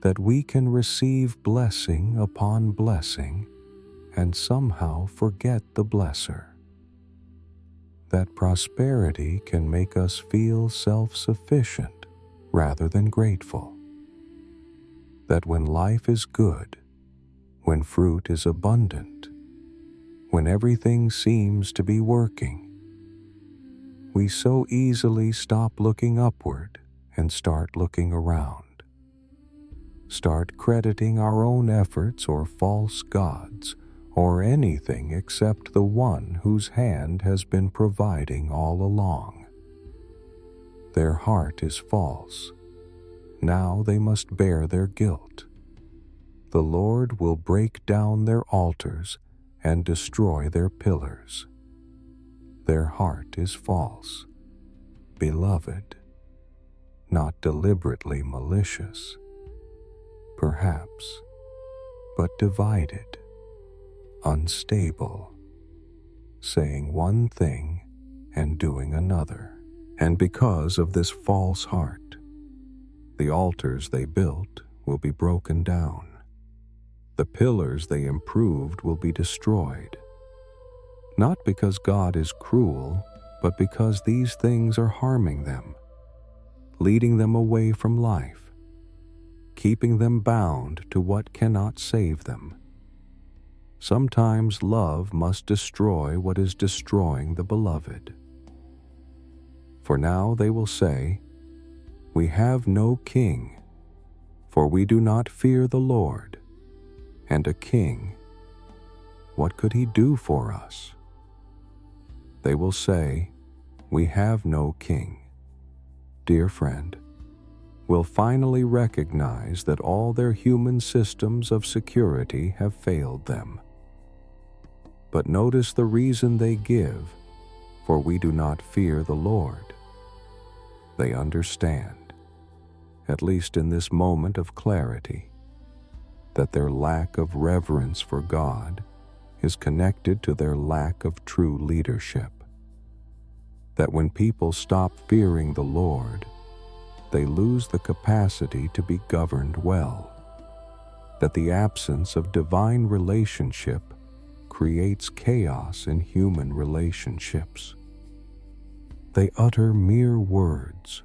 that we can receive blessing upon blessing and somehow forget the blesser. That prosperity can make us feel self-sufficient rather than grateful. That when life is good, when fruit is abundant, when everything seems to be working, we so easily stop looking upward and start looking around. Start crediting our own efforts or false gods or anything except the one whose hand has been providing all along. Their heart is false. Now they must bear their guilt. The Lord will break down their altars and destroy their pillars. Their heart is false. Beloved, not deliberately malicious, perhaps, but divided, unstable, saying one thing and doing another. And because of this false heart, the altars they built will be broken down. The pillars they improved will be destroyed. Not because God is cruel, but because these things are harming them, leading them away from life, keeping them bound to what cannot save them. Sometimes love must destroy what is destroying the beloved. For now they will say, "We have no king, for we do not fear the Lord. And a king, what could he do for us?" They will say, "We have no king." Dear friend, will finally recognize that all their human systems of security have failed them. But notice the reason they give, "For we do not fear the Lord." They understand, at least in this moment of clarity, that their lack of reverence for God is connected to their lack of true leadership. That when people stop fearing the Lord, they lose the capacity to be governed well. That the absence of divine relationship creates chaos in human relationships. They utter mere words.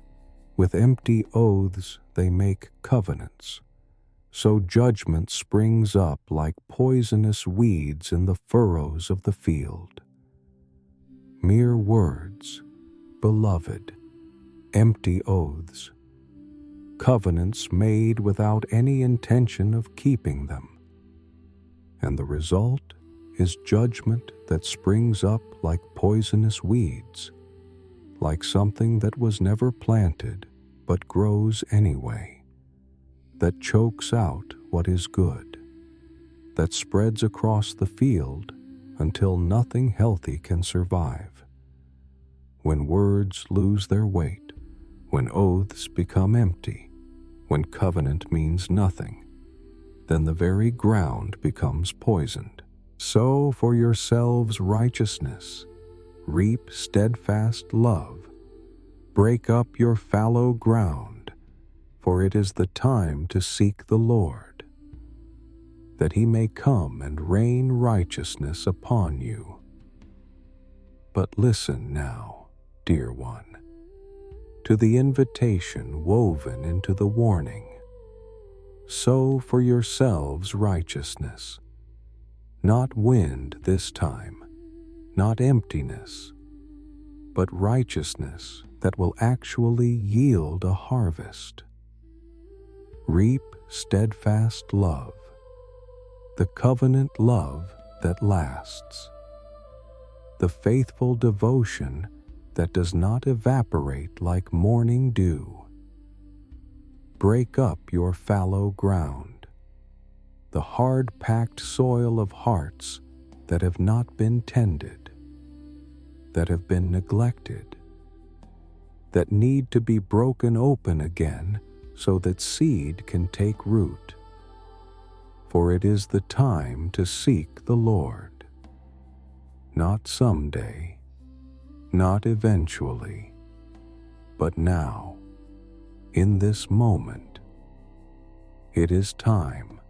With empty oaths they make covenants. So judgment springs up like poisonous weeds in the furrows of the field. Mere words, beloved, empty oaths, covenants made without any intention of keeping them. And the result is judgment that springs up like poisonous weeds, like something that was never planted but grows anyway, that chokes out what is good, that spreads across the field until nothing healthy can survive. When words lose their weight, when oaths become empty, when covenant means nothing, then the very ground becomes poisoned. Sow for yourselves righteousness, reap steadfast love. Break up your fallow ground, for it is the time to seek the Lord, that he may come and rain righteousness upon you. But listen now, dear one, to the invitation woven into the warning. Sow for yourselves righteousness, not wind this time, not emptiness, but righteousness that will actually yield a harvest. Reap steadfast love, the covenant love that lasts, the faithful devotion that does not evaporate like morning dew. Break up your fallow ground, the hard-packed soil of hearts that have not been tended, that have been neglected, that need to be broken open again so that seed can take root. For it is the time to seek the Lord, not someday, not eventually, but now, in this moment. It is time,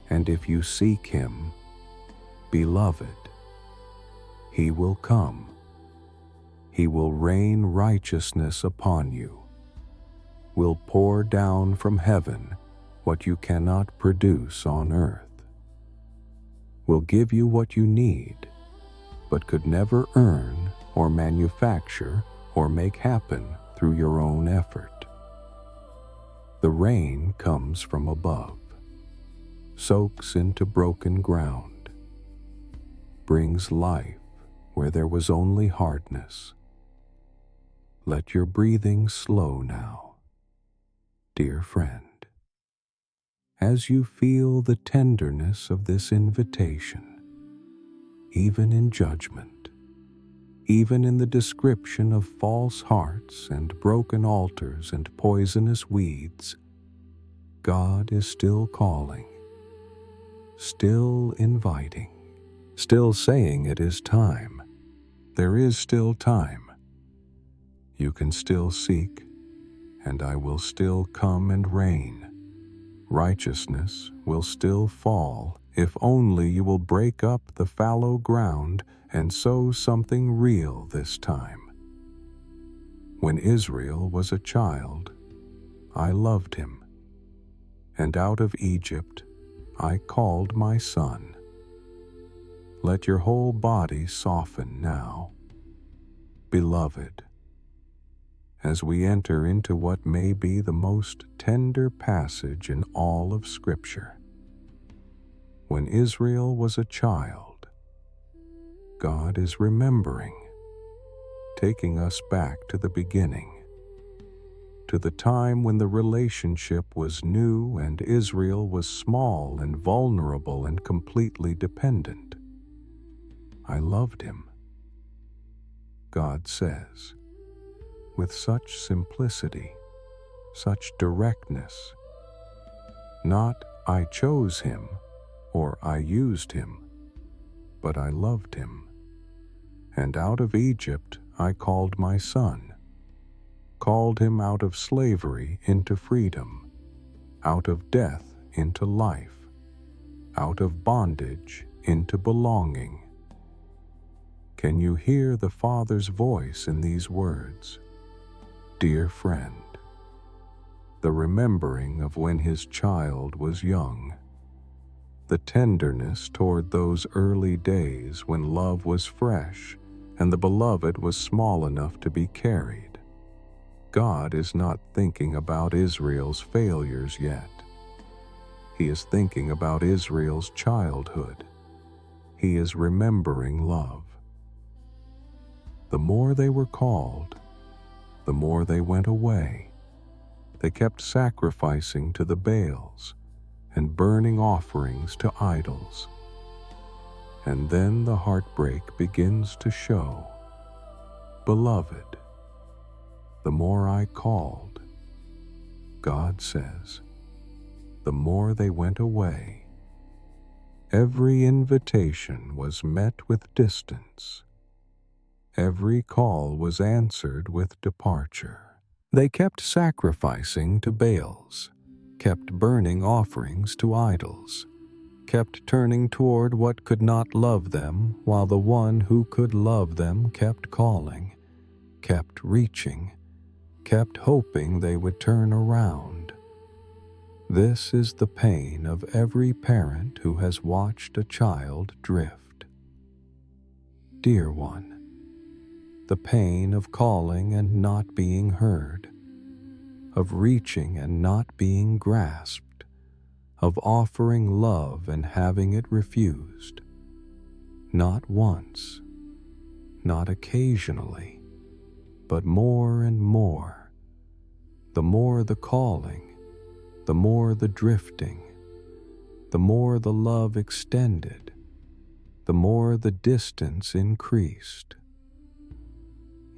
and if you seek him, beloved, he will come. He will rain righteousness upon you, will pour down from heaven what you cannot produce on earth, will give you what you need, but could never earn or manufacture or make happen through your own effort. The rain comes from above, soaks into broken ground, brings life where there was only hardness. Let your breathing slow now, dear friend, as you feel the tenderness of this invitation, even in judgment, even in the description of false hearts and broken altars and poisonous weeds. God is still calling, still inviting, still saying it is time. There is still time. You can still seek, and I will still come and reign. Righteousness will still fall if only you will break up the fallow ground and sow something real this time. When Israel was a child, I loved him, and out of Egypt I called my son. Let your whole body soften now, beloved, as we enter into what may be the most tender passage in all of Scripture. When Israel was a child, God is remembering, taking us back to the beginning, to the time when the relationship was new and Israel was small and vulnerable and completely dependent. I loved him, God says, with such simplicity, such directness. Not I chose him or I used him, but I loved him. And out of Egypt I called my son, called him out of slavery into freedom, out of death into life, out of bondage into belonging. Can you hear the Father's voice in these words? Dear friend, the remembering of when his child was young, the tenderness toward those early days when love was fresh and the beloved was small enough to be carried. God is not thinking about Israel's failures yet. He is thinking about Israel's childhood. He is remembering love. The more they were called, the more they went away. They kept sacrificing to the Baals and burning offerings to idols. And then the heartbreak begins to show. Beloved, the more I called, God says, the more they went away. Every invitation was met with distance. Every call was answered with departure. They kept sacrificing to Baals, kept burning offerings to idols, kept turning toward what could not love them, while the one who could love them kept calling, kept reaching, kept hoping they would turn around. This is the pain of every parent who has watched a child drift. Dear one, the pain of calling and not being heard, of reaching and not being grasped, of offering love and having it refused. Not once, not occasionally, but more and more. The more the calling, the more the drifting, the more the love extended, the more the distance increased.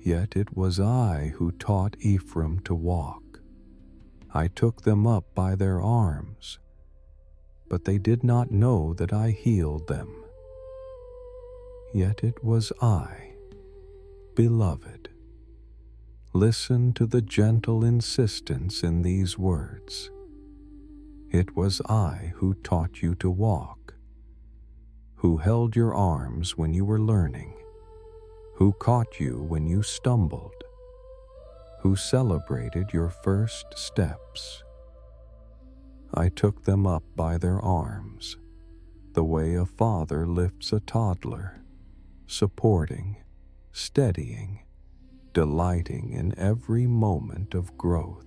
Yet it was I who taught Ephraim to walk. I took them up by their arms, but they did not know that I healed them. Yet it was I, beloved. Listen to the gentle insistence in these words. It was I who taught you to walk, who held your arms when you were learning, who caught you when you stumbled, who celebrated your first steps. I took them up by their arms, the way a father lifts a toddler, supporting, steadying, delighting in every moment of growth.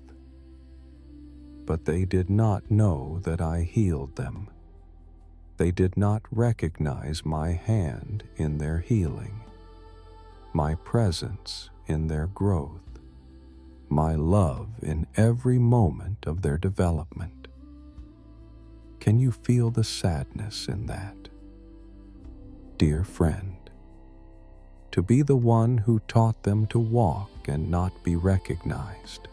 But they did not know that I healed them. They did not recognize my hand in their healing, my presence in their growth, my love in every moment of their development. Can you feel the sadness in that? Dear friend, to be the one who taught them to walk and not be recognized,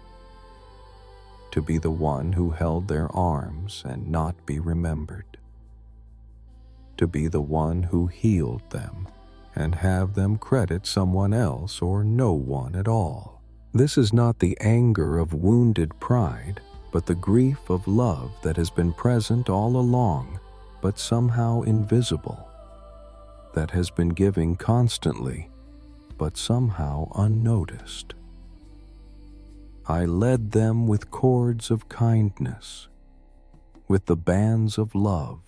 to be the one who held their arms and not be remembered, to be the one who healed them and have them credit someone else or no one at all. This is not the anger of wounded pride, but the grief of love that has been present all along, but somehow invisible, that has been giving constantly, but somehow unnoticed. I led them with cords of kindness, with the bands of love,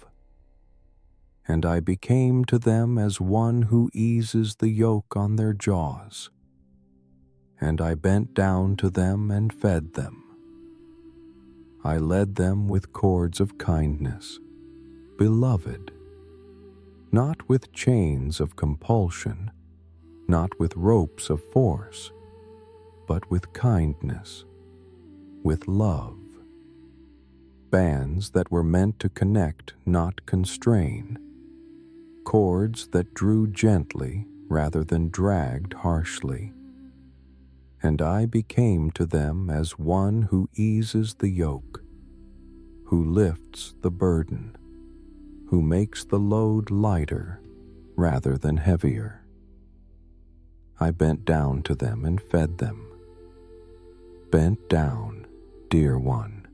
and I became to them as one who eases the yoke on their jaws. And I bent down to them and fed them. I led them with cords of kindness, beloved, not with chains of compulsion, not with ropes of force, but with kindness, with love. Bands that were meant to connect, not constrain. Cords that drew gently rather than dragged harshly. And I became to them as one who eases the yoke, who lifts the burden, who makes the load lighter rather than heavier. I bent down to them and fed them. Bent down, dear one,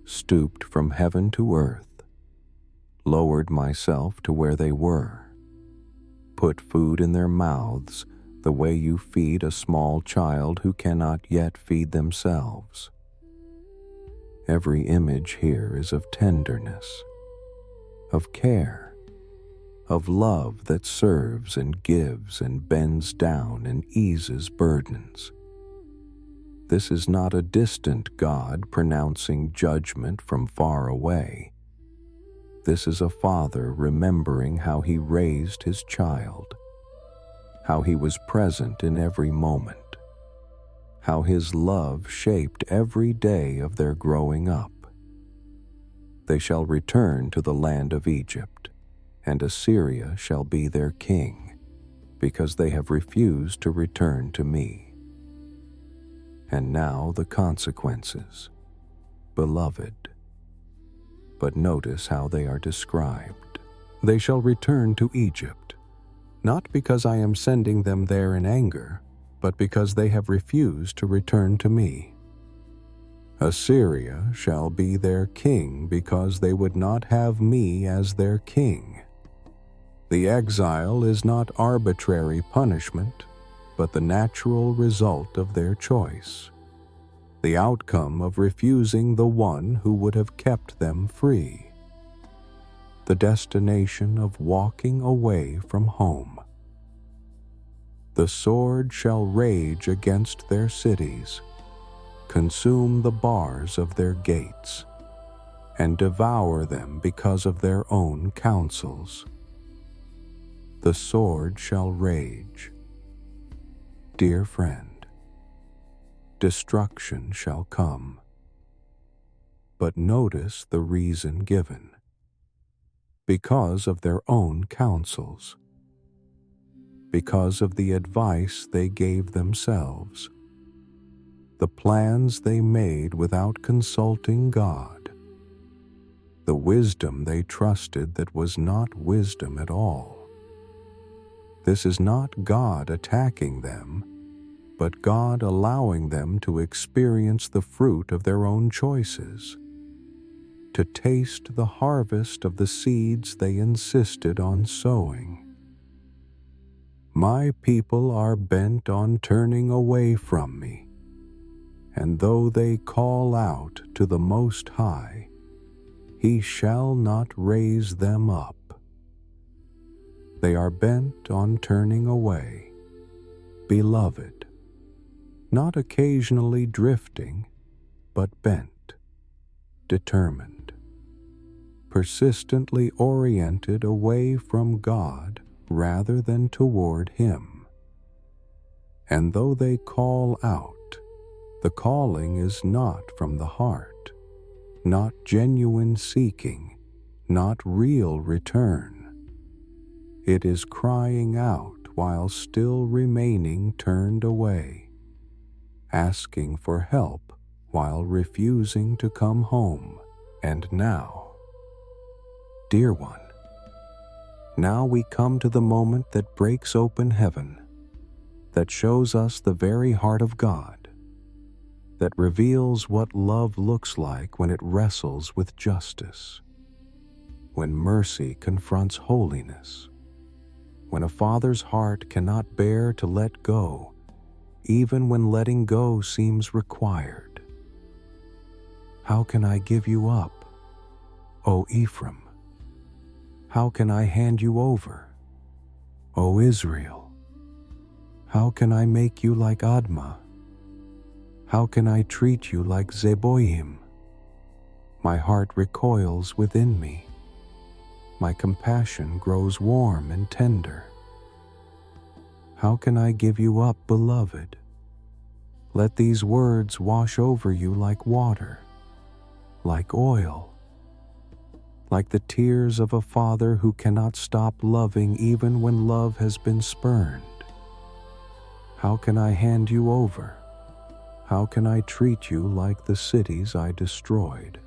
stooped from heaven to earth, lowered myself to where they were, Put food in their mouths the way you feed a small child who cannot yet feed themselves. Every image here is of tenderness, of care, of love that serves and gives and bends down and eases burdens. This is not a distant God pronouncing judgment from far away. This is a father remembering how he raised his child, how he was present in every moment, how his love shaped every day of their growing up. They shall return to the land of Egypt, and Assyria shall be their king, because they have refused to return to me. And now the consequences, beloved. But notice how they are described. They shall return to Egypt, not because I am sending them there in anger, but because they have refused to return to me. Assyria shall be their king because they would not have me as their king. The exile is not arbitrary punishment, but the natural result of their choice, the outcome of refusing the one who would have kept them free, the destination of walking away from home. The sword shall rage against their cities, consume the bars of their gates, and devour them because of their own counsels. The sword shall rage. Dear friend, destruction shall come. But notice the reason given. Because of their own counsels. Because of the advice they gave themselves. The plans they made without consulting God. The wisdom they trusted that was not wisdom at all. This is not God attacking them, but God allowing them to experience the fruit of their own choices, to taste the harvest of the seeds they insisted on sowing. My people are bent on turning away from me, and though they call out to the Most High, He shall not raise them up. They are bent on turning away, beloved, not occasionally drifting, but bent, determined, persistently oriented away from God rather than toward Him. And though they call out, the calling is not from the heart, not genuine seeking, not real return. It is crying out while still remaining turned away, asking for help while refusing to come home. And now, dear one, now we come to the moment that breaks open heaven, that shows us the very heart of God, that reveals what love looks like when it wrestles with justice, when mercy confronts holiness, when a father's heart cannot bear to let go, even when letting go seems required. How can I give you up, O Ephraim? How can I hand you over, O Israel? How can I make you like Admah? How can I treat you like Zeboim? My heart recoils within me. My compassion grows warm and tender. How can I give you up, beloved? Let these words wash over you like water, like oil, like the tears of a father who cannot stop loving even when love has been spurned. How can I hand you over? How can I treat you like the cities I destroyed?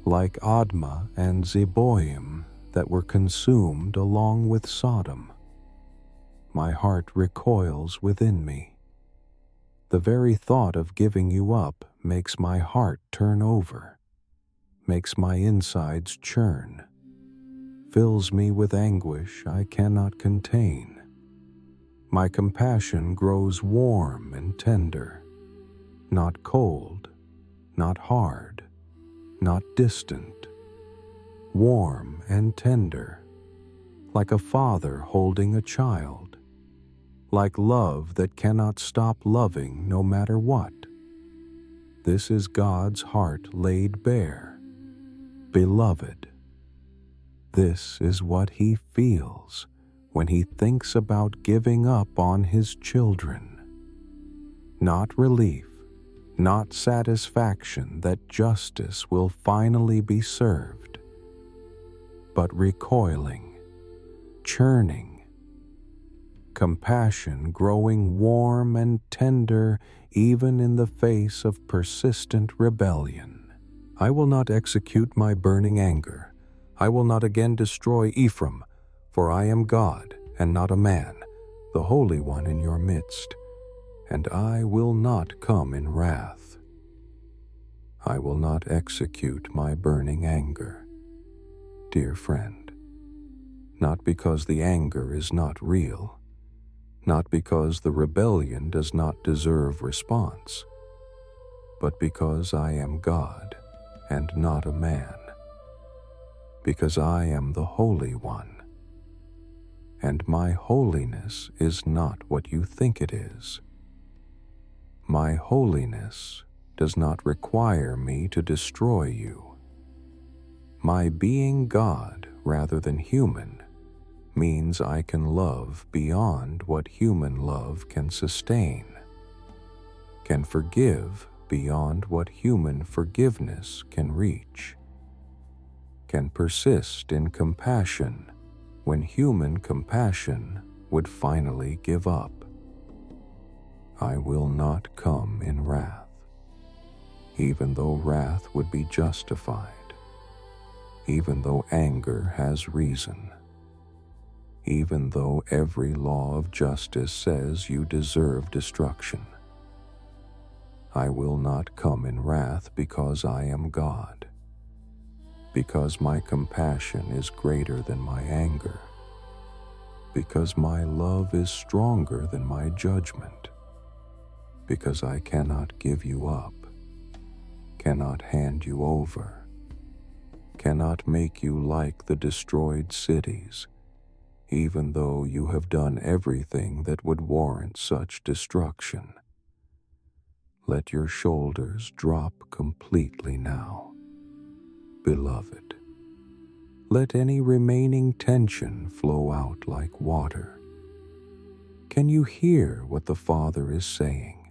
Like Admah and Zeboim that were consumed along with Sodom. My heart recoils within me. The very thought of giving you up makes my heart turn over, makes my insides churn. fills me with anguish I cannot contain. My compassion grows warm and tender, not cold, not hard, not distant, warm and tender, like a father holding a child, like love that cannot stop loving no matter what. This is God's heart laid bare. Beloved, this is what He feels when He thinks about giving up on His children. Not relief, not satisfaction that justice will finally be served, but recoiling, churning, compassion growing warm and tender even in the face of persistent rebellion. I will not execute my burning anger. I will not again destroy Ephraim, for I am God and not a man, the Holy One in your midst, and I will not come in wrath. I will not execute my burning anger. Dear friend, not because the anger is not real, not because the rebellion does not deserve response, but because I am God and not a man, because I am the Holy One, and my holiness is not what you think it is. My holiness does not require me to destroy you. My being God rather than human means I can love beyond what human love can sustain, can forgive beyond what human forgiveness can reach, can persist in compassion when human compassion would finally give up. I will not come in wrath, even though wrath would be justified, even though anger has reason, even though every law of justice says you deserve destruction. I will not come in wrath because I am God, because my compassion is greater than my anger, because my love is stronger than my judgment, because I cannot give you up, cannot hand you over, cannot make you like the destroyed cities, even though you have done everything that would warrant such destruction. Let your shoulders drop completely now, beloved. Let any remaining tension flow out like water. Can you hear what the Father is saying?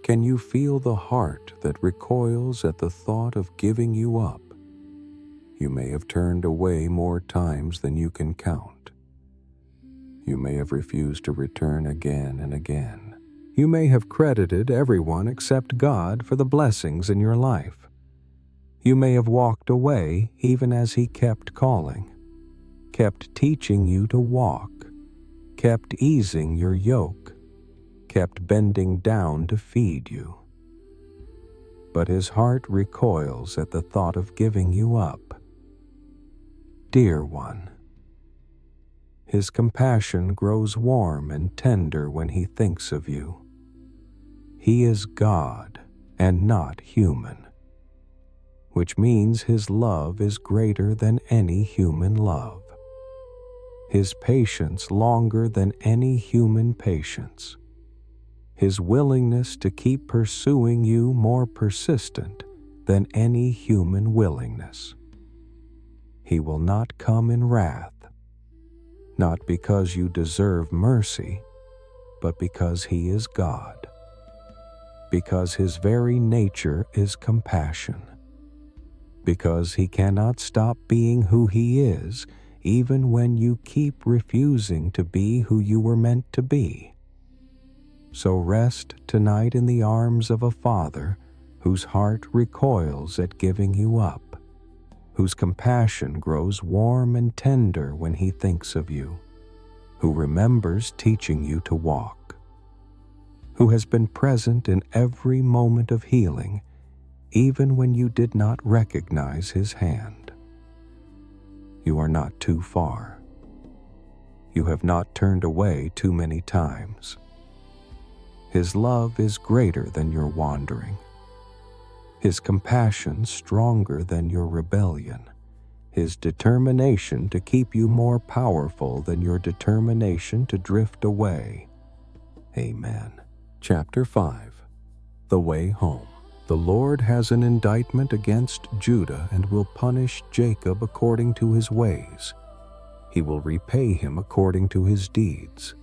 Can you feel the heart that recoils at the thought of giving you up? You may have turned away more times than you can count. You may have refused to return again and again. You may have credited everyone except God for the blessings in your life. You may have walked away even as He kept calling, kept teaching you to walk, kept easing your yoke, kept bending down to feed you. But His heart recoils at the thought of giving you up. Dear one, His compassion grows warm and tender when He thinks of you. He is God and not human, which means His love is greater than any human love. His patience longer than any human patience. His willingness to keep pursuing you more persistent than any human willingness. He will not come in wrath, not because you deserve mercy, but because He is God, because His very nature is compassion, because He cannot stop being who He is even when you keep refusing to be who you were meant to be. So rest tonight in the arms of a Father whose heart recoils at giving you up, whose compassion grows warm and tender when He thinks of you, who remembers teaching you to walk, who has been present in every moment of healing, even when you did not recognize His hand. You are not too far. You have not turned away too many times. His love is greater than your wandering. His compassion stronger than your rebellion. His determination to keep you more powerful than your determination to drift away. Amen. Chapter 5. The Way Home. The Lord has an indictment against Judah and will punish Jacob according to his ways. He will repay him according to his deeds.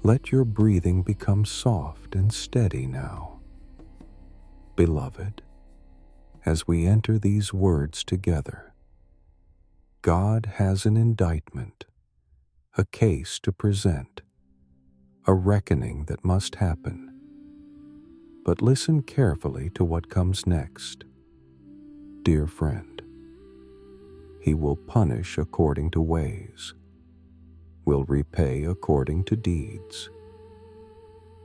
Let your breathing become soft and steady now. Beloved, as we enter these words together, God has an indictment, a case to present, a reckoning that must happen. But listen carefully to what comes next. Dear friend, He will punish according to ways, will repay according to deeds.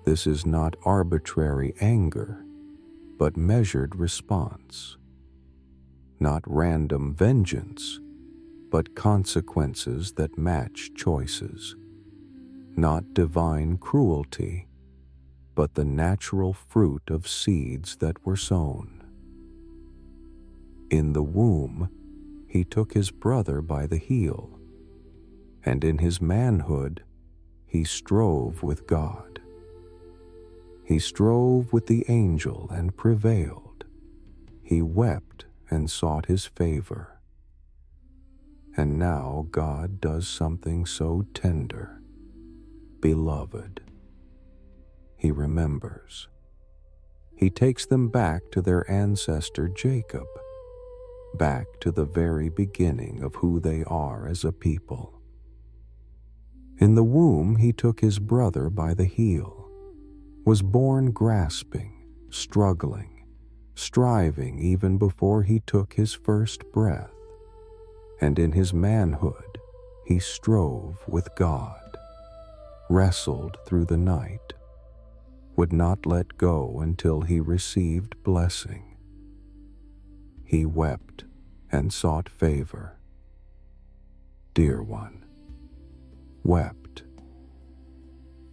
This is not arbitrary anger, but measured response. Not random vengeance, but consequences that match choices. Not divine cruelty, but the natural fruit of seeds that were sown. In the womb, he took his brother by the heel, and in his manhood, he strove with God. He strove with the angel and prevailed. He wept and sought his favor. And now God does something so tender. Beloved, He remembers. He takes them back to their ancestor Jacob, back to the very beginning of who they are as a people. In the womb, he took his brother by the heel, was born grasping, struggling, striving even before he took his first breath. And in his manhood, he strove with God, wrestled through the night, would not let go until he received blessing. He wept and sought favor. Dear one, wept.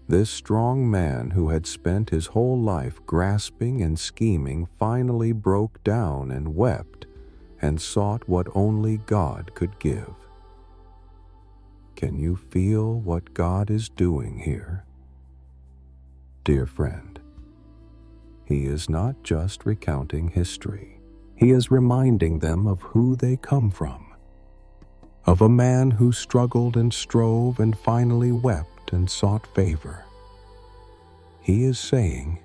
This strong man who had spent his whole life grasping and scheming finally broke down and wept and sought what only God could give. Can you feel what God is doing here? Dear friend, He is not just recounting history. He is reminding them of who they come from, of a man who struggled and strove and finally wept and sought favor. He is saying,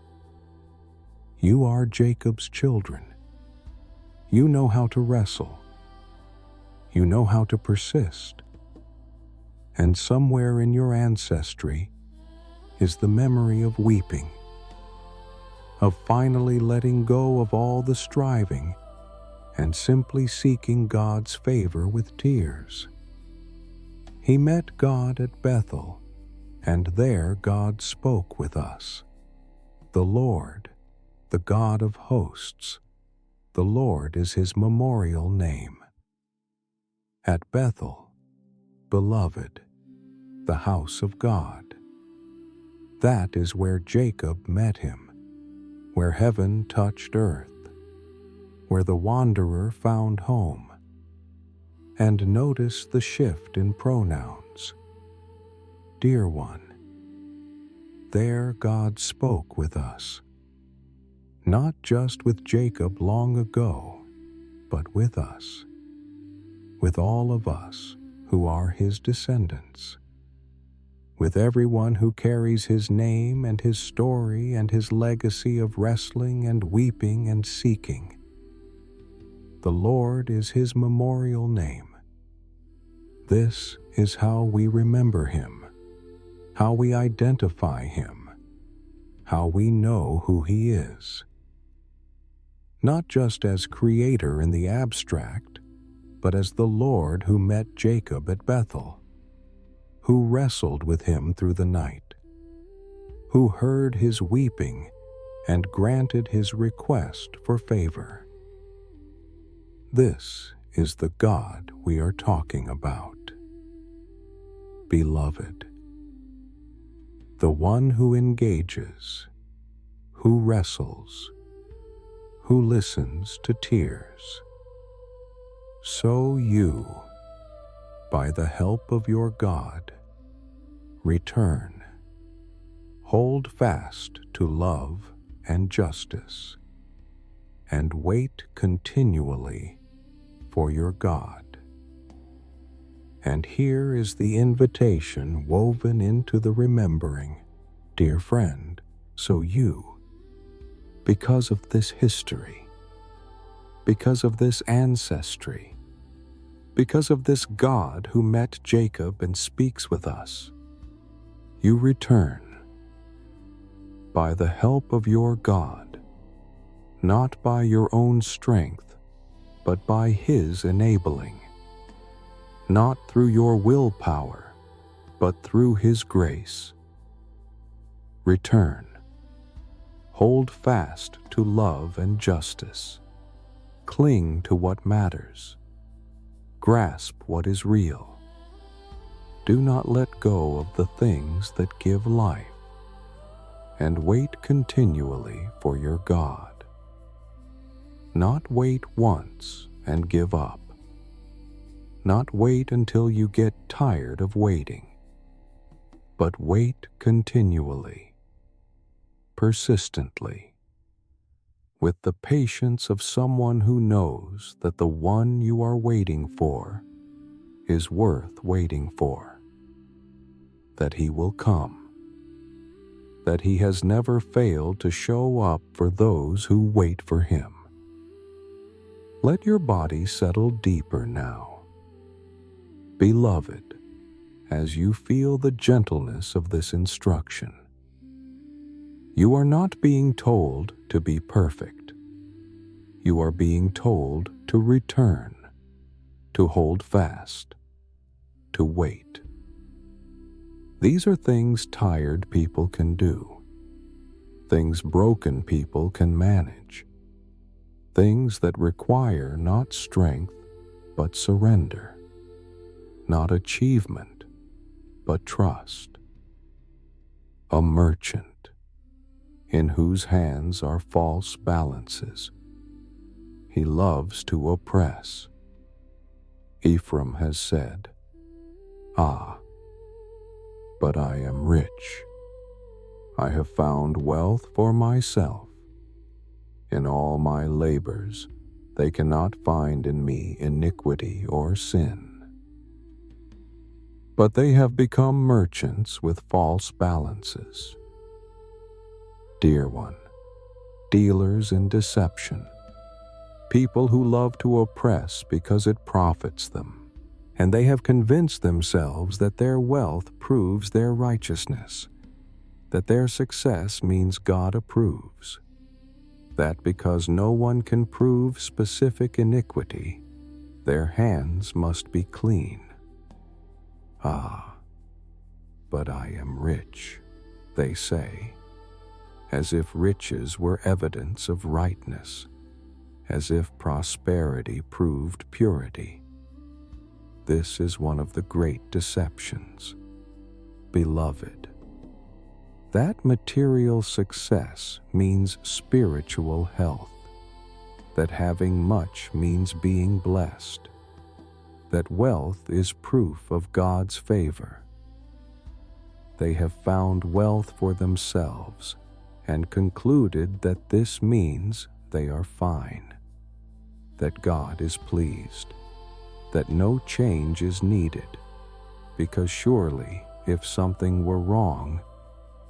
you are Jacob's children. You know how to wrestle. You know how to persist. And somewhere in your ancestry is the memory of weeping, of finally letting go of all the striving and simply seeking God's favor with tears. He met God at Bethel, and there God spoke with us. The Lord, the God of hosts, the Lord is his memorial name. At Bethel, beloved, the house of God. That is where Jacob met him, where heaven touched earth, where the wanderer found home. And notice the shift in pronouns. Dear one, there God spoke with us, not just with Jacob long ago, but with us, with all of us who are his descendants, with everyone who carries his name and his story and his legacy of wrestling and weeping and seeking. The Lord is his memorial name. This is how we remember him, how we identify him, how we know who he is. Not just as creator in the abstract, but as the Lord who met Jacob at Bethel, who wrestled with him through the night, who heard his weeping and granted his request for favor. This is the God we are talking about. Beloved, the one who engages, who wrestles, who listens to tears. So you, by the help of your God, return, hold fast to love and justice, and wait continually for your God. And here is the invitation woven into the remembering, dear friend, so you, because of this history, because of this ancestry, because of this God who met Jacob and speaks with us, you return by the help of your God, not by your own strength, but by His enabling, not through your willpower, but through His grace. Return, hold fast to love and justice, cling to what matters, grasp what is real. Do not let go of the things that give life, and wait continually for your God. Not wait once and give up. Not wait until you get tired of waiting, but wait continually, persistently, with the patience of someone who knows that the one you are waiting for is worth waiting for, that He will come, that He has never failed to show up for those who wait for Him. Let your body settle deeper now, beloved, as you feel the gentleness of this instruction. You are not being told to be perfect. You are being told to return, to hold fast, to wait. These are things tired people can do, things broken people can manage, things that require not strength but surrender, not achievement but trust. A merchant in whose hands are false balances. He loves to oppress. Ephraim has said, "Ah, but I am rich. I have found wealth for myself. In all my labors, they cannot find in me iniquity or sin." But they have become merchants with false balances. Dear one, dealers in deception, people who love to oppress because it profits them, and they have convinced themselves that their wealth proves their righteousness, that their success means God approves, that because no one can prove specific iniquity, their hands must be clean. Ah, but I am rich, they say, as if riches were evidence of rightness, as if prosperity proved purity. This is one of the great deceptions. Beloved, that material success means spiritual health, that having much means being blessed, that wealth is proof of God's favor. They have found wealth for themselves and concluded that this means they are fine, that God is pleased, that no change is needed, because surely if something were wrong,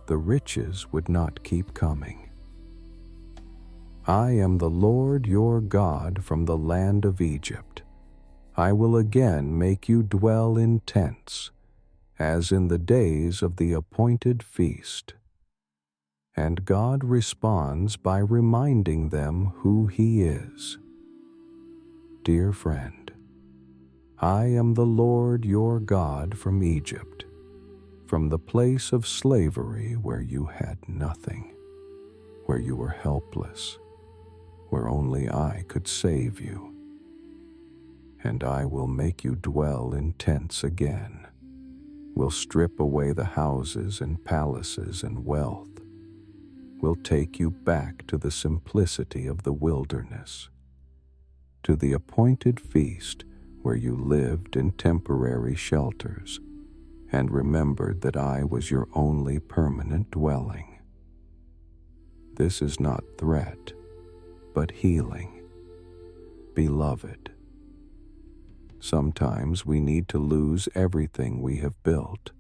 the riches would not keep coming. I am the Lord your God from the land of Egypt. I will again make you dwell in tents, as in the days of the appointed feast. And God responds by reminding them who He is. Dear friend, I am the Lord your God from Egypt, from the place of slavery where you had nothing, where you were helpless, where only I could save you. and I will make you dwell in tents again, will strip away the houses and palaces and wealth, will take you back to the simplicity of the wilderness, to the appointed feast where you lived in temporary shelters and remembered that I was your only permanent dwelling. This is not threat, but healing. Beloved, sometimes we need to lose everything we have built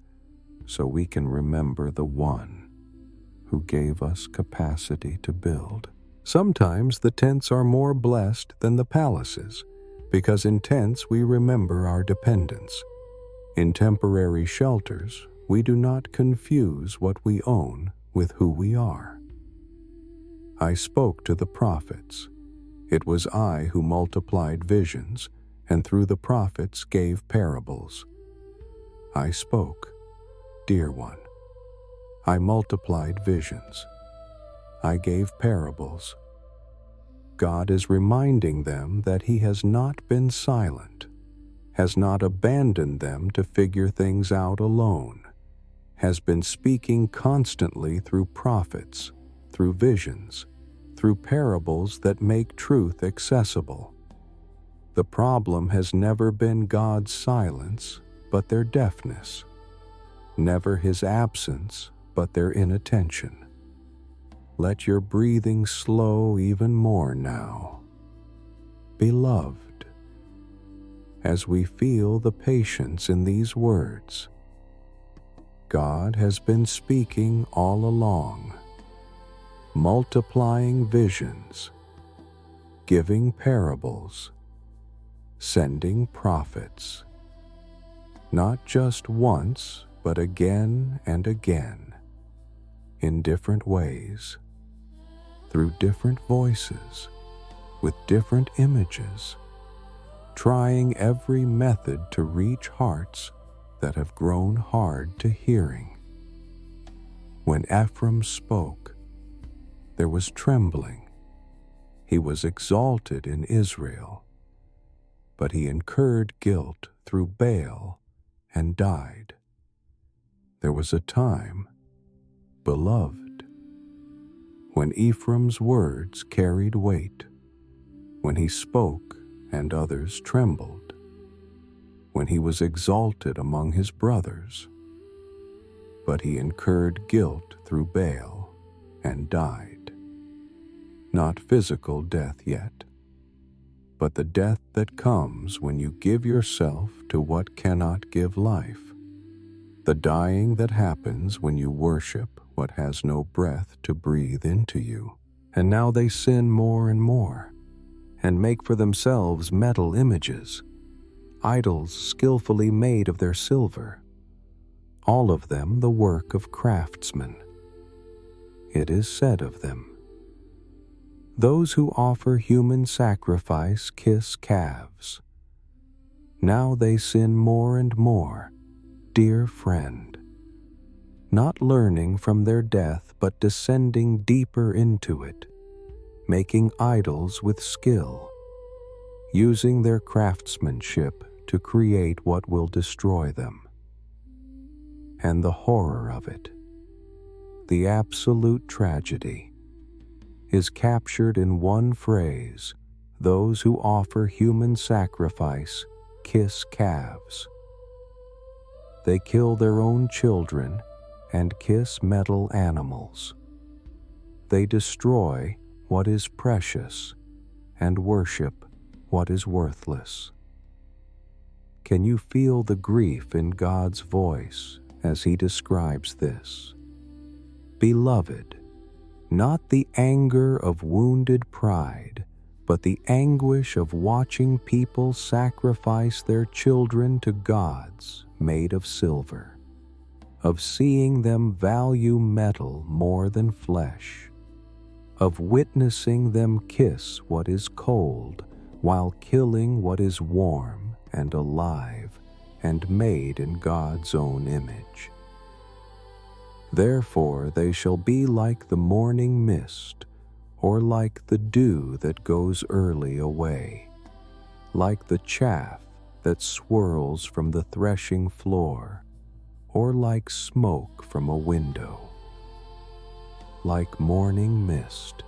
so we can remember the one who gave us capacity to build. Sometimes the tents are more blessed than the palaces, because in tents we remember our dependence. In temporary shelters, we do not confuse what we own with who we are. I spoke to the prophets. It was I who multiplied visions, and through the prophets gave parables. I spoke, dear one. I multiplied visions. I gave parables. God is reminding them that He has not been silent, has not abandoned them to figure things out alone, has been speaking constantly through prophets, through visions, through parables that make truth accessible. The problem has never been God's silence, but their deafness, never His absence, but their inattention. Let your breathing slow even more now. Beloved, as we feel the patience in these words, God has been speaking all along, multiplying visions, giving parables, sending prophets, not just once, but again and again, in different ways, through different voices, with different images, trying every method to reach hearts that have grown hard to hearing. When Ephraim spoke, there was trembling. He was exalted in Israel, but he incurred guilt through Baal and died. There was a time, beloved, when Ephraim's words carried weight, when he spoke and others trembled, when he was exalted among his brothers, but he incurred guilt through Baal and died. Not physical death yet, but the death that comes when you give yourself to what cannot give life, the dying that happens when you worship what has no breath to breathe into you. And now they sin more and more, and make for themselves metal images, idols skillfully made of their silver, all of them the work of craftsmen. It is said of them, those who offer human sacrifice kiss calves. Now they sin more and more, dear friend, not learning from their death but descending deeper into it, making idols with skill, using their craftsmanship to create what will destroy them. And the horror of it, the absolute tragedy, is captured in one phrase: those who offer human sacrifice kiss calves. They kill their own children and kiss metal animals. They destroy what is precious and worship what is worthless. Can you feel the grief in God's voice as He describes this? Beloved, not the anger of wounded pride, but the anguish of watching people sacrifice their children to gods made of silver, of seeing them value metal more than flesh, of witnessing them kiss what is cold while killing what is warm and alive and made in God's own image. Therefore they shall be like the morning mist, or like the dew that goes early away, like the chaff that swirls from the threshing floor, or like smoke from a window. Like morning mist,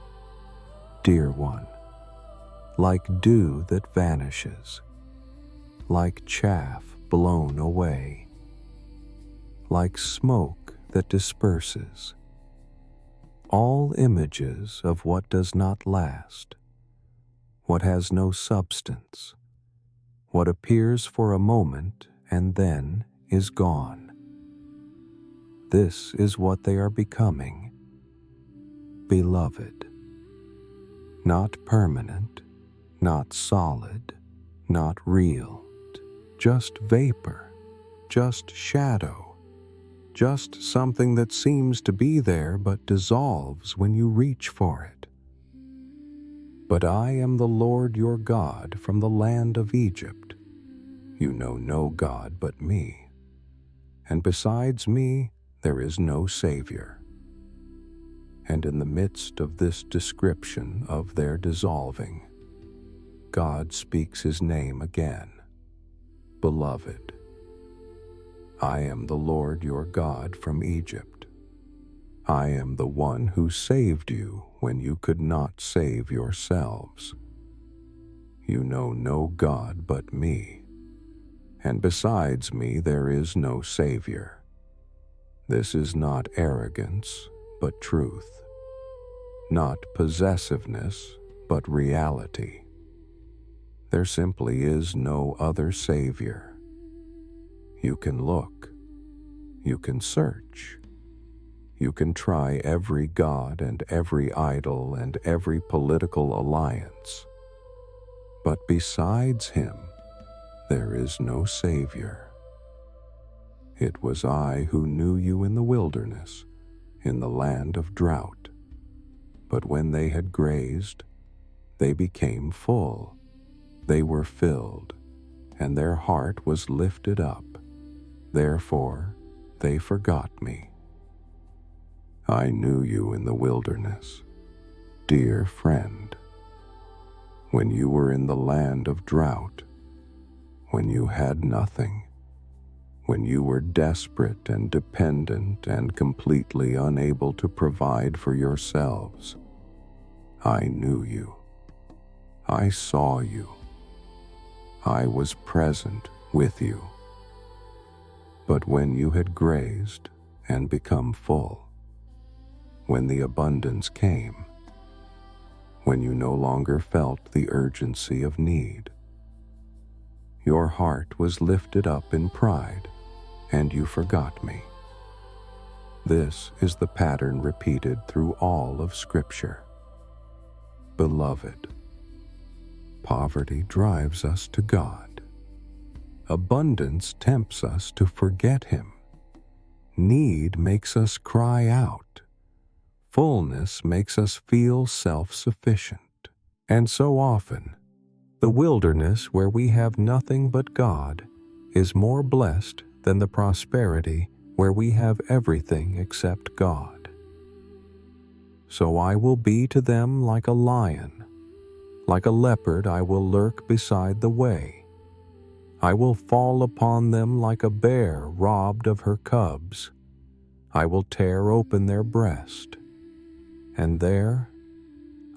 dear one, like dew that vanishes, like chaff blown away, like smoke that disperses, all images of what does not last, what has no substance, what appears for a moment and then is gone. This is what they are becoming, beloved. Not permanent, not solid, not real, just vapor, just shadow, just something that seems to be there but dissolves when you reach for it. But I am the Lord your God from the land of Egypt. You know no God but me, and besides me there is no Savior. And in the midst of this description of their dissolving, God speaks his name again. Beloved, I am the Lord your God from Egypt. I am the one who saved you when you could not save yourselves. You know no God but me, and besides me there is no Savior. This is not arrogance, but truth. Not possessiveness, but reality. There simply is no other Savior. You can look, you can search, you can try every god and every idol and every political alliance. But besides him, there is no Savior. It was I who knew you in the wilderness, in the land of drought. But when they had grazed, they became full. They were filled, and their heart was lifted up. Therefore, they forgot me. I knew you in the wilderness, dear friend, when you were in the land of drought, when you had nothing, when you were desperate and dependent and completely unable to provide for yourselves. I knew you. I saw you. I was present with you. But when you had grazed and become full, when the abundance came, when you no longer felt the urgency of need, your heart was lifted up in pride, and you forgot me. This is the pattern repeated through all of Scripture. Beloved, poverty drives us to God. Abundance tempts us to forget Him. Need makes us cry out. Fullness makes us feel self-sufficient. And so often, the wilderness where we have nothing but God is more blessed than the prosperity where we have everything except God. So I will be to them like a lion. Like a leopard I will lurk beside the way. I will fall upon them like a bear robbed of her cubs. I will tear open their breast, and there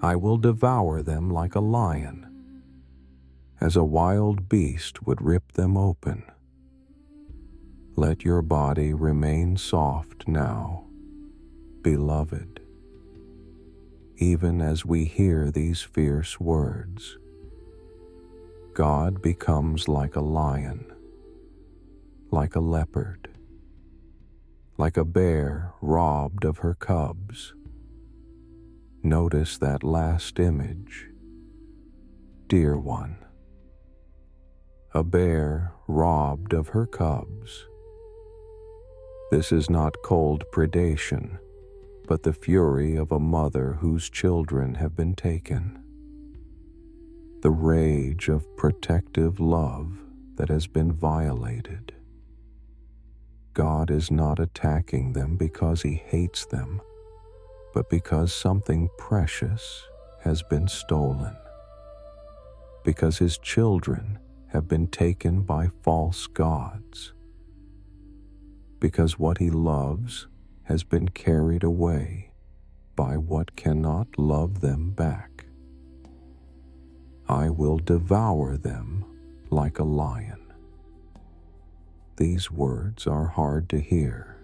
I will devour them like a lion, as a wild beast would rip them open. Let your body remain soft now, beloved, even as we hear these fierce words. God becomes like a lion, like a leopard, like a bear robbed of her cubs. Notice that last image, dear one. A bear robbed of her cubs. This is not cold predation, but the fury of a mother whose children have been taken. The rage of protective love that has been violated. God is not attacking them because He hates them, but because something precious has been stolen. because his children have been taken by false gods, because what he loves has been carried away by what cannot love them back. I will devour them like a lion. These words are hard to hear,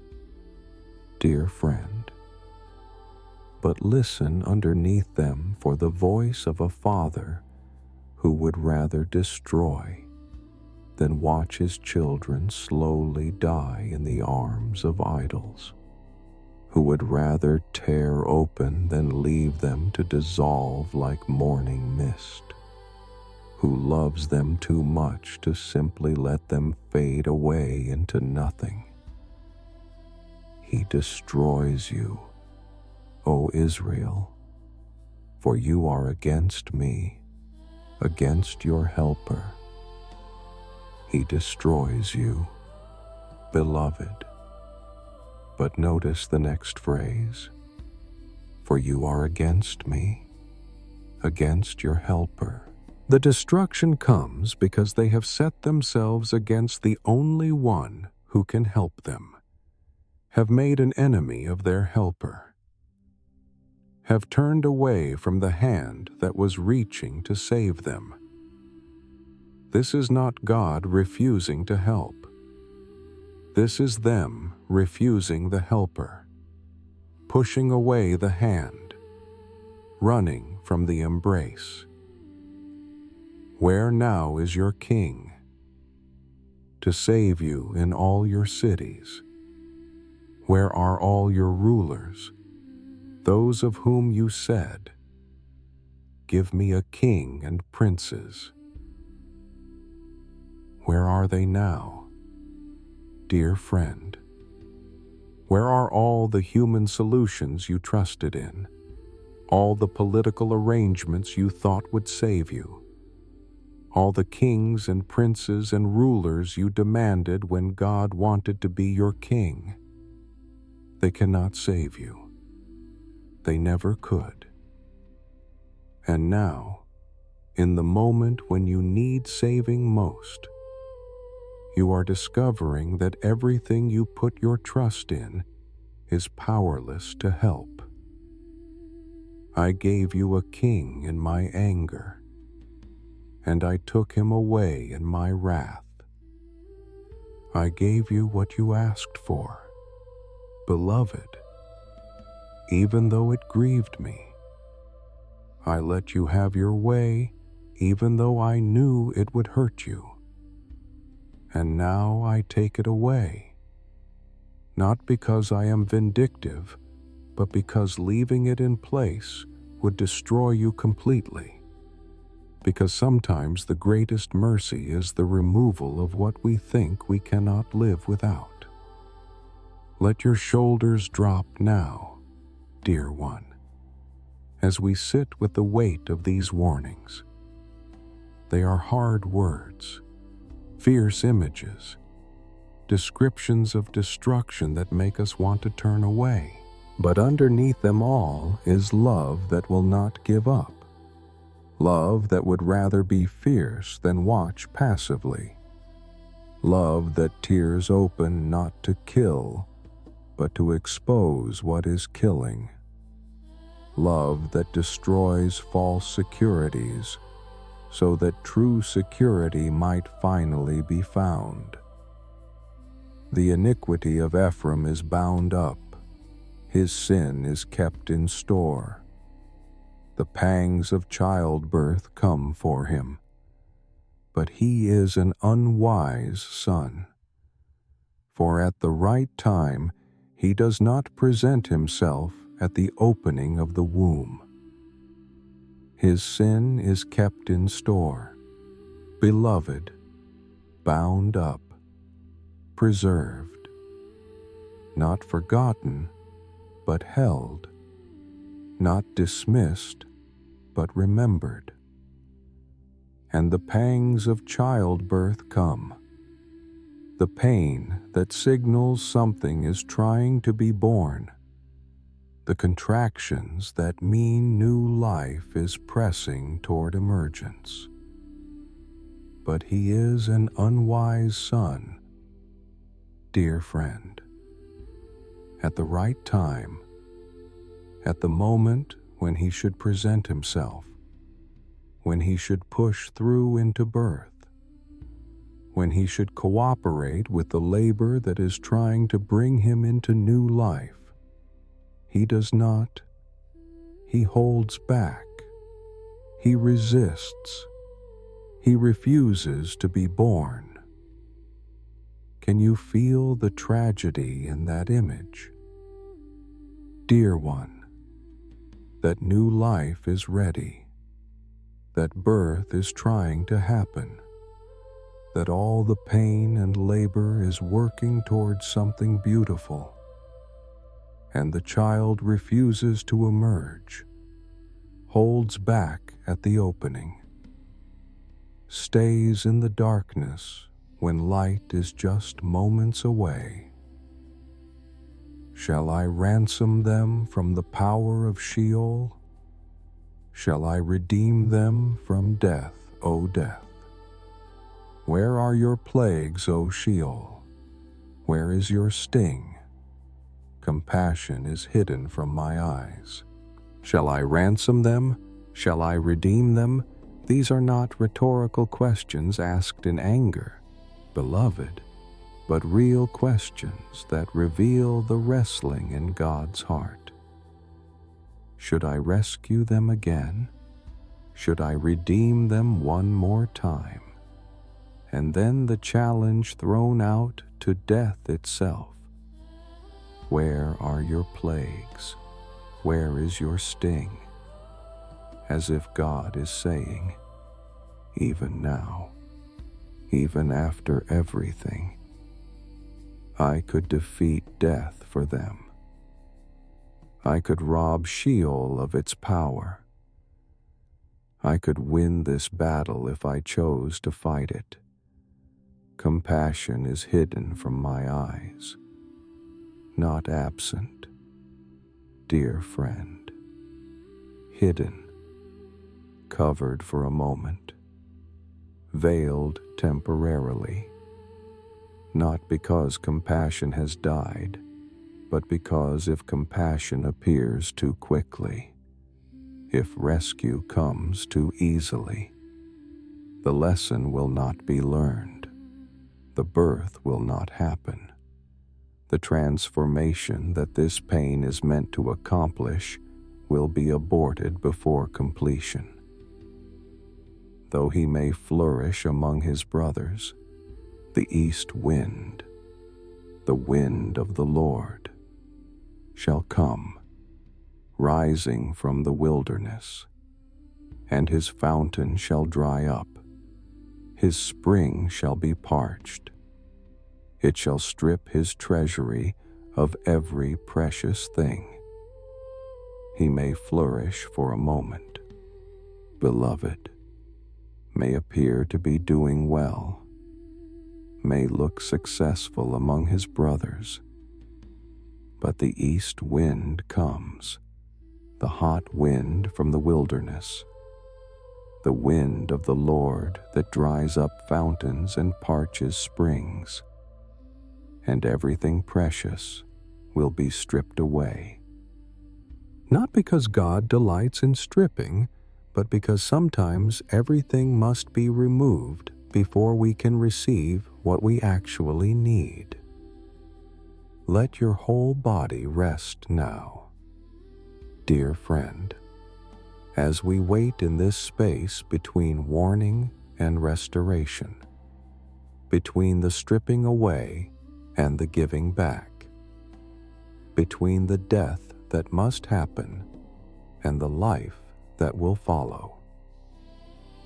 dear friend, but listen underneath them for the voice of a father who would rather destroy than watch his children slowly die in the arms of idols, who would rather tear open than leave them to dissolve like morning mist, who loves them too much to simply let them fade away into nothing. He destroys you, O Israel, for you are against me, against your helper. He destroys you, beloved. But notice the next phrase, for you are against me, against your helper. The destruction comes because they have set themselves against the only one who can help them, have made an enemy of their helper, have turned away from the hand that was reaching to save them. This is not God refusing to help. This is them refusing the helper, pushing away the hand, running from the embrace. Where now is your king to save you in all your cities? Where are all your rulers, those of whom you said, "Give me a king and princes"? Where are they now, dear friend? Where are all the human solutions you trusted in, all the political arrangements you thought would save you, all the kings and princes and rulers you demanded when God wanted to be your king? They cannot save you. They never could. And now, in the moment when you need saving most, you are discovering that everything you put your trust in is powerless to help. I gave you a king in my anger, and I took him away in my wrath. I gave you what you asked for, beloved, even though it grieved me. I let you have your way, even though I knew it would hurt you. And now I take it away, not because I am vindictive, but because leaving it in place would destroy you completely. Because sometimes the greatest mercy is the removal of what we think we cannot live without. Let your shoulders drop now, dear one, as we sit with the weight of these warnings. They are hard words, fierce images, descriptions of destruction that make us want to turn away. But underneath them all is love that will not give up. Love that would rather be fierce than watch passively. Love that tears open not to kill, but to expose what is killing. Love that destroys false securities, so that true security might finally be found. The iniquity of Ephraim is bound up, his sin is kept in store. The pangs of childbirth come for him, but he is an unwise son. For at the right time he does not present himself at the opening of the womb. His sin is kept in store, beloved, bound up, preserved, not forgotten, but held, not dismissed, but remembered. And the pangs of childbirth come, the pain that signals something is trying to be born, the contractions that mean new life is pressing toward emergence. but he is an unwise son. Dear friend, at the right time, at the moment when he should present himself, when he should push through into birth, when he should cooperate with the labor that is trying to bring him into new life, he does not. He holds back. He resists. He refuses to be born. Can you feel the tragedy in that image? Dear one, that new life is ready, that birth is trying to happen, that all the pain and labor is working towards something beautiful, and the child refuses to emerge, holds back at the opening, stays in the darkness when light is just moments away. Shall I ransom them from the power of Sheol? Shall I redeem them from death, O death? Where are your plagues, O Sheol? Where is your sting? Compassion is hidden from my eyes. Shall I ransom them? Shall I redeem them? These are not rhetorical questions asked in anger, beloved, but real questions that reveal the wrestling in God's heart. Should I rescue them again? Should I redeem them one more time? And then the challenge thrown out to death itself. Where are your plagues? Where is your sting? As if God is saying, even now, even after everything, I could defeat death for them. I could rob Sheol of its power. I could win this battle if I chose to fight it. Compassion is hidden from my eyes, not absent, dear friend. Hidden, covered for a moment, veiled temporarily, not because compassion has died, but because if compassion appears too quickly, if rescue comes too easily, the lesson will not be learned. The birth will not happen. The transformation that this pain is meant to accomplish will be aborted before completion. Though he may flourish among his brothers, the east wind, the wind of the Lord, shall come, rising from the wilderness, and his fountain shall dry up, his spring shall be parched. It shall strip his treasury of every precious thing. He may flourish for a moment, beloved, may appear to be doing well, may look successful among his brothers, but the east wind comes, the hot wind from the wilderness, the wind of the Lord that dries up fountains and parches springs, and everything precious will be stripped away. Not because God delights in stripping, but because sometimes everything must be removed before we can receive what we actually need. Let your whole body rest now, dear friend, as we wait in this space between warning and restoration, between the stripping away and the giving back, between the death that must happen and the life that will follow.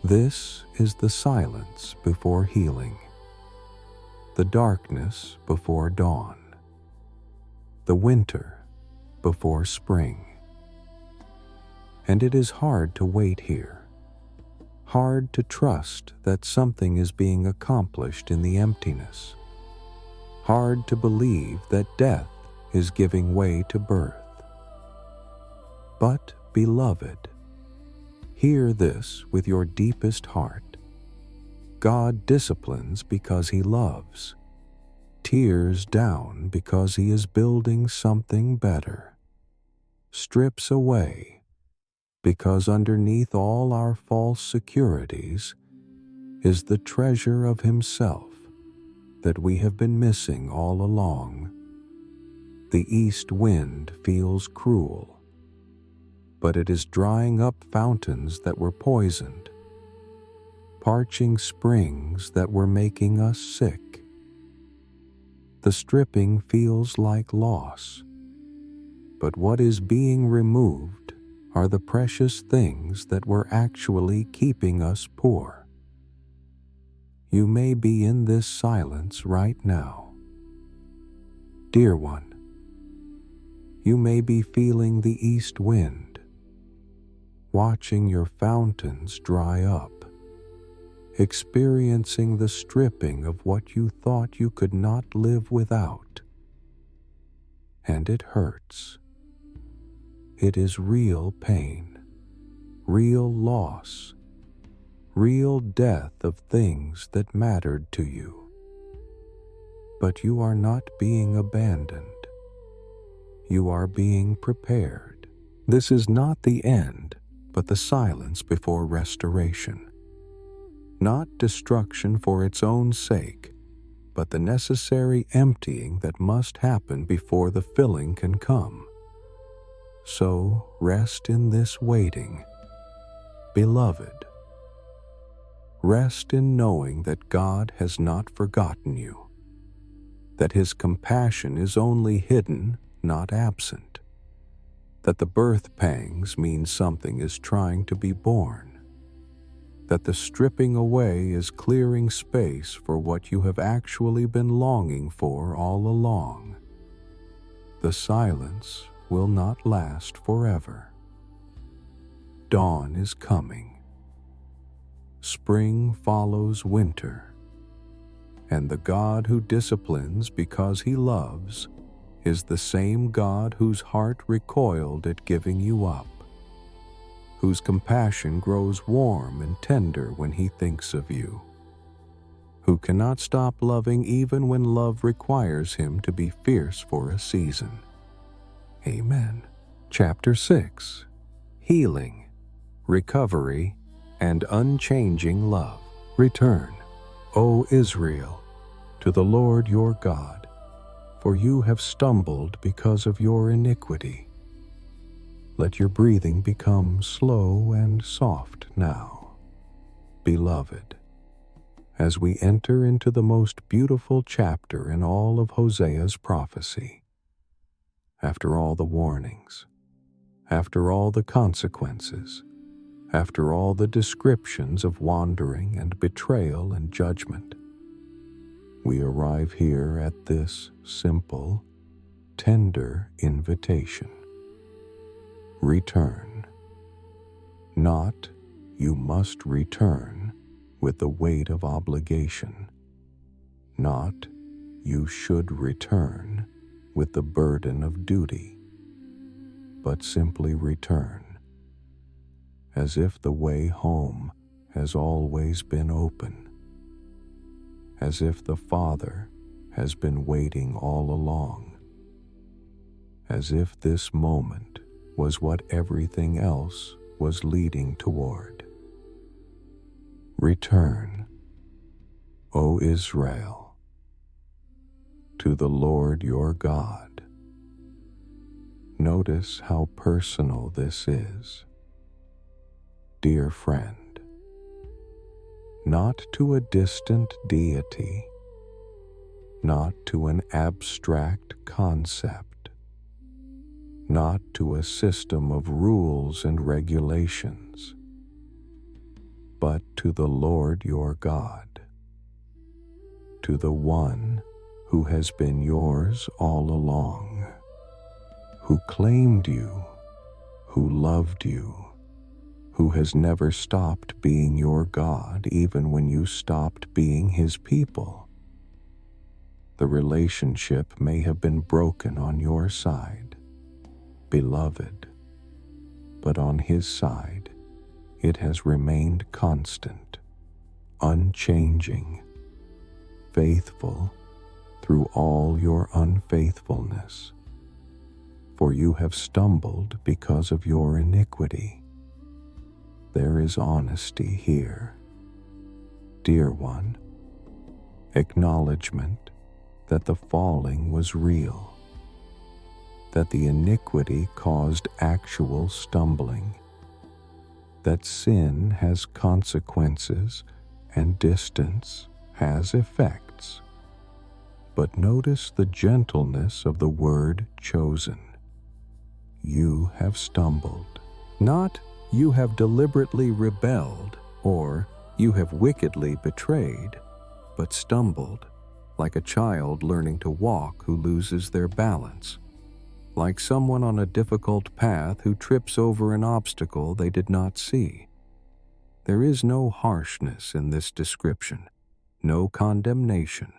This is the silence before healing, the darkness before dawn, the winter before spring. And it is hard to wait here, hard to trust that something is being accomplished in the emptiness, hard to believe that death is giving way to birth. But, beloved, hear this with your deepest heart. God disciplines because He loves, tears down because He is building something better, strips away because underneath all our false securities is the treasure of Himself that we have been missing all along. The east wind feels cruel, but it is drying up fountains that were poisoned, parching springs that were making us sick. The stripping feels like loss, but what is being removed are the precious things that were actually keeping us poor. You may be in this silence right now. Dear one, you may be feeling the east wind, watching your fountains dry up, experiencing the stripping of what you thought you could not live without. And it hurts. It is real pain, real loss, real death of things that mattered to you. But you are not being abandoned. You are being prepared. This is not the end, but the silence before restoration. Not destruction for its own sake, but the necessary emptying that must happen before the filling can come. So rest in this waiting, beloved. Rest in knowing that God has not forgotten you, that His compassion is only hidden, not absent, that the birth pangs mean something is trying to be born, that the stripping away is clearing space for what you have actually been longing for all along. The silence will not last forever. Dawn is coming. Spring follows winter, and the God who disciplines because He loves is the same God whose heart recoiled at giving you up, whose compassion grows warm and tender when He thinks of you, who cannot stop loving even when love requires Him to be fierce for a season. Amen. Chapter 6. Healing, Recovery, and Unchanging Love. Return, O Israel, to the Lord your God, for you have stumbled because of your iniquity. Let your breathing become slow and soft now, beloved, as we enter into the most beautiful chapter in all of Hosea's prophecy. After all the warnings, after all the consequences, after all the descriptions of wandering and betrayal and judgment, we arrive here at this simple, tender invitation. Return. Not, you must return with the weight of obligation. Not, you should return with the burden of duty. But simply return, as if the way home has always been open, as if the Father has been waiting all along, as if this moment was what everything else was leading toward. Return, O Israel, to the Lord your God. Notice how personal this is. Dear friend, not to a distant deity, not to an abstract concept, not to a system of rules and regulations, but to the Lord your God, to the one who has been yours all along, who claimed you, who loved you, who has never stopped being your God even when you stopped being His people. The relationship may have been broken on your side, beloved, but on His side it has remained constant, unchanging, faithful through all your unfaithfulness. For you have stumbled because of your iniquity. There is honesty here. Dear one, acknowledgement that the falling was real, that the iniquity caused actual stumbling, that sin has consequences and distance has effects. But notice the gentleness of the word chosen. You have stumbled. Not you have deliberately rebelled or you have wickedly betrayed, but stumbled, like a child learning to walk who loses their balance, like someone on a difficult path who trips over an obstacle they did not see. There is no harshness in this description, no condemnation,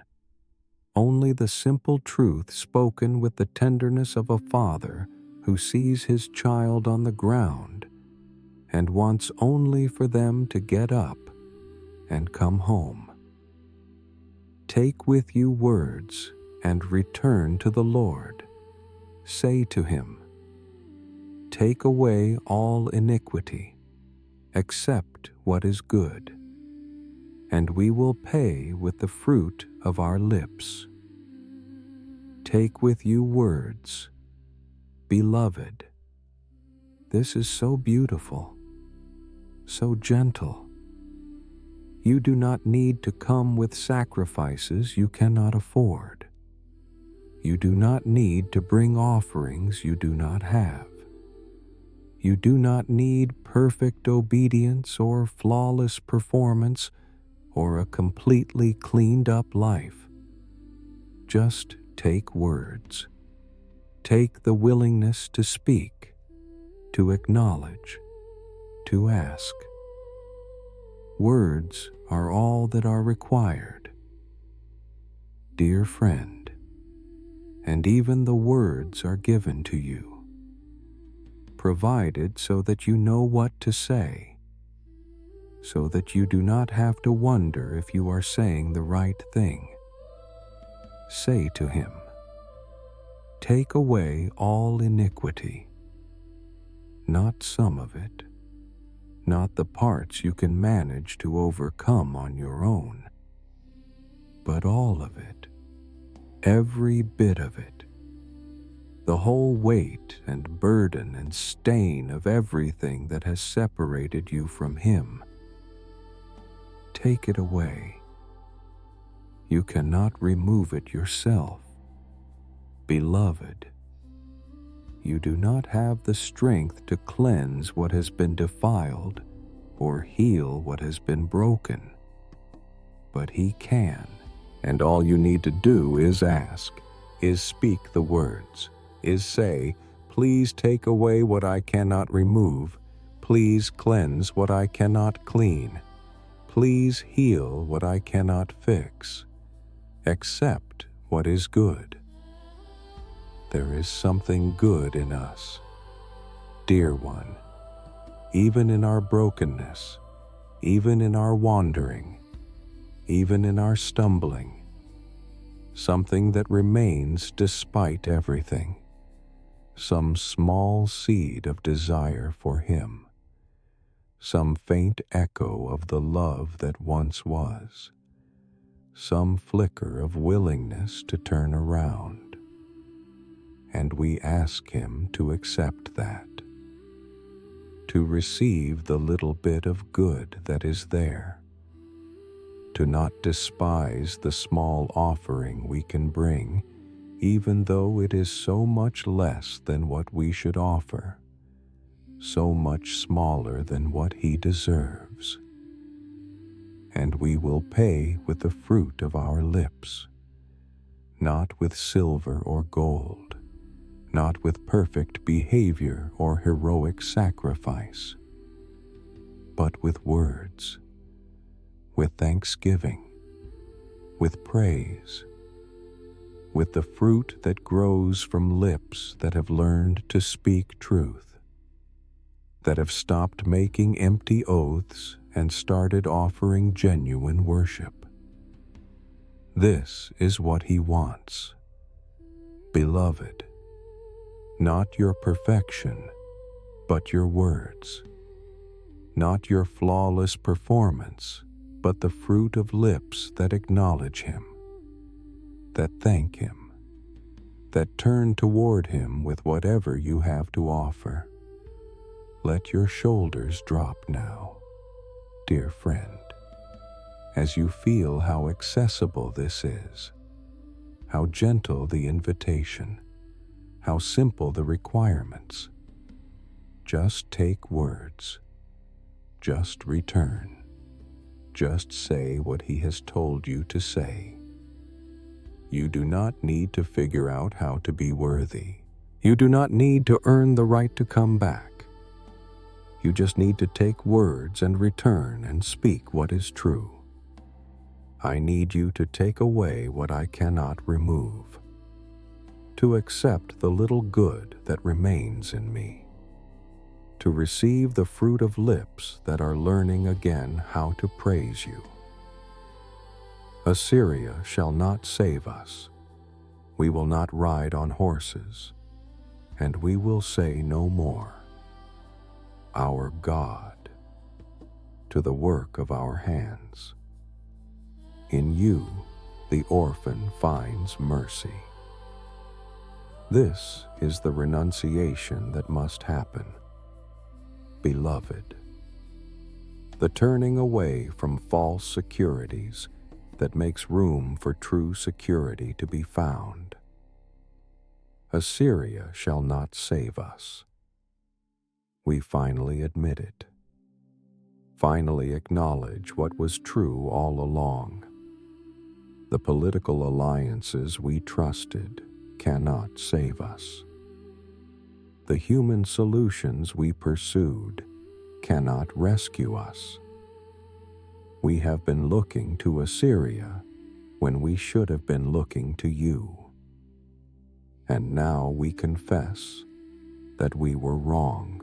only the simple truth spoken with the tenderness of a father who sees his child on the ground and wants only for them to get up and come home. Take with you words and return to the Lord. Say to him, take away all iniquity, accept what is good, and we will pay with the fruit of our lips. Take with you words, beloved. This is so beautiful, so gentle. You do not need to come with sacrifices you cannot afford. You do not need to bring offerings you do not have. You do not need perfect obedience or flawless performance or a completely cleaned up life. Just take words. Take the willingness to speak, to acknowledge, to ask. Words are all that are required. Dear friend, and even the words are given to you, provided so that you know what to say, so that you do not have to wonder if you are saying the right thing. Say to him, take away all iniquity, not some of it, not the parts you can manage to overcome on your own, but all of it, every bit of it, the whole weight and burden and stain of everything that has separated you from him. Take it away. You cannot remove it yourself. Beloved, you do not have the strength to cleanse what has been defiled or heal what has been broken. But he can, and all you need to do is ask, is speak the words, is say, please take away what I cannot remove, please cleanse what I cannot clean, please heal what I cannot fix, accept what is good. There is something good in us. Dear one, even in our brokenness, even in our wandering, even in our stumbling, something that remains despite everything, some small seed of desire for him, some faint echo of the love that once was, some flicker of willingness to turn around. And we ask him to accept that, to receive the little bit of good that is there, to not despise the small offering we can bring, even though it is so much less than what we should offer, so much smaller than what he deserves. And we will pay with the fruit of our lips, not with silver or gold, not with perfect behavior or heroic sacrifice, but with words, with thanksgiving, with praise, with the fruit that grows from lips that have learned to speak truth, that have stopped making empty oaths and started offering genuine worship. This is what he wants. Beloved, not your perfection, but your words. Not your flawless performance, but the fruit of lips that acknowledge him, that thank him, that turn toward him with whatever you have to offer. Let your shoulders drop now, dear friend, as you feel how accessible this is, how gentle the invitation, how simple the requirements. Just take words. Just return. Just say what he has told you to say. You do not need to figure out how to be worthy. You do not need to earn the right to come back. You just need to take words and return and speak what is true. I need you to take away what I cannot remove, to accept the little good that remains in me, to receive the fruit of lips that are learning again how to praise you. Assyria shall not save us. We will not ride on horses, and we will say no more, our God, to the work of our hands. In you, the orphan finds mercy. This is the renunciation that must happen. Beloved, the turning away from false securities that makes room for true security to be found. Assyria shall not save us. We finally admit it, finally acknowledge what was true all along. The political alliances we trusted cannot save us. The human solutions we pursued cannot rescue us. We have been looking to Assyria when we should have been looking to you. And now we confess that we were wrong,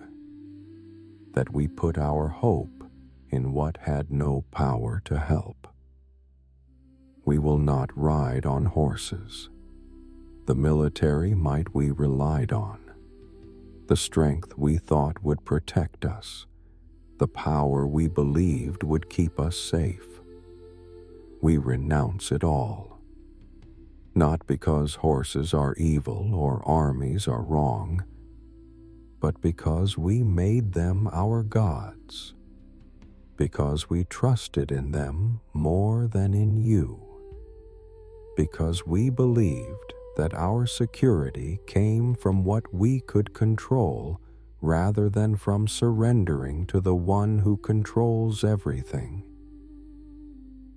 that we put our hope in what had no power to help. We will not ride on horses. The military might we relied on, the strength we thought would protect us, the power we believed would keep us safe. We renounce it all, not because horses are evil or armies are wrong, but because we made them our gods, because we trusted in them more than in you, because we believed that our security came from what we could control rather than from surrendering to the one who controls everything.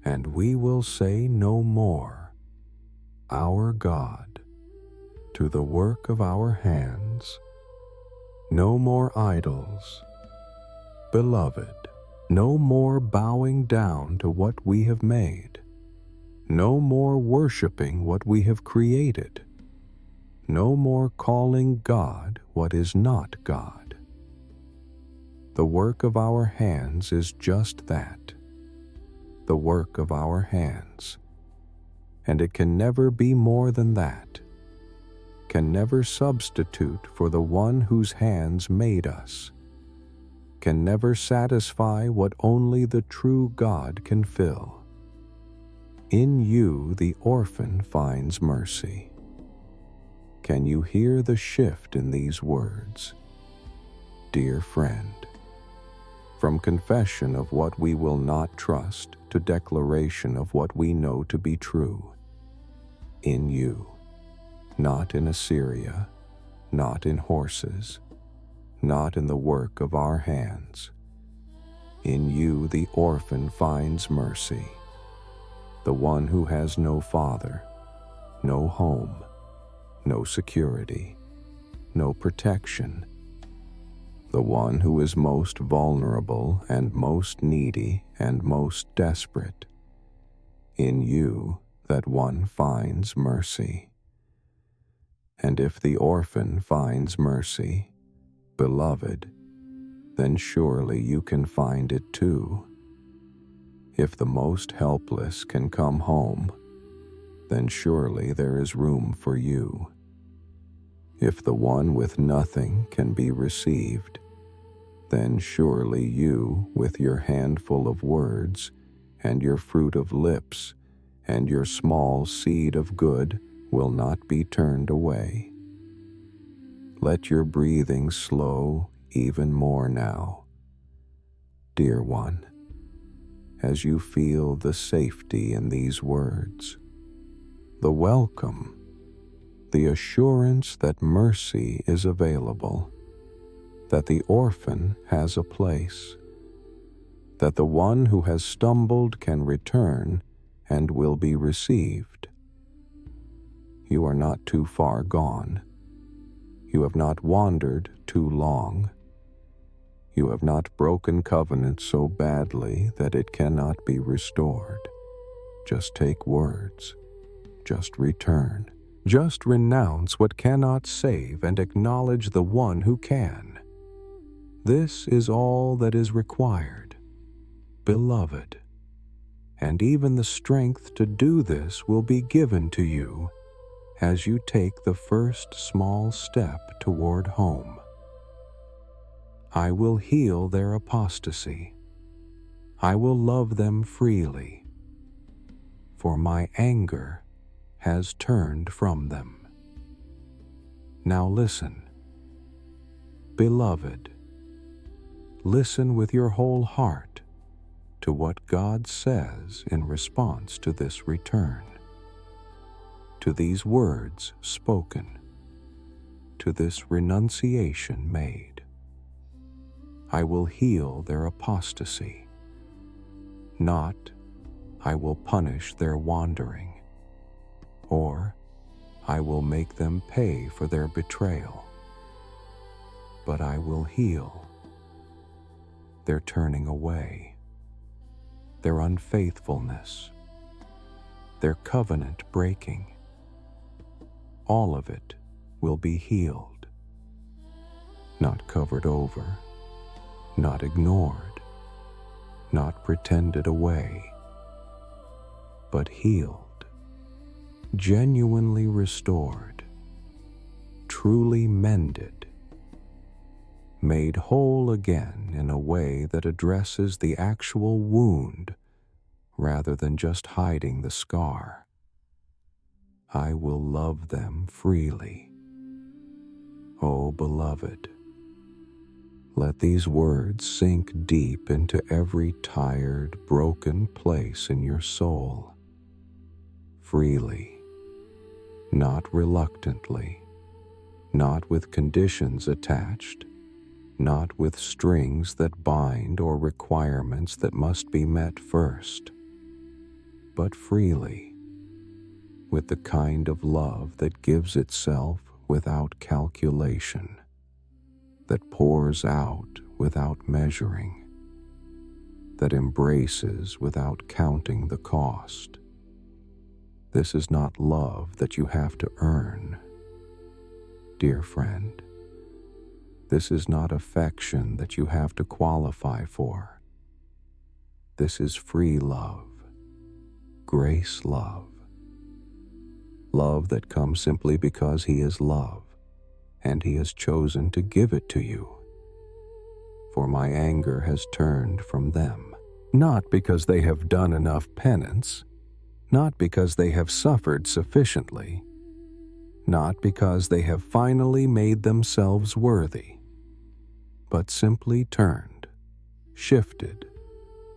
And we will say no more, our God, to the work of our hands. No more idols. Beloved, no more bowing down to what we have made. No more worshiping what we have created. No more calling God what is not God. The work of our hands is just that, the work of our hands, and it can never be more than that, can never substitute for the one whose hands made us, can never satisfy what only the true God can fill. In you the orphan finds mercy. Can you hear the shift in these words? Dear friend, from confession of what we will not trust to declaration of what we know to be true. In you, not in Assyria, not in horses, not in the work of our hands. In you the orphan finds mercy, the one who has no father, no home, no security, no protection, the one who is most vulnerable and most needy and most desperate. In you that one finds mercy. And if the orphan finds mercy, beloved, then surely you can find it too. If the most helpless can come home, then surely there is room for you. If the one with nothing can be received, then surely you, with your handful of words, and your fruit of lips, and your small seed of good, will not be turned away. Let your breathing slow even more now, dear one, as you feel the safety in these words, the welcome, the assurance that mercy is available, that the orphan has a place, that the one who has stumbled can return and will be received. You are not too far gone. You have not wandered too long. You have not broken covenant so badly that it cannot be restored. Just take words. Just return. Just renounce what cannot save and acknowledge the one who can. This is all that is required, beloved. And even the strength to do this will be given to you as you take the first small step toward home. I will heal their apostasy. I will love them freely, for my anger has turned from them. Now listen, beloved, listen with your whole heart to what God says in response to this return, to these words spoken, to this renunciation made. I will heal their apostasy, not I will punish their wandering, or I will make them pay for their betrayal, but I will heal their turning away, their unfaithfulness, their covenant breaking. All of it will be healed, not covered over, not ignored, not pretended away, but healed, genuinely restored, truly mended, made whole again in a way that addresses the actual wound rather than just hiding the scar. I will love them freely. Oh, beloved, let these words sink deep into every tired, broken place in your soul. Freely, not reluctantly, not with conditions attached, not with strings that bind or requirements that must be met first, but freely, with the kind of love that gives itself without calculation, that pours out without measuring, that embraces without counting the cost. This is not love that you have to earn, dear friend. This is not affection that you have to qualify for. This is free love, grace love, love that comes simply because He is love, and He has chosen to give it to you. For my anger has turned from them, not because they have done enough penance, not because they have suffered sufficiently, not because they have finally made themselves worthy, but simply turned, shifted,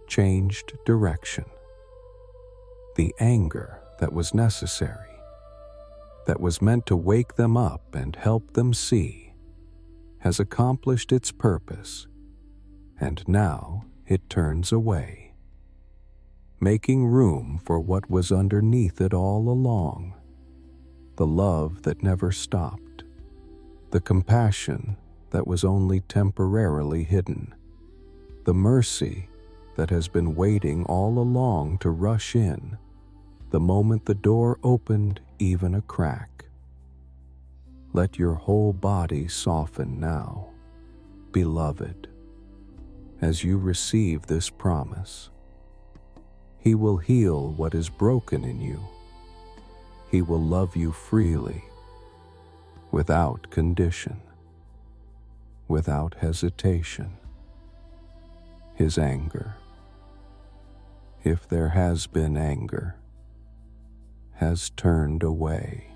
changed direction. The anger that was necessary, that was meant to wake them up and help them see, has accomplished its purpose, and now it turns away, making room for what was underneath it all along, the love that never stopped, the compassion that was only temporarily hidden, the mercy that has been waiting all along to rush in the moment the door opened even a crack. Let your whole body soften now, beloved, as you receive this promise. He will heal what is broken in you. He will love you freely, without condition, without hesitation. His anger, if there has been anger, has turned away,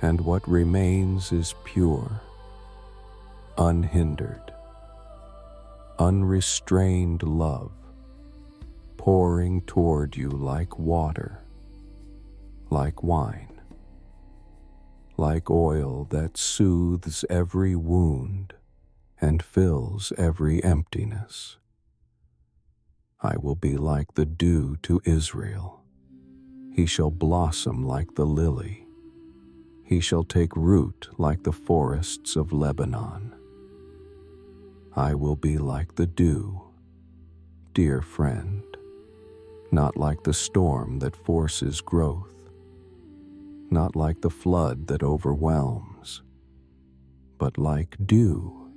and what remains is pure, unhindered, unrestrained love, pouring toward you like water, like wine, like oil that soothes every wound and fills every emptiness. I will be like the dew to Israel. He shall blossom like the lily. He shall take root like the forests of Lebanon. I will be like the dew, dear friend, not like the storm that forces growth, not like the flood that overwhelms, but like dew,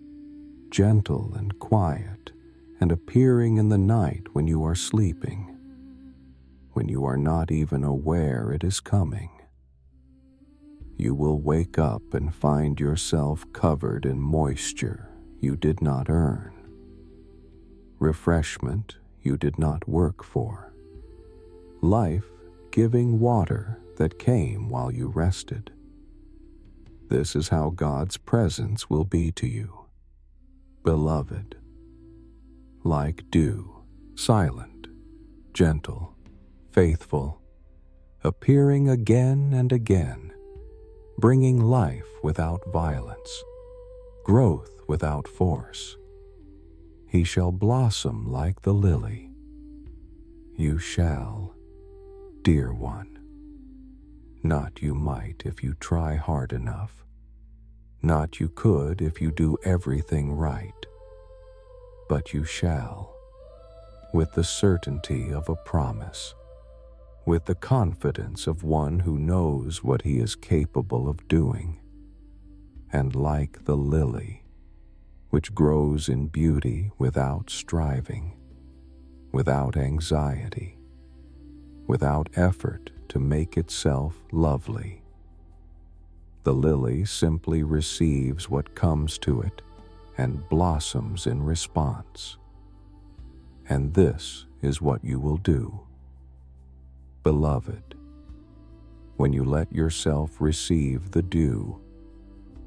gentle and quiet, and appearing in the night when you are sleeping, when you are not even aware it is coming. You will wake up and find yourself covered in moisture you did not earn, refreshment you did not work for, life-giving water that came while you rested. This is how God's presence will be to you, beloved, like dew, silent, gentle, faithful, appearing again and again, bringing life without violence, growth without force. He shall blossom like the lily. You shall, dear one. Not you might if you try hard enough. Not you could if you do everything right. But you shall, with the certainty of a promise, with the confidence of one who knows what he is capable of doing, and like the lily, which grows in beauty without striving, without anxiety, without effort to make itself lovely. The lily simply receives what comes to it and blossoms in response. And this is what you will do. Beloved, when you let yourself receive the dew,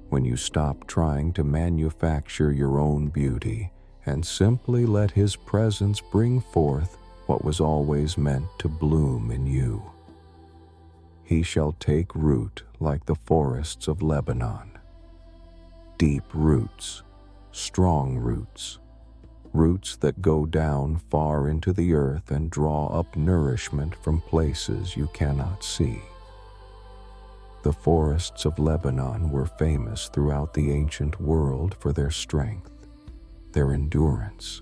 when you stop trying to manufacture your own beauty and simply let His presence bring forth what was always meant to bloom in you, He shall take root like the forests of Lebanon. Deep roots, strong roots, roots that go down far into the earth and draw up nourishment from places you cannot see. The forests of Lebanon were famous throughout the ancient world for their strength, their endurance,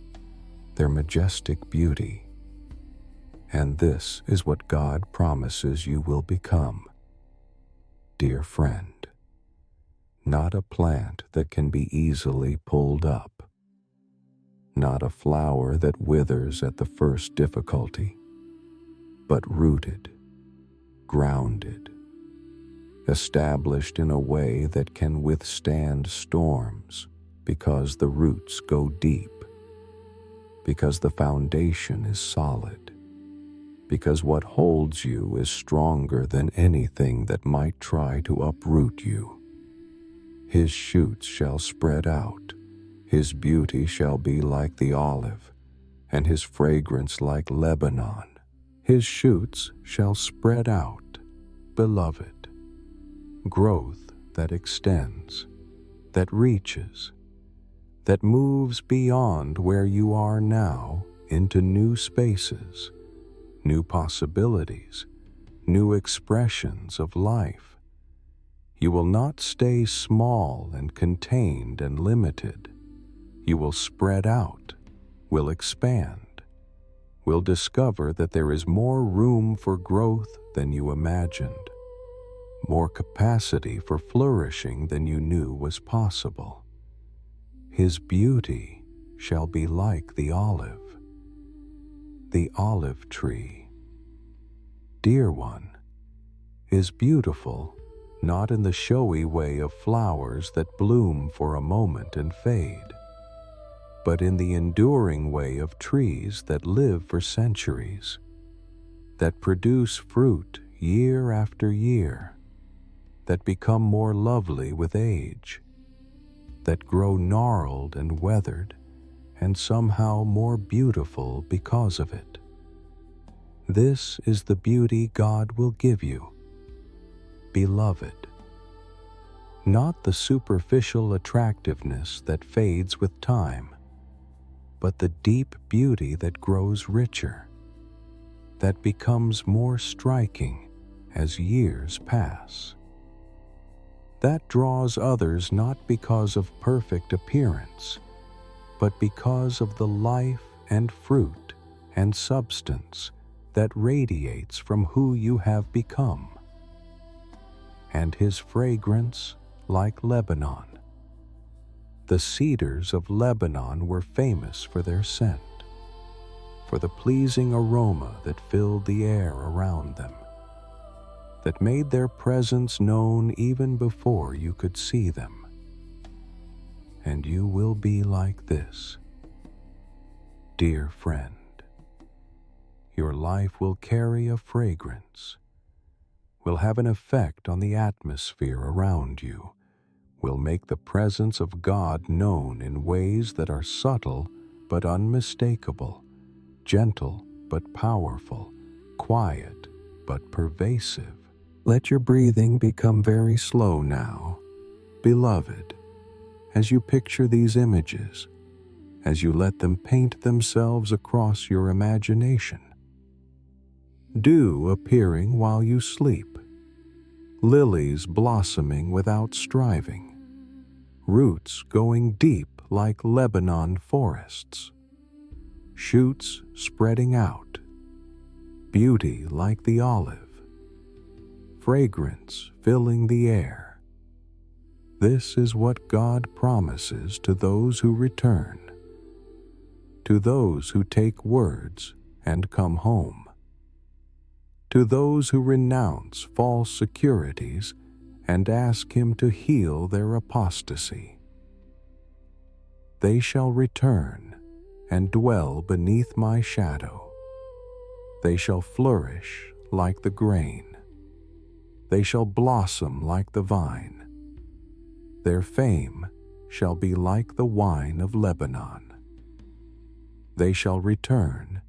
their majestic beauty. And this is what God promises you will become, dear friend. Not a plant that can be easily pulled up, not a flower that withers at the first difficulty, but rooted, grounded, established in a way that can withstand storms because the roots go deep, because the foundation is solid, because what holds you is stronger than anything that might try to uproot you. His shoots shall spread out, His beauty shall be like the olive, and His fragrance like Lebanon. His shoots shall spread out, beloved, growth that extends, that reaches, that moves beyond where you are now into new spaces, new possibilities, new expressions of life. You will not stay small and contained and limited. You will spread out, will expand, will discover that there is more room for growth than you imagined, more capacity for flourishing than you knew was possible. His beauty shall be like the olive. the olive tree, dear one, is beautiful not in the showy way of flowers that bloom for a moment and fade, but in the enduring way of trees that live for centuries, that produce fruit year after year, that become more lovely with age, that grow gnarled and weathered, and somehow more beautiful because of it. This is the beauty God will give you, beloved. Not the superficial attractiveness that fades with time, but the deep beauty that grows richer, that becomes more striking as years pass, that draws others not because of perfect appearance, but because of the life and fruit and substance that radiates from who you have become. And his fragrance like Lebanon. The cedars of Lebanon were famous for their scent, for the pleasing aroma that filled the air around them, that made their presence known even before you could see them. And you will be like this, dear friend. Your life will carry a fragrance, will have an effect on the atmosphere around you, will make the presence of God known in ways that are subtle but unmistakable, gentle but powerful, quiet but pervasive. Let your breathing become very slow now, beloved, as you picture these images, as you let them paint themselves across your imagination. Dew appearing while you sleep, lilies blossoming without striving, roots going deep like Lebanon forests, shoots spreading out, beauty like the olive, fragrance filling the air. This is what God promises to those who return, to those who take words and come home, to those who renounce false securities and ask him to heal their apostasy. They shall return and dwell beneath my shadow. They shall flourish like the grain. They shall blossom like the vine. Their fame shall be like the wine of Lebanon. They shall return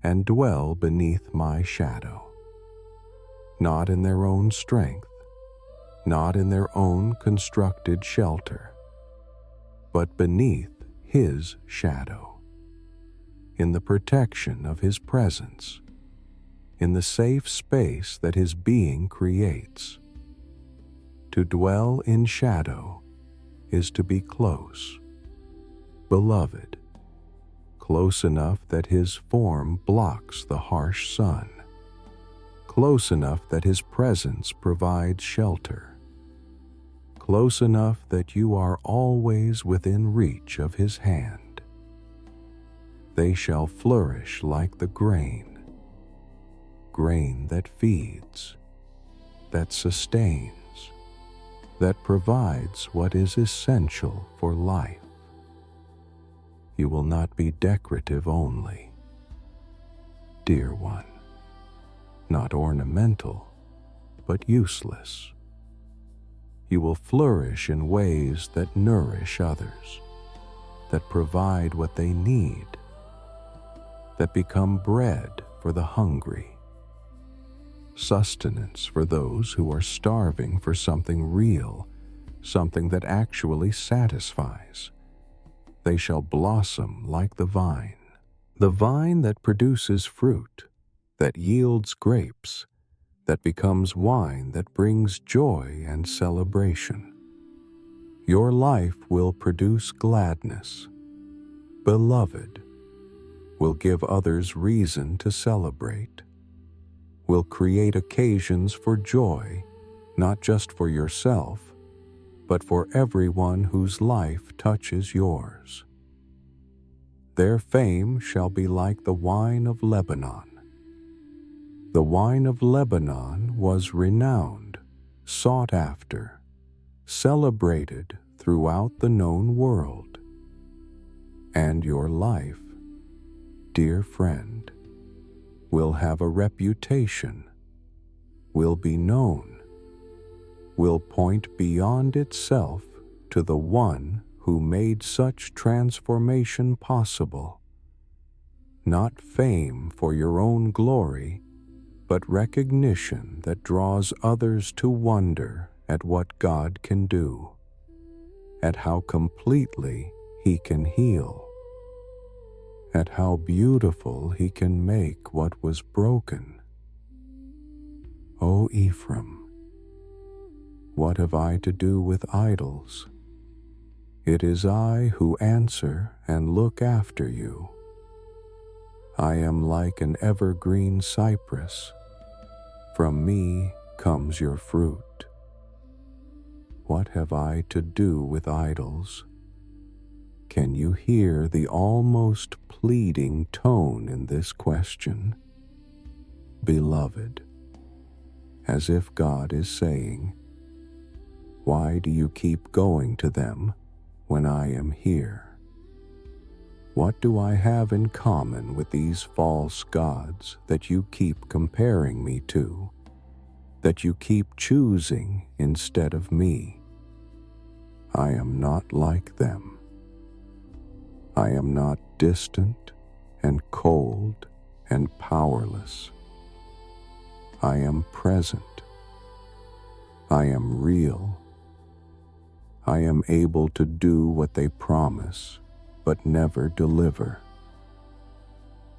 and dwell beneath my shadow, not in their own strength, not in their own constructed shelter, but beneath his shadow, in the protection of his presence, in the safe space that his being creates. To dwell in shadow is to be close, beloved, close enough that his form blocks the harsh sun, close enough that his presence provides shelter, close enough that you are always within reach of his hand. They shall flourish like the grain, grain that feeds, that sustains, that provides what is essential for life. You will not be decorative only, dear one, not ornamental, but useless. You will flourish in ways that nourish others, that provide what they need, that become bread for the hungry, sustenance for those who are starving for something real, something that actually satisfies. They shall blossom like the vine that produces fruit, that yields grapes, that becomes wine that brings joy and celebration. Your life will produce gladness, beloved, will give others reason to celebrate, will create occasions for joy, not just for yourself, but for everyone whose life touches yours. Their fame shall be like the wine of Lebanon. The wine of Lebanon was renowned, sought after, celebrated throughout the known world. And your life, dear friend, will have a reputation, will be known, will point beyond itself to the one who made such transformation possible. Not fame for your own glory, but recognition that draws others to wonder at what God can do, at how completely He can heal, at how beautiful He can make what was broken. O Ephraim, what have I to do with idols? It is I who answer and look after you. I am like an evergreen cypress. From me comes your fruit. What have I to do with idols? Can you hear the almost pleading tone in this question? Beloved, as if God is saying, why do you keep going to them when I am here? What do I have in common with these false gods that you keep comparing me to, that you keep choosing instead of me? I am not like them. I am not distant and cold and powerless. I am present. I am real. I am able to do what they promise, but never deliver.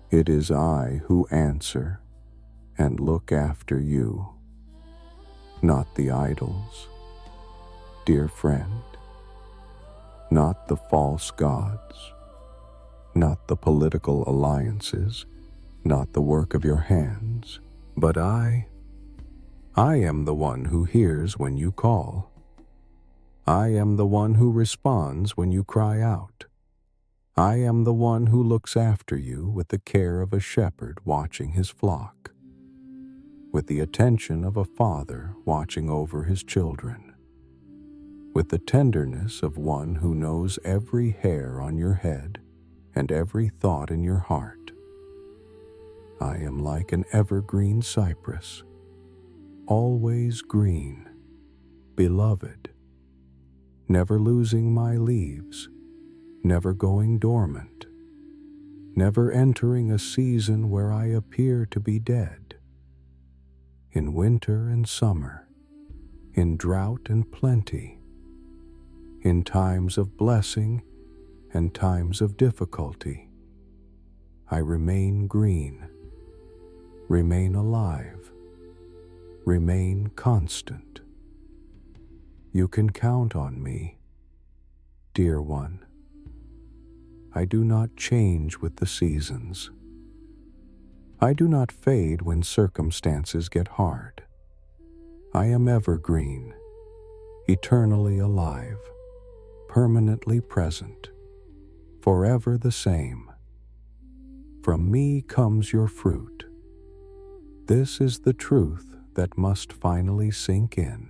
It is I who answer and look after you, not the idols, dear friend, not the false gods, not the political alliances, not the work of your hands, but I am the one who hears when you call. I am the one who responds when you cry out. I am the one who looks after you with the care of a shepherd watching his flock, with the attention of a father watching over his children, with the tenderness of one who knows every hair on your head and every thought in your heart. I am like an evergreen cypress, always green, beloved, never losing my leaves, never going dormant, never entering a season where I appear to be dead. In winter and summer, in drought and plenty, in times of blessing and times of difficulty, I remain green, remain alive, remain constant. You can count on me, dear one. I do not change with the seasons. I do not fade when circumstances get hard. I am evergreen, eternally alive, permanently present, forever the same. From me comes your fruit. This is the truth that must finally sink in.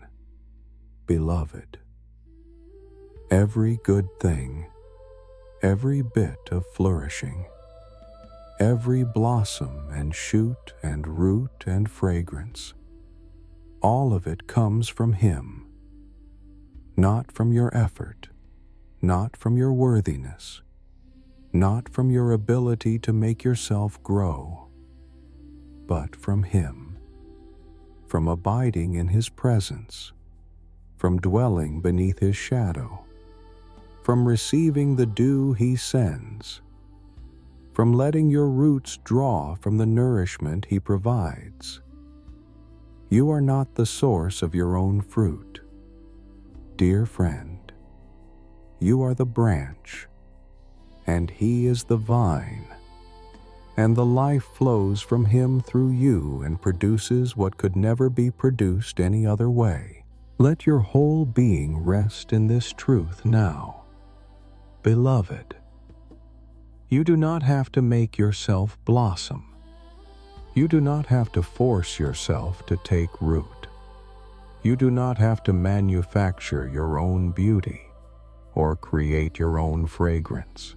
Beloved, every good thing, every bit of flourishing, every blossom and shoot and root and fragrance, all of it comes from Him, not from your effort, not from your worthiness, not from your ability to make yourself grow, but from Him, from abiding in His presence, from dwelling beneath His shadow, from receiving the dew He sends, from letting your roots draw from the nourishment He provides. You are not the source of your own fruit. Dear friend, you are the branch, and He is the vine, and the life flows from Him through you and produces what could never be produced any other way. Let your whole being rest in this truth now. Beloved, You do not have to make yourself blossom. You do not have to force yourself to take root. You do not have to manufacture your own beauty or create your own fragrance.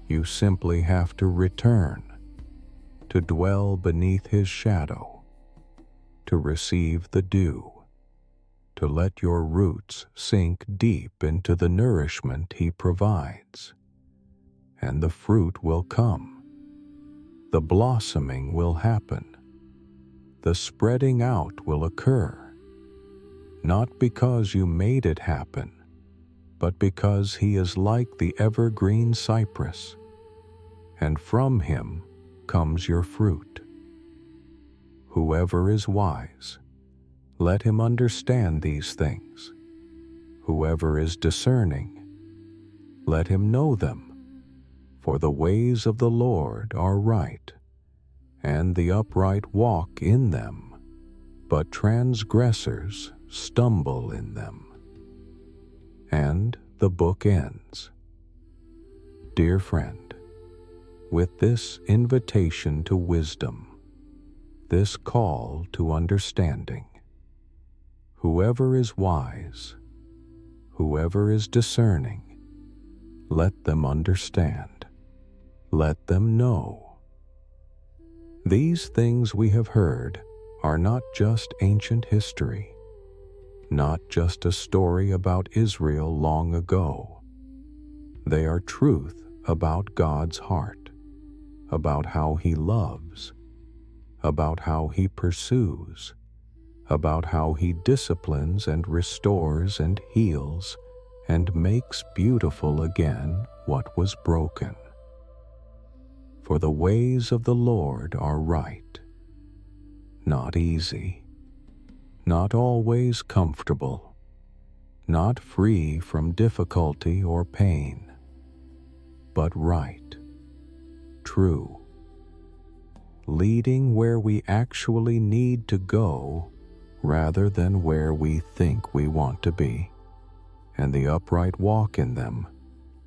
You simply have to return, to dwell beneath His shadow, to receive the dew, to let your roots sink deep into the nourishment He provides, and the fruit will come. The blossoming will happen. The spreading out will occur, not because you made it happen, but because He is like the evergreen cypress, and from Him comes your fruit. Whoever is wise, let him understand these things. Whoever is discerning, let him know them. For the ways of the Lord are right, and the upright walk in them, but transgressors stumble in them. And the book ends. Dear friend, with this invitation to wisdom, this call to understanding, whoever is wise, whoever is discerning, let them understand, let them know. These things we have heard are not just ancient history, not just a story about Israel long ago. They are truth about God's heart, about how He loves, about how He pursues, about how He disciplines and restores and heals and makes beautiful again what was broken. For the ways of the Lord are right, not easy, not always comfortable, not free from difficulty or pain, but right, true, leading where we actually need to go rather than where we think we want to be, and the upright walk in them,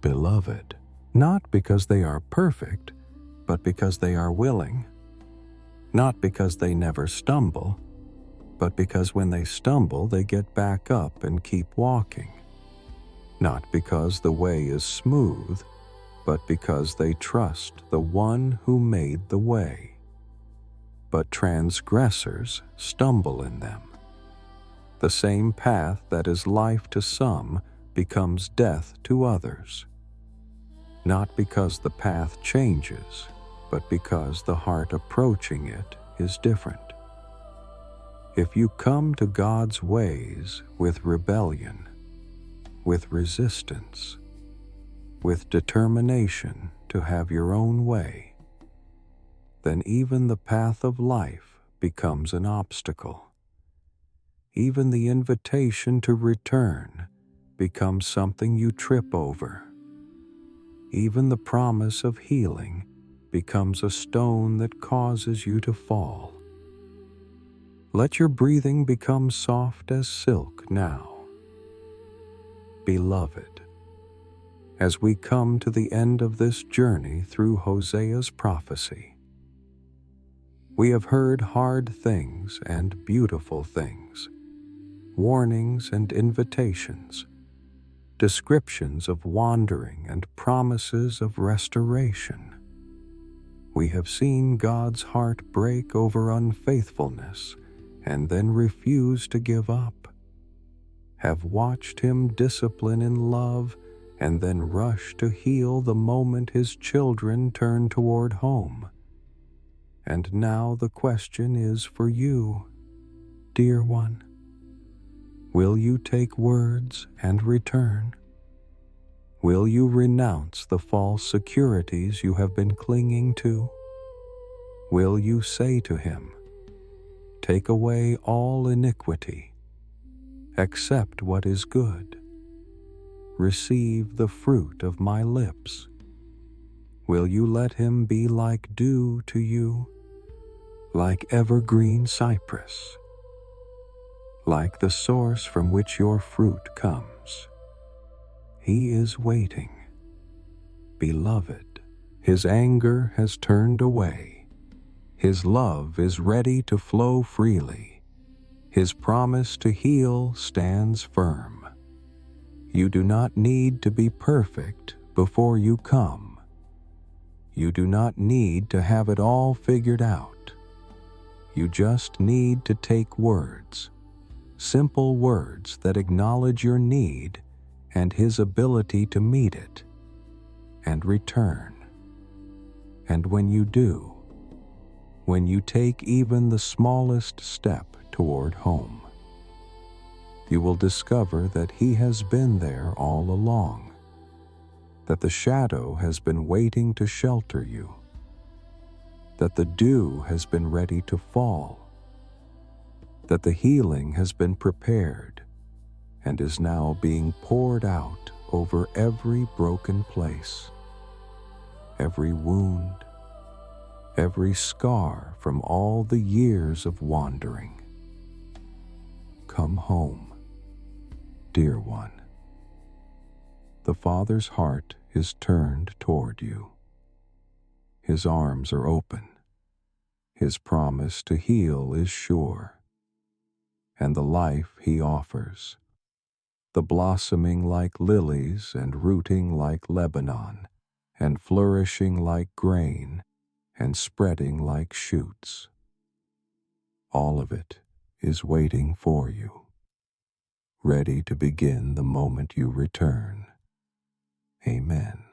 beloved, not because they are perfect, but because they are willing, not because they never stumble, but because when they stumble they get back up and keep walking, not because the way is smooth, but because they trust the one who made the way. But transgressors stumble in them. The same path that is life to some becomes death to others, not because the path changes, but because the heart approaching it is different. If you come to God's ways with rebellion, with resistance, with determination to have your own way, then even the path of life becomes an obstacle. Even the invitation to return becomes something you trip over. Even the promise of healing becomes a stone that causes you to fall. Let your breathing become soft as silk now. Beloved, as we come to the end of this journey through Hosea's prophecy, we have heard hard things and beautiful things, warnings and invitations, descriptions of wandering and promises of restoration. We have seen God's heart break over unfaithfulness and then refuse to give up, have watched Him discipline in love and then rush to heal the moment His children turn toward home. And now the question is for you, dear one. Will you take words and return? Will you renounce the false securities you have been clinging to? Will you say to Him, "Take away all iniquity, accept what is good, receive the fruit of my lips"? Will you let Him be like dew to you, like evergreen cypress, like the source from which your fruit comes? He is waiting. Beloved, His anger has turned away. His love is ready to flow freely. His promise to heal stands firm. You do not need to be perfect before you come. You do not need to have it all figured out. You just need to take words, simple words that acknowledge your need and His ability to meet it, and return. And when you do, when you take even the smallest step toward home, you will discover that He has been there all along, that the shadow has been waiting to shelter you, that the dew has been ready to fall, that the healing has been prepared and is now being poured out over every broken place, every wound, every scar from all the years of wandering. Come home, dear one. The Father's heart is turned toward you. His arms are open. His promise to heal is sure. And the life He offers, the blossoming like lilies and rooting like Lebanon, and flourishing like grain, and spreading like shoots, all of it is waiting for you, ready to begin the moment you return. Amen.